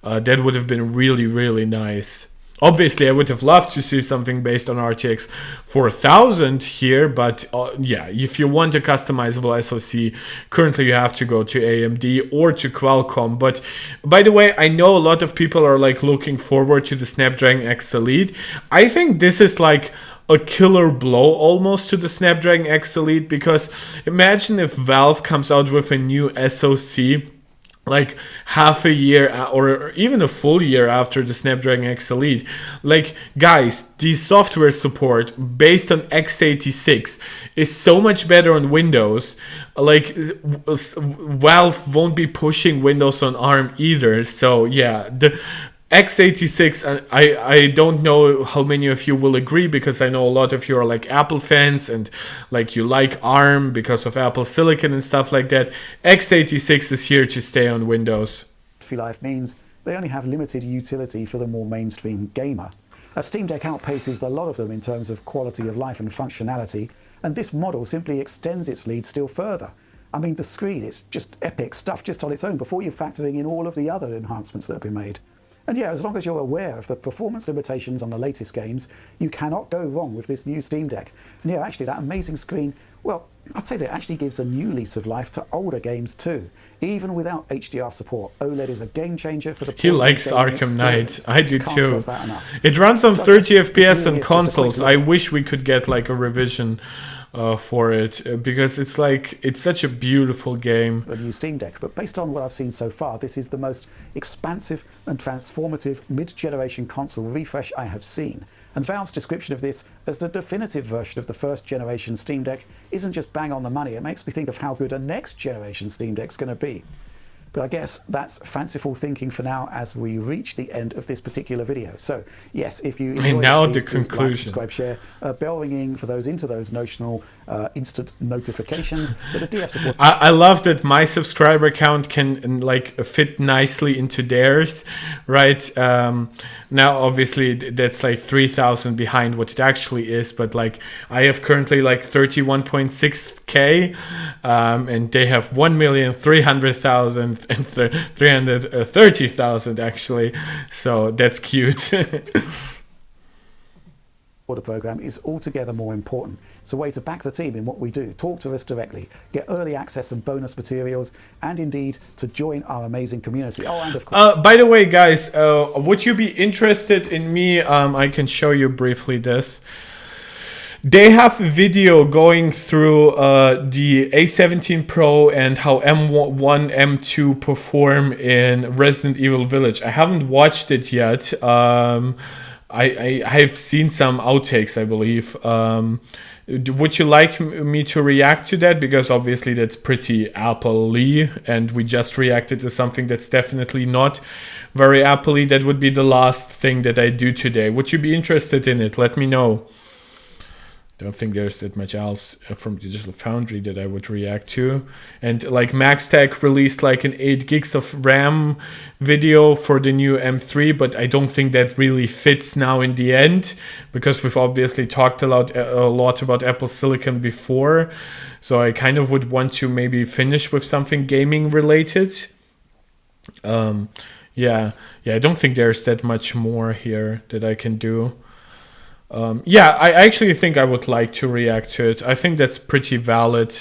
[SPEAKER 1] That would have been really, really nice. Obviously, I would have loved to see something based on RTX 4000 here, but yeah, if you want a customizable SoC, currently you have to go to AMD or to Qualcomm. But by the way, I know a lot of people are looking forward to the Snapdragon X Elite. I think this is a killer blow almost to the Snapdragon X Elite, because imagine if Valve comes out with a new SoC like half a year or even a full year after the Snapdragon X Elite. Like, guys, the software support based on x86 is so much better on Windows. Like, Valve won't be pushing Windows on ARM either. So yeah, the x86, I don't know how many of you will agree, because I know a lot of you are like Apple fans and like you like ARM because of Apple Silicon and stuff like that. x86 is here to stay on Windows.
[SPEAKER 7] Life means they only have limited utility for the more mainstream gamer. A Steam Deck outpaces a lot of them in terms of quality of life and functionality, and this model simply extends its lead still further. I mean, the screen is just epic stuff just on its own before you're factoring in all of the other enhancements that have been made. And yeah, as long as you're aware of the performance limitations on the latest games, you cannot go wrong with this new Steam Deck. And yeah, actually that amazing screen, well, I'd say that it actually gives a new lease of life to older games too. Even without HDR support, OLED is a game changer for the...
[SPEAKER 1] He likes Arkham Knight. I do too. It runs on 30 FPS on consoles. I wish we could get like a revision for it, because it's like, it's such a beautiful game.
[SPEAKER 7] The new Steam Deck, but based on what I've seen so far, this is the most expansive and transformative mid-generation console refresh I have seen. And Valve's description of this as the definitive version of the first generation Steam Deck isn't just bang on the money. It makes me think of how good a next generation Steam Deck's going to be. But I guess that's fanciful thinking for now as we reach the end of this particular video. So yes, if you enjoyed
[SPEAKER 1] and now
[SPEAKER 7] it,
[SPEAKER 1] the
[SPEAKER 7] please
[SPEAKER 1] conclusion.
[SPEAKER 7] Like, subscribe, share, bell ringing for those into those notional instant notifications. But the DF support.
[SPEAKER 1] I love that my subscriber count can like fit nicely into theirs, right? Now obviously that's like 3,000 behind what it actually is, but like I have currently like 31.6k, and they have 1,300,000 and 330,000 actually, so that's cute.
[SPEAKER 7] The program is altogether more important. It's a way to back the team in what we do, talk to us directly, get early access and bonus materials, and indeed to join our amazing community. Oh, and of course,
[SPEAKER 1] by the way, guys, would you be interested in me? I can show you briefly this. They have a video going through the A17 Pro and how M1, M2 perform in Resident Evil Village. I haven't watched it yet. I've seen some outtakes, I believe. Would you like me to react to that? Because obviously that's pretty Apple-y, and we just reacted to something that's definitely not very Apple-y. That would be the last thing that I do today. Would you be interested in it? Let me know. Don't think there's that much else from Digital Foundry that I would react to. And like MaxTech released like an 8 gigs of RAM video for the new M3, but I don't think that really fits now in the end, because we've obviously talked a lot about Apple Silicon before. So I kind of would want to maybe finish with something gaming related. Yeah, I don't think there's that much more here that I can do. Yeah, I actually think I would like to react to it. I think that's pretty valid.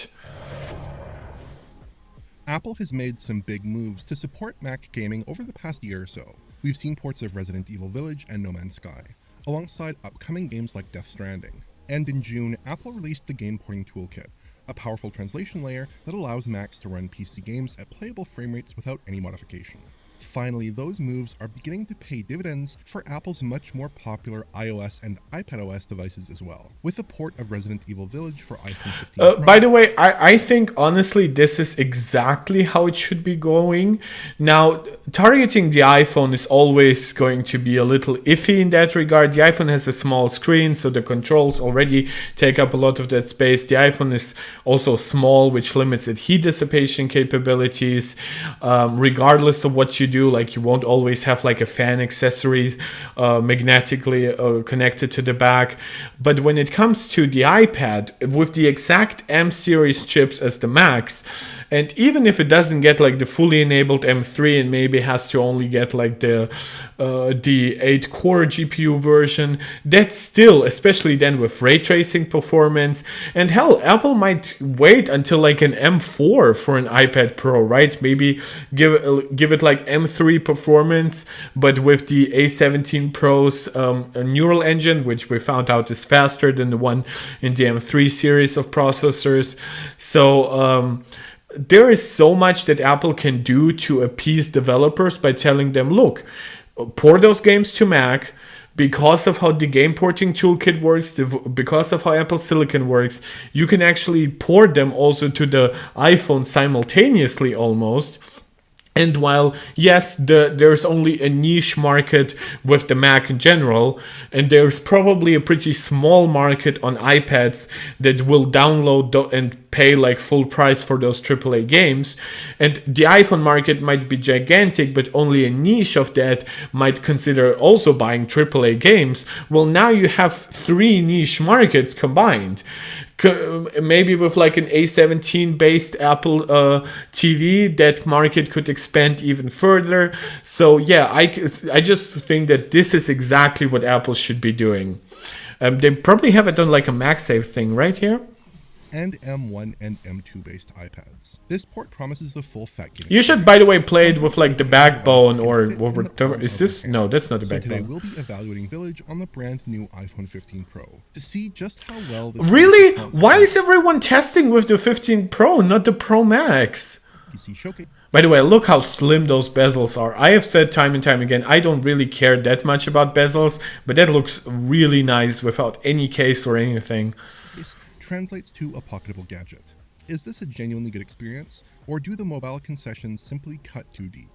[SPEAKER 8] Apple has made some big moves to support Mac gaming over the past year or so. We've seen ports of Resident Evil Village and No Man's Sky, alongside upcoming games like Death Stranding. And in June, Apple released the Game Porting Toolkit, a powerful translation layer that allows Macs to run PC games at playable frame rates without any modification. Finally, those moves are beginning to pay dividends for Apple's much more popular iOS and iPadOS devices as well, with a port of Resident Evil Village for iPhone 15 Pro.
[SPEAKER 1] By the way, I think honestly this is exactly how it should be going. Now, targeting the iPhone is always going to be a little iffy in that regard. The iPhone has a small screen, so the controls already take up a lot of that space. The iPhone is also small, which limits its heat dissipation capabilities. Regardless of what you do, like you won't always have like a fan accessory magnetically connected to the back. But when it comes to the iPad, with the exact M series chips as the Macs, And even if it doesn't get like the fully enabled M3 and maybe has to only get like the 8-core GPU version, that's still, especially then with ray tracing performance. And hell, Apple might wait until like an M4 for an iPad Pro, right? Maybe give it like M3 performance, but with the A17 Pro's neural engine, which we found out is faster than the one in the M3 series of processors. So there is so much that Apple can do to appease developers by telling them, look, port those games to Mac. Because of how the game porting toolkit works, because of how Apple Silicon works, you can actually port them also to the iPhone simultaneously almost. And while, yes, there's only a niche market with the Mac in general, and there's probably a pretty small market on iPads that will download and pay like full price for those AAA games, and the iPhone market might be gigantic, but only a niche of that might consider also buying AAA games. Well, now you have 3 niche markets combined. Maybe with like an A17 based Apple TV, that market could expand even further. So yeah, I just think that this is exactly what Apple should be doing. They probably haven't done like a MagSafe thing right here.
[SPEAKER 8] And M1 and M2 based iPads. This port promises the full fat gaming.
[SPEAKER 1] You should, by the way, play it with like the backbone or whatever. Is this? No, that's not the
[SPEAKER 8] So today
[SPEAKER 1] backbone.
[SPEAKER 8] we'll be evaluating Village on the brand new iPhone 15 Pro to see just how well this
[SPEAKER 1] Really? Why is everyone testing with the 15 Pro, not the Pro Max?
[SPEAKER 8] PC showcase.
[SPEAKER 1] By the way, look how slim those bezels are. I have said time and time again, I don't really care that much about bezels, but that looks really nice without any case or anything.
[SPEAKER 8] Translates to a pocketable gadget. Is this a genuinely good experience, or do the mobile concessions simply cut too deep?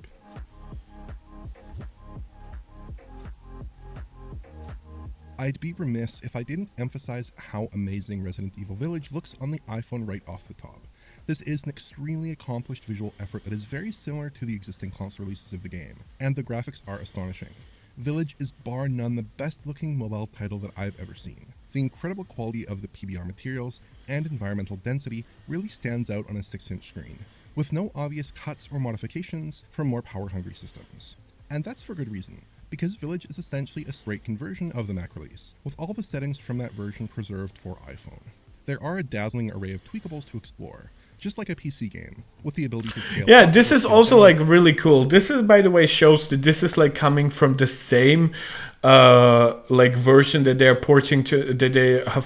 [SPEAKER 8] I'd be remiss if I didn't emphasize how amazing Resident Evil Village looks on the iPhone right off the top. This is an extremely accomplished visual effort that is very similar to the existing console releases of the game, and the graphics are astonishing. Village is bar none the best looking mobile title that I've ever seen. The incredible quality of the PBR materials and environmental density really stands out on a 6-inch screen, with no obvious cuts or modifications for more power-hungry systems. And that's for good reason, because Village is essentially a straight conversion of the Mac release, with all the settings from that version preserved for iPhone. There are a dazzling array of tweakables to explore, just like a PC game, with the ability to scale.
[SPEAKER 1] Yeah, this is also like really cool. This is, by the way, shows that this is like coming from the same like version that they have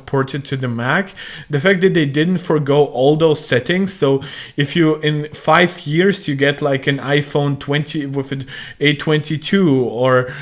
[SPEAKER 1] ported to the Mac. The fact that they didn't forgo all those settings. So if you in 5 years you get like an iPhone 20 with an A22, or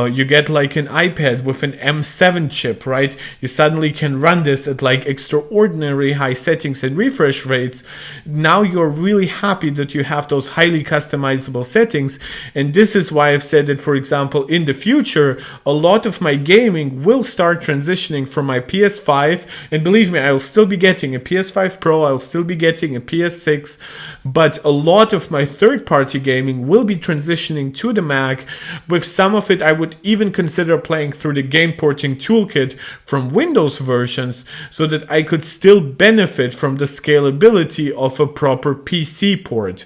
[SPEAKER 1] you get like an iPad with an M7 chip, right? You suddenly can run this at like extraordinary high settings and refresh rates. Now you're really happy that you have those highly customizable settings, and this is why I've said that, for example, in the future, a lot of my gaming will start transitioning from my PS5, and believe me, I'll still be getting a PS5 Pro, I'll still be getting a PS6, but a lot of my third-party gaming will be transitioning to the Mac. With some of it, I would even consider playing through the game porting toolkit from Windows versions, so that I could still benefit from the scalability of a proper PC port.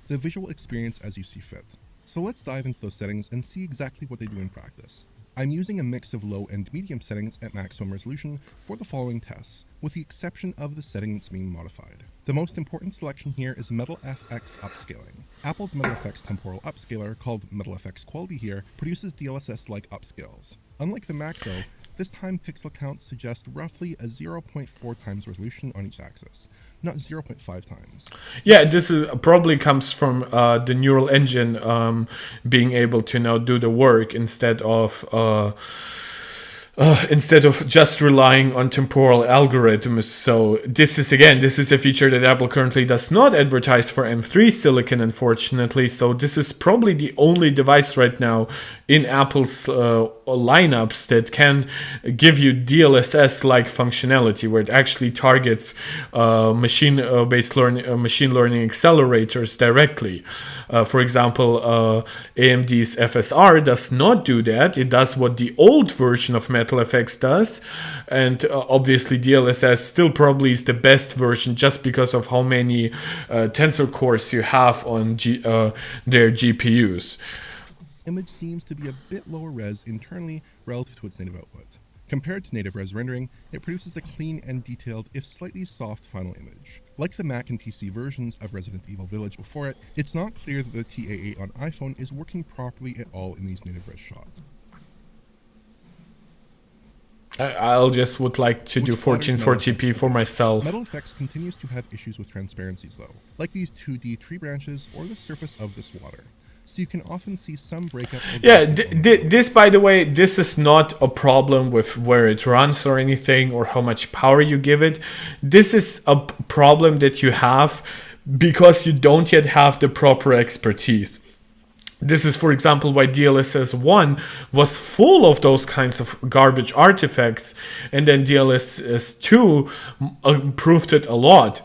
[SPEAKER 8] The visual experience as you see fit. So let's dive into those settings and see exactly what they do in practice. I'm using a mix of low and medium settings at maximum resolution for the following tests, with the exception of the setting that's being modified. The most important selection here is Metal FX upscaling. Apple's Metal FX temporal upscaler, called Metal FX Quality here, produces DLSS-like upscales. Unlike the Mac though, this time pixel counts suggest roughly a 0.4 times resolution on each axis, not 0.5 times.
[SPEAKER 1] Yeah, this is probably comes from the neural engine being able to now do the work instead of just relying on temporal algorithms. So this is a feature that Apple currently does not advertise for M3 Silicon, unfortunately. So this is probably the only device right now in Apple's lineups that can give you DLSS-like functionality, where it actually targets machine learning accelerators directly. For example, AMD's FSR does not do that. It does what the old version of Metal MetalFX does. And obviously DLSS still probably is the best version just because of how many tensor cores you have on their GPUs.
[SPEAKER 8] Image seems to be a bit lower res internally relative to its native output. Compared to native res rendering, it produces a clean and detailed, if slightly soft, final image. Like the Mac and PC versions of Resident Evil Village before it, it's not clear that the TAA on iPhone is working properly at all in these native res shots.
[SPEAKER 1] I'll just would like to do 1440p for myself.
[SPEAKER 8] MetalFX continues to have issues with transparencies though, like these 2D tree branches or the surface of this water. So you can often see some breakup.
[SPEAKER 1] Yeah, this, by the way, this is not a problem with where it runs or anything or how much power you give it. This is a problem that you have because you don't yet have the proper expertise. This is, for example, why DLSS 1 was full of those kinds of garbage artifacts, and then DLSS 2 improved it a lot.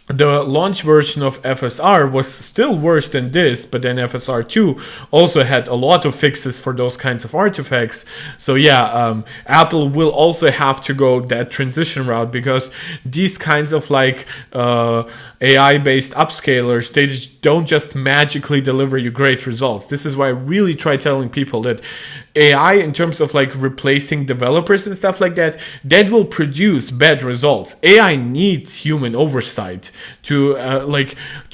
[SPEAKER 1] The launch version of FSR was still worse than this, but then FSR 2 also had a lot of fixes for those kinds of artifacts. So yeah, Apple will also have to go that transition route, because these kinds of like AI-based upscalers, they don't just magically deliver you great results. This is why I really try telling people that AI, in terms of like replacing developers and stuff like that, that will produce bad results. AI needs human oversight to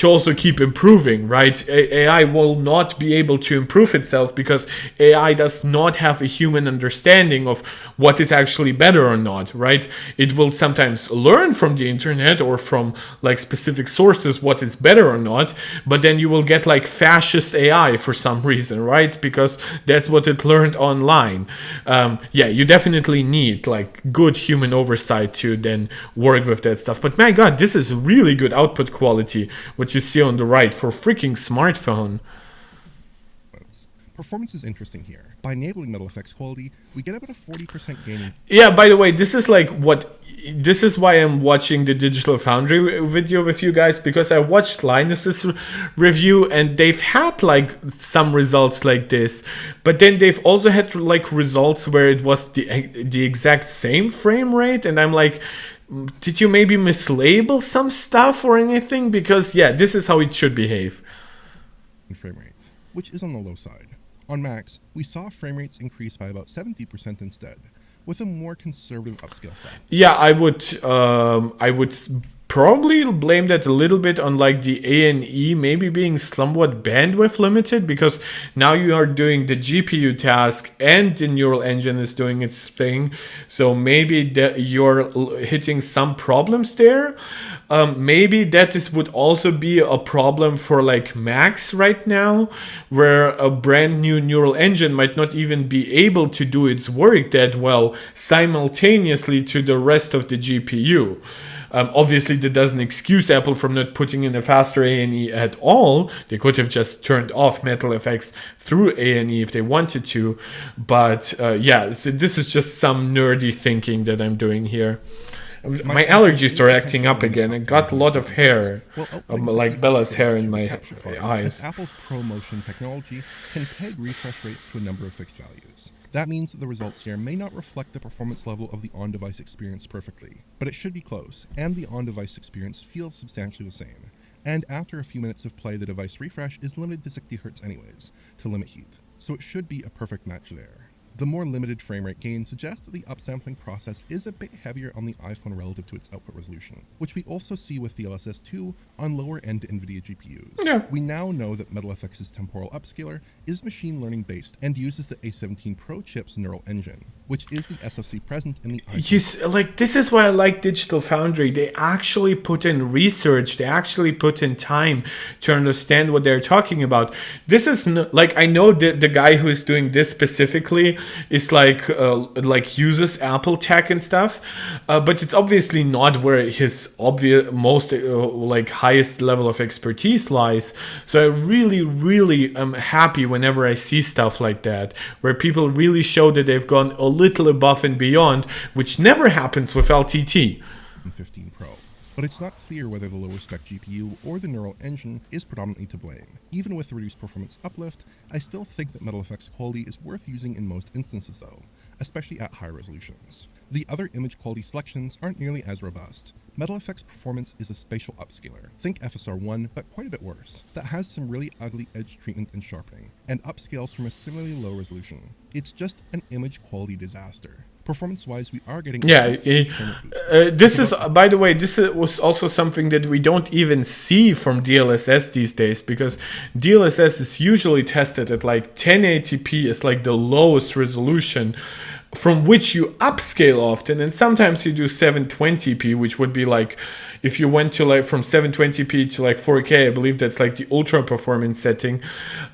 [SPEAKER 1] also keep improving, right? AI will not be able to improve itself because AI does not have a human understanding of what is actually better or not, right? It will sometimes learn from the internet or from like specific sources what is better or not, but then you will get like fascist AI for some reason, right? Because that's what it learned online. Yeah, you definitely need like good human oversight to then work with that stuff. But my god, this is really good output quality, what you see on the right for freaking smartphone.
[SPEAKER 8] Performance is interesting here. By enabling MetalFX quality, we get about a 40% gain.
[SPEAKER 1] Yeah, by the way, this is why I'm watching the Digital Foundry video with you guys, because I watched Linus's review and they've had like some results like this, but then they've also had like results where it was the exact same frame rate, and I'm like, did you maybe mislabel some stuff or anything? Because yeah, this is how it should behave.
[SPEAKER 8] Frame rate, which is on the low side. On Macs, we saw frame rates increase by about 70% instead, with a more conservative upscale factor.
[SPEAKER 1] Yeah, I would probably blame that a little bit on like the A&E maybe being somewhat bandwidth limited, because now you are doing the GPU task and the neural engine is doing its thing. So maybe you're hitting some problems there. Maybe that would also be a problem for like Macs right now, where a brand new neural engine might not even be able to do its work that well simultaneously to the rest of the GPU. Obviously, that doesn't excuse Apple from not putting in a faster A&E at all. They could have just turned off MetalFX through A&E if they wanted to. But yeah, so this is just some nerdy thinking that I'm doing here. My allergies are acting up again. I got a lot of hair, like Bella's hair in my eyes.
[SPEAKER 8] Apple's ProMotion technology can peg refresh rates to a number of fixed values. That means that the results here may not reflect the performance level of the on-device experience perfectly, but it should be close, and the on-device experience feels substantially the same. And after a few minutes of play, the device refresh is limited to 60 Hz anyways, to limit heat, so it should be a perfect match there. The more limited frame rate gain suggests that the upsampling process is a bit heavier on the iPhone relative to its output resolution, which we also see with DLSS 2 on lower-end NVIDIA GPUs.
[SPEAKER 1] Yeah.
[SPEAKER 8] We now know that MetalFX's temporal upscaler is machine learning based and uses the A17 Pro chip's neural engine, which is the SoC present in the iPhone.
[SPEAKER 1] This is why I like Digital Foundry. They actually put in research. They actually put in time to understand what they're talking about. This is I know the guy who is doing this specifically is like uses Apple tech and stuff, but it's obviously not where his most highest level of expertise lies. So I really am happy whenever I see stuff like that, where people really show that they've gone a little above and beyond, which never happens with LTT.
[SPEAKER 8] 15 Pro. But it's not clear whether the lower spec GPU or the neural engine is predominantly to blame. Even with the reduced performance uplift, I still think that MetalFX quality is worth using in most instances though. especially at high resolutions. The other image quality selections aren't nearly as robust. Metal Effects Performance is a spatial upscaler, think FSR1, but quite a bit worse, that has some really ugly edge treatment and sharpening, and upscales from a similarly low resolution. It's just an image quality disaster. Performance-wise, we are getting...
[SPEAKER 1] This is, by the way, was also something that we don't even see from DLSS these days, because DLSS is usually tested at like 1080p as like the lowest resolution, from which you upscale often, and sometimes you do 720p, which would be like, if you went to like from 720p to like 4K, I believe that's like the ultra performance setting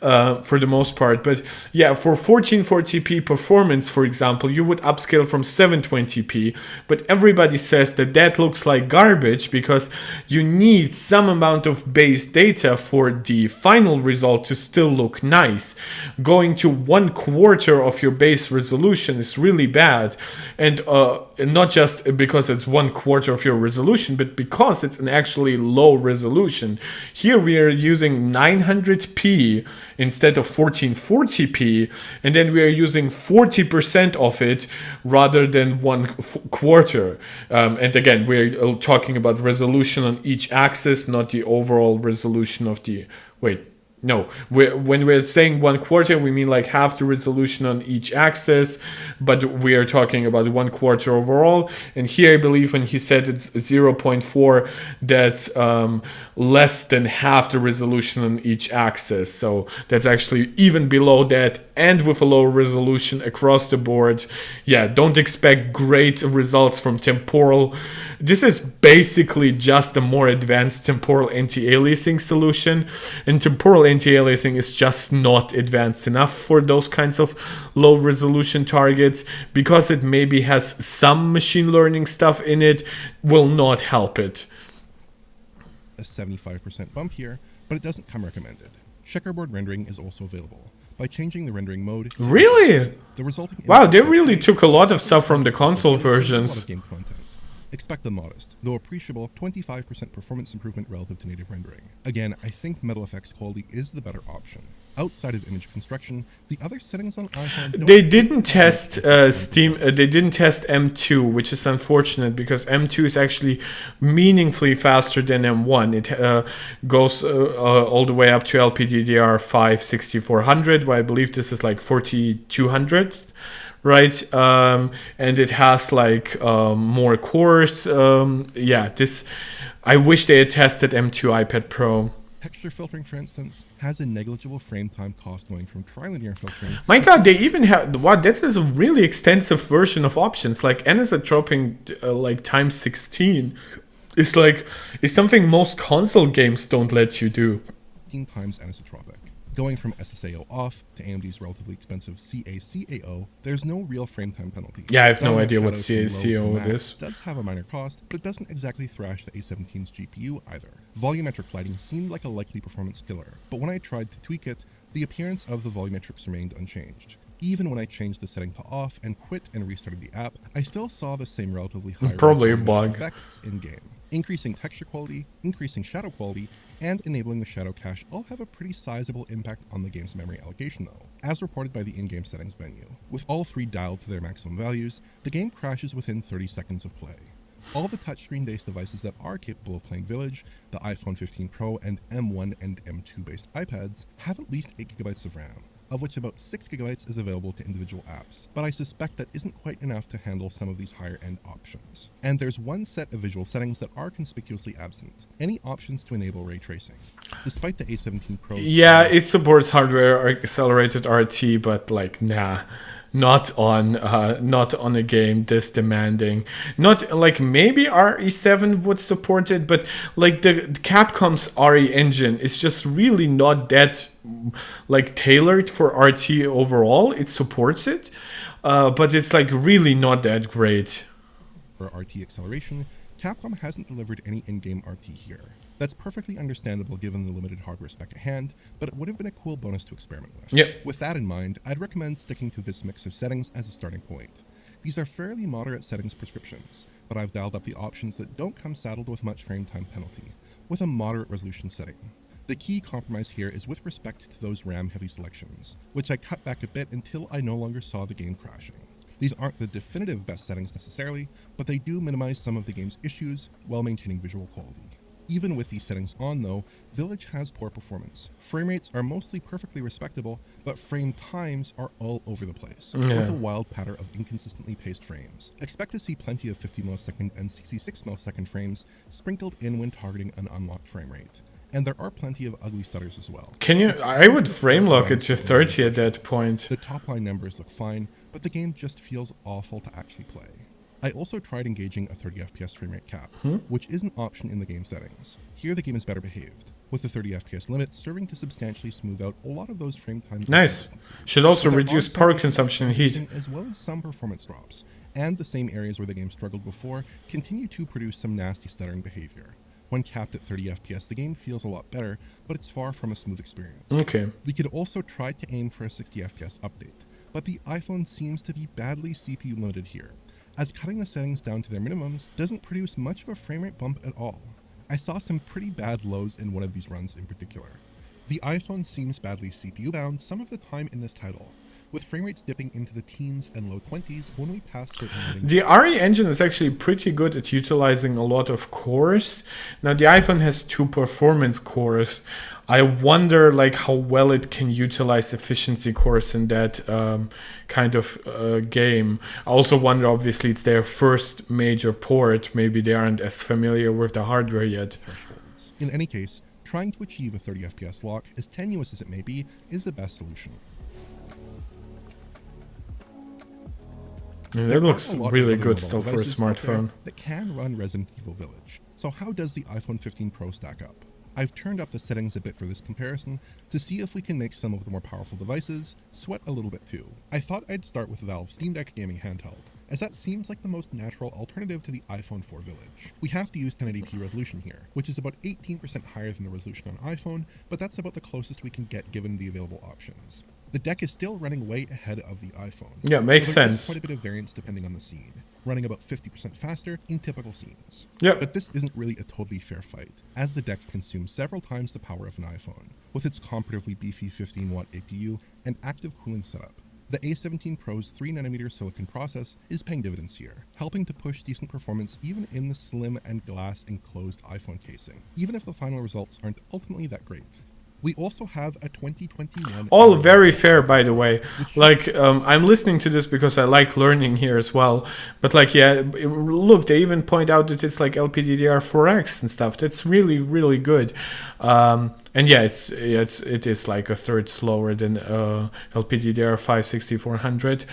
[SPEAKER 1] for the most part. But yeah, for 1440p performance, for example, you would upscale from 720p, but everybody says that that looks like garbage because you need some amount of base data for the final result to still look nice. Going to 1/4 of your base resolution is really bad, and not just because it's 1/4 of your resolution, but because it's an actually low resolution. Here we are using 900p instead of 1440p, and then we are using 40% of it rather than 1/4. And again, we're talking about resolution on each axis, not the overall resolution of the... No, when we're saying 1/4, we mean like half the resolution on each axis, but we are talking about 1/4 overall. And here I believe when he said it's 0.4, that's less than half the resolution on each axis. So that's actually even below that, and with a low resolution across the board. Yeah, don't expect great results from temporal. This is basically just a more advanced temporal anti-aliasing solution, and temporal anti-aliasing is just not advanced enough for those kinds of low resolution targets, because it maybe has some machine learning stuff in it, will not help it.
[SPEAKER 8] A 75% bump here, but it doesn't come recommended. Checkerboard rendering is also available. By changing the rendering mode...
[SPEAKER 1] Really?
[SPEAKER 8] The resulting...
[SPEAKER 1] Wow, they really took a lot of stuff from the console versions.
[SPEAKER 8] Game content. Expect the modest, though appreciable, 25% performance improvement relative to native rendering. Again, I think Metal Effects quality is the better option. Outside of image construction, the other settings on iPhone...
[SPEAKER 1] They didn't test they didn't test M2, which is unfortunate, because M2 is actually meaningfully faster than M1. It goes all the way up to LPDDR5 6400, where I believe this is like 4200. Right, and it has like more cores. I wish they had tested M2 iPad Pro.
[SPEAKER 8] Texture filtering, for instance, has a negligible frame time cost going from trilinear filtering...
[SPEAKER 1] My god, they even have... Wow, that is a really extensive version of options. Like anisotroping like times 16 is like... is something most console games don't let you do.
[SPEAKER 8] 15 times anisotropic. Going from SSAO off to AMD's relatively expensive CACAO, there's no real frame time penalty.
[SPEAKER 1] Yeah, I have no
[SPEAKER 8] Download
[SPEAKER 1] idea what
[SPEAKER 8] shadows from low to
[SPEAKER 1] CACAO
[SPEAKER 8] max
[SPEAKER 1] is.
[SPEAKER 8] does have a minor cost, but it doesn't exactly thrash the A17's GPU either. Volumetric lighting seemed like a likely performance killer, but when I tried to tweak it, the appearance of the volumetrics remained unchanged. Even when I changed the setting to off and quit and restarted the app, I still saw the same relatively high
[SPEAKER 1] Probably a bug.
[SPEAKER 8] effects in-game. Increasing texture quality, increasing shadow quality, and enabling the shadow cache all have a pretty sizable impact on the game's memory allocation though, as reported by the in-game settings menu. With all three dialed to their maximum values, the game crashes within 30 seconds of play. All the touchscreen-based devices that are capable of playing Village, the iPhone 15 Pro and M1 and M2 based iPads, have at least 8GB of RAM, of which about 6GB is available to individual apps, but I suspect that isn't quite enough to handle some of these higher-end options. And there's one set of visual settings that are conspicuously absent: any options to enable ray tracing. Despite the A17 Pro's...
[SPEAKER 1] Yeah, it supports hardware accelerated RT, but like, nah. Not on a game this demanding. Not like maybe RE7 would support it, but like the Capcom's RE engine is just really not that like tailored for RT overall. It supports it, but it's like really not that great.
[SPEAKER 8] For RT acceleration, Capcom hasn't delivered any in-game RT here. That's perfectly understandable given the limited hardware spec at hand, but it would have been a cool bonus to experiment with.
[SPEAKER 1] Yep.
[SPEAKER 8] With that in mind, I'd recommend sticking to this mix of settings as a starting point. These are fairly moderate settings prescriptions, but I've dialed up the options that don't come saddled with much frame time penalty, with a moderate resolution setting. The key compromise here is with respect to those RAM-heavy selections, which I cut back a bit until I no longer saw the game crashing. These aren't the definitive best settings necessarily, but they do minimize some of the game's issues while maintaining visual quality. Even with these settings on though, Village has poor performance. Frame rates are mostly perfectly respectable, but frame times are all over the place, with a wild pattern of inconsistently paced frames. Expect to see plenty of 50 millisecond and 66 millisecond frames sprinkled in when targeting an unlocked frame rate. And there are plenty of ugly stutters as well.
[SPEAKER 1] I would frame lock it to 30 at that point.
[SPEAKER 8] The top line numbers look fine, but the game just feels awful to actually play. I also tried engaging a 30 FPS frame rate cap, which is an option in the game settings. Here the game is better behaved, with the 30 FPS limit serving to substantially smooth out a lot of those frame times.
[SPEAKER 1] Nice. Should also reduce power consumption and heat.
[SPEAKER 8] As well as some performance drops, and the same areas where the game struggled before continue to produce some nasty stuttering behavior. When capped at 30 FPS, the game feels a lot better, but it's far from a smooth experience.
[SPEAKER 1] Okay.
[SPEAKER 8] We could also try to aim for a 60 FPS update, but the iPhone seems to be badly CPU limited here, as cutting the settings down to their minimums doesn't produce much of a frame rate bump at all. I saw some pretty bad lows in one of these runs in particular. The iPhone seems badly CPU bound some of the time in this title, with frame rates dipping into the teens and low 20s when we pass certain settings.
[SPEAKER 1] The RE engine is actually pretty good at utilizing a lot of cores. Now the iPhone has 2 performance cores. I wonder like how well it can utilize efficiency cores in that kind of game. I also wonder, obviously it's their first major port. Maybe they aren't as familiar with the hardware yet.
[SPEAKER 8] Thresholds. In any case, trying to achieve a 30 FPS lock, as tenuous as it may be, is the best solution.
[SPEAKER 1] Yeah, that looks really good still for a smartphone.
[SPEAKER 8] That can run Resident Evil Village. So how does the iPhone 15 Pro stack up? I've turned up the settings a bit for this comparison to see if we can make some of the more powerful devices sweat a little bit too. I thought I'd start with the Valve Steam Deck gaming handheld, as that seems like the most natural alternative to the iPhone 4 Village. We have to use 1080p resolution here, which is about 18% higher than the resolution on iPhone, but that's about the closest we can get given the available options. The deck is still running way ahead of the iPhone.
[SPEAKER 1] Yeah, makes
[SPEAKER 8] so there's
[SPEAKER 1] sense.
[SPEAKER 8] Quite a bit of variance depending on the scene, running about 50% faster in typical scenes.
[SPEAKER 1] Yeah.
[SPEAKER 8] But this isn't really a totally fair fight, as the deck consumes several times the power of an iPhone, with its comparatively beefy 15-watt APU and active cooling setup. The A17 Pro's 3nm silicon process is paying dividends here, helping to push decent performance even in the slim and glass enclosed iPhone casing, even if the final results aren't ultimately that great. We also have a 2021...
[SPEAKER 1] All very fair, by the way. Like, I'm listening to this because I like learning here as well. But like, yeah, look, they even point out that it's like LPDDR4X and stuff. That's really, really good. And yeah, it is like a third slower than LPDDR5 6400.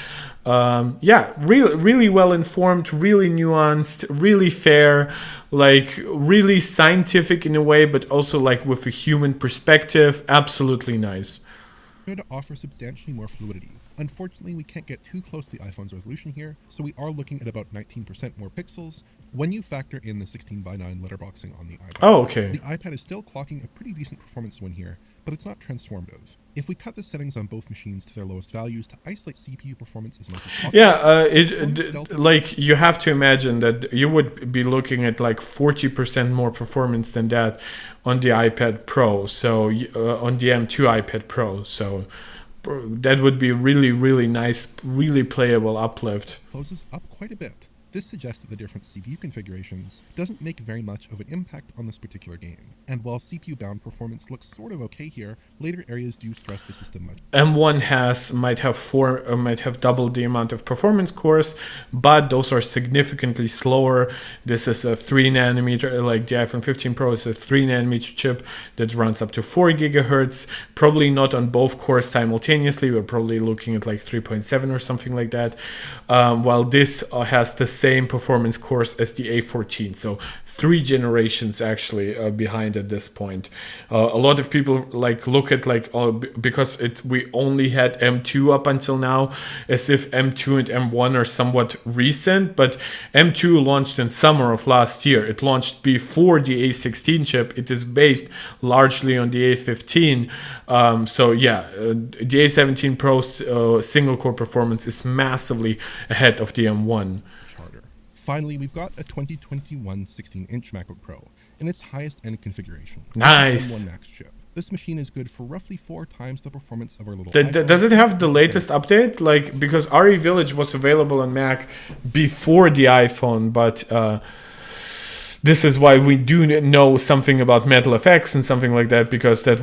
[SPEAKER 1] Yeah, really well informed, really nuanced, really fair, like really scientific in a way, but also like with a human perspective. Absolutely nice.
[SPEAKER 8] To offer substantially more fluidity. Unfortunately, we can't get too close to the iPhone's resolution here, so we are looking at about 19% more pixels when you factor in the 16:9 letterboxing on the iPad.
[SPEAKER 1] Oh, okay.
[SPEAKER 8] The iPad is still clocking a pretty decent performance win here, but it's not transformative. If we cut the settings on both machines to their lowest values to isolate CPU performance as much as possible...
[SPEAKER 1] Yeah, like you have to imagine that you would be looking at like 40% more performance than that on the iPad Pro, so on the M2 iPad Pro, so that would be really, really nice, really playable uplift.
[SPEAKER 8] Closes up quite a bit. This suggests that the different CPU configurations doesn't make very much of an impact on this particular game. And while CPU-bound performance looks sort of okay here, later areas do stress the system much.
[SPEAKER 1] M1 might have double the amount of performance cores, but those are significantly slower. This is a 3nm, like the iPhone 15 Pro is a 3nm chip that runs up to 4 GHz. Probably not on both cores simultaneously. We're probably looking at like 3.7 or something like that. While this has the same performance cores as the A14, so 3 generations actually behind at this point. A lot of people like look at like because we only had M2 up until now, as if M2 and M1 are somewhat recent, but M2 launched in summer of last year. It launched before the A16 chip. It is based largely on the A15. So yeah, the A17 Pro's single core performance is massively ahead of the M1.
[SPEAKER 8] Finally, we've got a 2021 16-inch MacBook Pro in its highest end configuration.
[SPEAKER 1] Nice.
[SPEAKER 8] M1 Max chip. This machine is good for roughly 4 times the performance of our little
[SPEAKER 1] Does it have the latest update? Like, because RE Village was available on Mac before the iPhone, but this is why we do know something about Metal FX and something like that, because that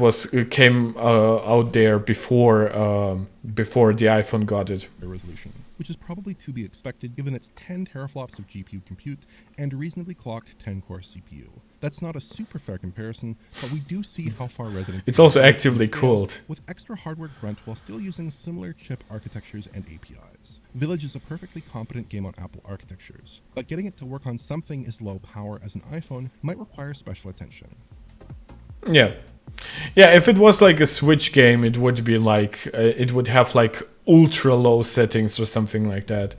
[SPEAKER 1] came out there before the iPhone got it.
[SPEAKER 8] resolution, which is probably to be expected given its 10 teraflops of GPU compute and a reasonably clocked 10-core CPU. That's not a super fair comparison, but we do see how far Resident
[SPEAKER 1] It's
[SPEAKER 8] Evil
[SPEAKER 1] also
[SPEAKER 8] Village
[SPEAKER 1] actively
[SPEAKER 8] can scale
[SPEAKER 1] cooled.
[SPEAKER 8] with extra hardware grunt while still using similar chip architectures and APIs. Village is a perfectly competent game on Apple architectures, but getting it to work on something as low power as an iPhone might require special attention.
[SPEAKER 1] Yeah. Yeah, if it was like a Switch game, it would be like, it would have like ultra low settings or something like that.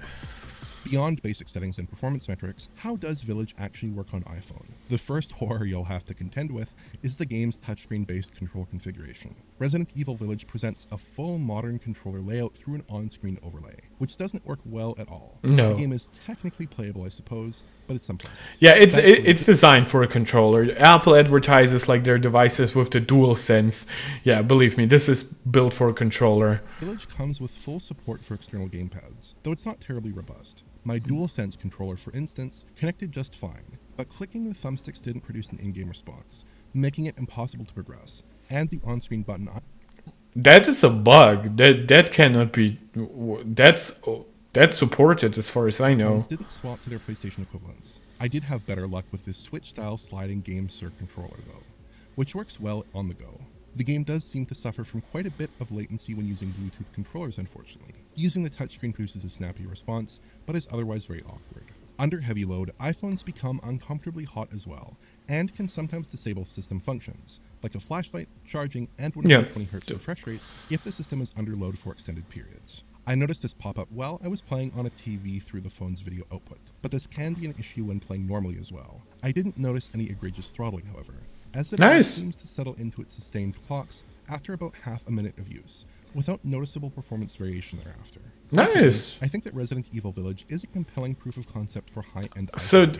[SPEAKER 8] Beyond basic settings and performance metrics, how does Village actually work on iPhone? The first horror you'll have to contend with is the game's touchscreen-based control configuration. Resident Evil Village presents a full modern controller layout through an on-screen overlay, which doesn't work well at all.
[SPEAKER 1] No.
[SPEAKER 8] The game is technically playable, I suppose, but it's unpleasant.
[SPEAKER 1] Yeah, it's designed for a controller. Apple advertises like their devices with the DualSense. Yeah, believe me, this is built for a controller.
[SPEAKER 8] Village comes with full support for external gamepads, though it's not terribly robust. My DualSense controller, for instance, connected just fine, but clicking the thumbsticks didn't produce an in-game response, making it impossible to progress. And the on-screen button...
[SPEAKER 1] That is a bug. That cannot be... That's supported as far as I know.
[SPEAKER 8] Didn't swap to their PlayStation equivalents. I did have better luck with this Switch-style sliding game Circ controller, though, which works well on the go. The game does seem to suffer from quite a bit of latency when using Bluetooth controllers, unfortunately. Using the touchscreen produces a snappy response, but is otherwise very awkward. Under heavy load, iPhones become uncomfortably hot as well, and can sometimes disable system functions, like the flashlight, charging, and 120 Hz refresh rates if the system is under load for extended periods. I noticed this pop up while I was playing on a TV through the phone's video output, but this can be an issue when playing normally as well. I didn't notice any egregious throttling, however, as the device seems to settle into its sustained clocks after about half a minute of use, without noticeable performance variation thereafter.
[SPEAKER 1] Nice.
[SPEAKER 8] I think that Resident Evil Village is a compelling proof of concept for high-end.
[SPEAKER 1] So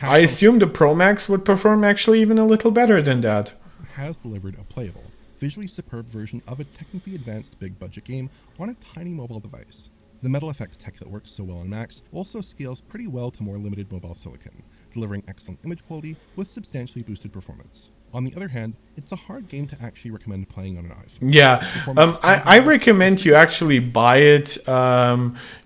[SPEAKER 1] I assume the Pro Max would perform actually even a little better than that.
[SPEAKER 8] Has delivered a playable, visually superb version of a technically advanced big-budget game on a tiny mobile device. The Metal FX tech that works so well on Macs also scales pretty well to more limited mobile silicon, delivering excellent image quality with substantially boosted performance. On the other hand, it's a hard game to actually recommend playing on an iPhone.
[SPEAKER 1] Yeah, I recommend you actually buy it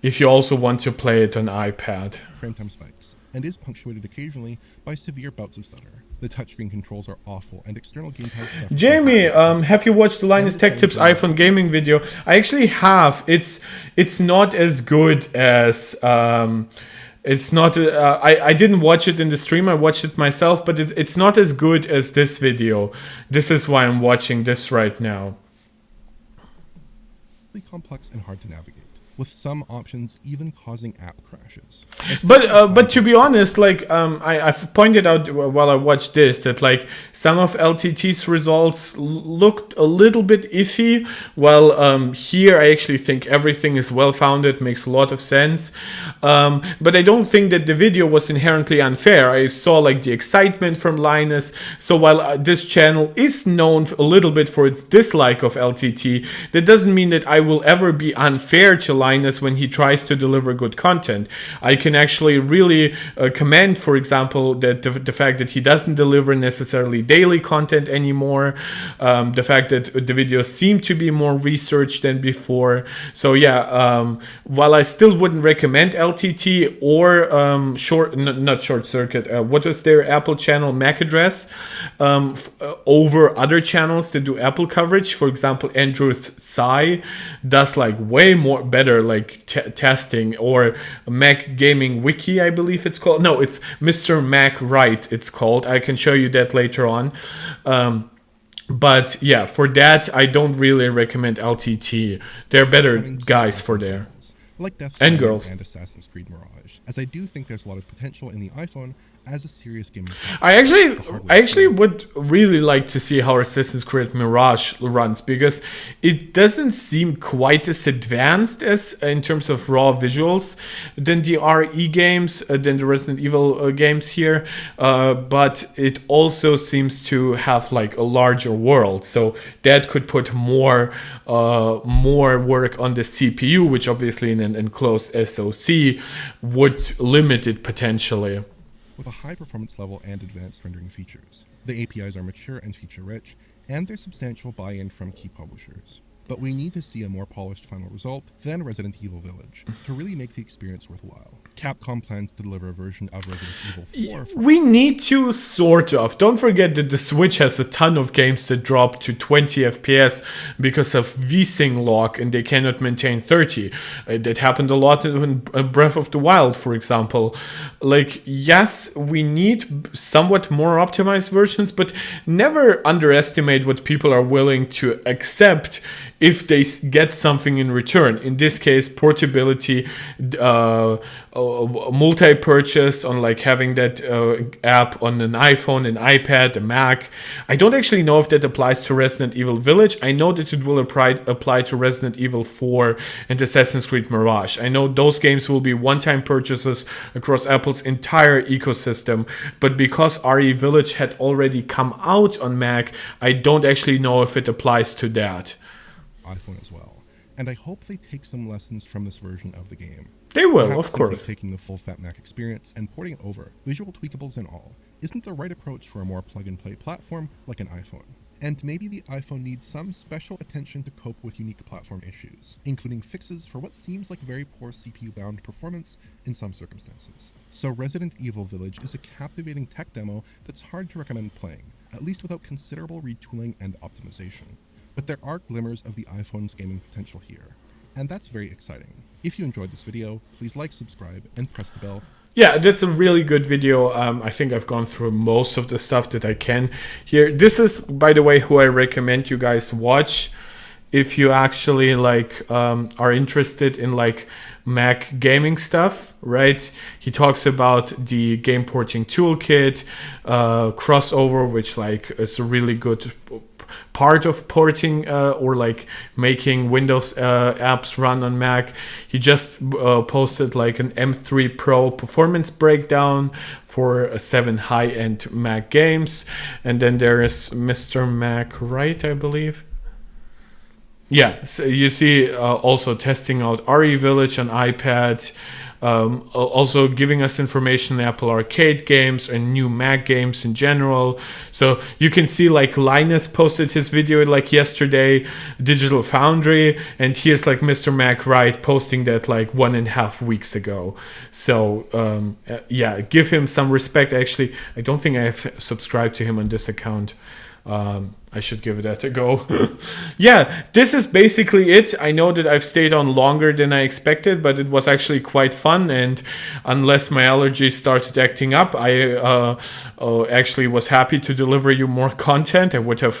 [SPEAKER 1] if you also want to play it on iPad.
[SPEAKER 8] Frame time spikes, and is punctuated occasionally by severe bouts of stutter. The touchscreen controls are awful, and external gamepads suffer.
[SPEAKER 1] Jamie, have you watched the Linus Tech Tips iPhone gaming video? I actually have. It's not as good as... It's not. I didn't watch it in the stream. I watched it myself, but it's not as good as this video. This is why I'm watching this right now.
[SPEAKER 8] Complex and hard to navigate, with some options even causing app crashes.
[SPEAKER 1] But to be honest, like I've pointed out while I watched this that like some of LTT's results looked a little bit iffy. While here I actually think everything is well founded, makes a lot of sense. But I don't think that the video was inherently unfair. I saw like the excitement from Linus. So while this channel is known a little bit for its dislike of LTT, that doesn't mean that I will ever be unfair to Linus when he tries to deliver good content. I can actually really commend, for example, that the fact that he doesn't deliver necessarily daily content anymore, the fact that the videos seem to be more researched than before. So yeah, while I still wouldn't recommend LTT or not Short Circuit, what is their Apple channel, MAC address, over other channels that do Apple coverage. For example, Andrew Tsai does like way more better like testing, or Mac Gaming Wiki, I believe it's called. No, it's Mr. Mac Right, it's called. I can show you that later on. But yeah, for that, I don't really recommend LTT. They're better guys for there.
[SPEAKER 8] Like Death
[SPEAKER 1] and girls
[SPEAKER 8] and Assassin's Creed Mirage, as I do think there's a lot of potential in the iPhone as a serious gaming
[SPEAKER 1] I actually would really like to see how Assassin's Creed Mirage runs, because it doesn't seem quite as advanced as in terms of raw visuals than the RE games, than the Resident Evil games here, but it also seems to have like a larger world, so that could put more work on the CPU, which obviously in an enclosed SoC would limit it potentially.
[SPEAKER 8] with a high performance level and advanced rendering features. The APIs are mature and feature-rich, and there's substantial buy-in from key publishers. But we need to see a more polished final result than Resident Evil Village to really make the experience worthwhile. Capcom plans to deliver a version of Resident Evil 4 for
[SPEAKER 1] We need to, sort of. Don't forget that the Switch has a ton of games that drop to 20 FPS because of VSync lock, and they cannot maintain 30. That happened a lot in Breath of the Wild, for example. Like, yes, we need somewhat more optimized versions, but never underestimate what people are willing to accept if they get something in return. In this case, portability, multi-purchase on like having that app on an iPhone, an iPad, a Mac. I don't actually know if that applies to Resident Evil Village. I know that it will apply to Resident Evil 4 and Assassin's Creed Mirage. I know those games will be one-time purchases across Apple's entire ecosystem, but because RE Village had already come out on Mac, I don't actually know if it applies to that.
[SPEAKER 8] iPhone as well. And I hope they take some lessons from this version of the game.
[SPEAKER 1] They will,
[SPEAKER 8] Perhaps
[SPEAKER 1] of course.
[SPEAKER 8] simply taking the full fat Mac experience and porting it over, visual tweakables and all, isn't the right approach for a more plug-and-play platform like an iPhone. And maybe the iPhone needs some special attention to cope with unique platform issues, including fixes for what seems like very poor CPU-bound performance in some circumstances. So Resident Evil Village is a captivating tech demo that's hard to recommend playing, at least without considerable retooling and optimization. But there are glimmers of the iPhone's gaming potential here, and that's very exciting. If you enjoyed this video, please like, subscribe, and press the bell.
[SPEAKER 1] Yeah, that's a really good video. I think I've gone through most of the stuff that I can here. This is, by the way, who I recommend you guys watch if you actually like are interested in like Mac gaming stuff, right? He talks about the game porting toolkit, crossover, which like is a really good part of porting or like making Windows apps run on Mac. He just posted like an M3 Pro performance breakdown for 7 high-end Mac games. And then there is Mr. Mac Wright, I believe. Yeah, so you see also testing out RE Village on iPad, also giving us information on Apple Arcade games and new Mac games in general. So you can see like Linus posted his video like yesterday, Digital Foundry, and here's like Mr. Mac Wright posting that like 1.5 weeks ago. So yeah, give him some respect. Actually, I don't think I have subscribed to him on this account. I should give that a go. Yeah, this is basically it. I know that I've stayed on longer than I expected, but it was actually quite fun. And unless my allergies started acting up, I actually was happy to deliver you more content. I would have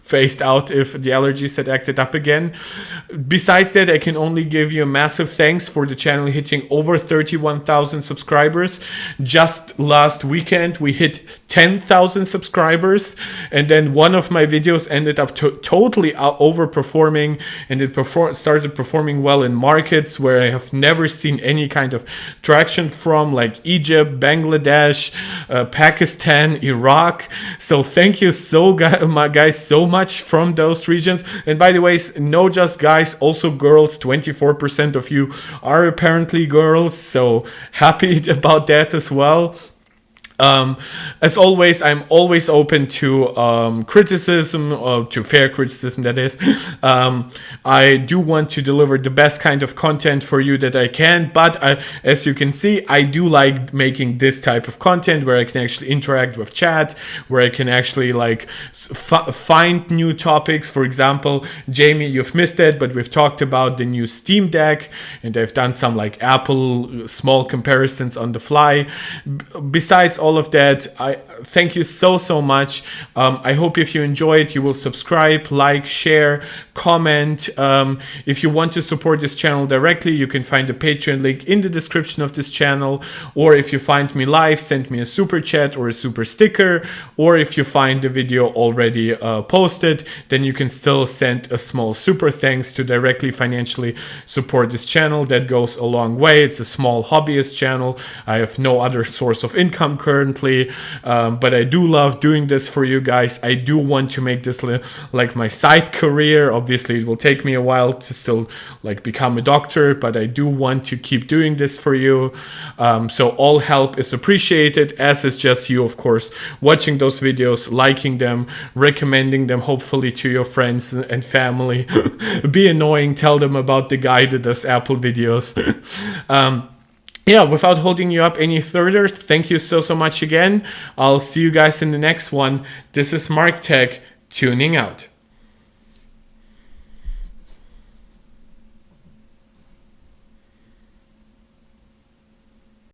[SPEAKER 1] phased out if the allergies had acted up again. Besides that, I can only give you a massive thanks for the channel hitting over 31,000 subscribers. Just last weekend, we hit 10,000 subscribers, and then one of my videos ended up totally overperforming, and it started performing well in markets where I have never seen any kind of traction from, like Egypt, Bangladesh, Pakistan, Iraq. So thank you guys so much from those regions. And by the way, no just guys, also girls. 24% of you are apparently girls, so happy about that as well. As always, I'm always open to criticism, to fair criticism, that is. I do want to deliver the best kind of content for you that I can, but as you can see, I do like making this type of content where I can actually interact with chat, where I can actually like find new topics. For example, Jamie, you've missed it, but we've talked about the new Steam Deck, and I've done some like Apple small comparisons on the fly. Besides all all of that. I thank you so much. I hope if you enjoyed, you will subscribe, like, share, comment. If you want to support this channel directly, you can find the Patreon link in the description of this channel, or if you find me live, send me a super chat or a super sticker, or if you find the video already posted, then you can still send a small super thanks to directly financially support this channel. That goes a long way. It's a small hobbyist channel. I have no other source of income currently, but I do love doing this for you guys. I do want to make this like my side career. Obviously it will take me a while to still like become a doctor, but I do want to keep doing this for you. So all help is appreciated, as is just you, of course, watching those videos, liking them, recommending them hopefully to your friends and family. Be annoying, tell them about the guy that does Apple videos. Yeah, without holding you up any further, thank you so much again. I'll see you guys in the next one. This is Mark Tech, tuning out.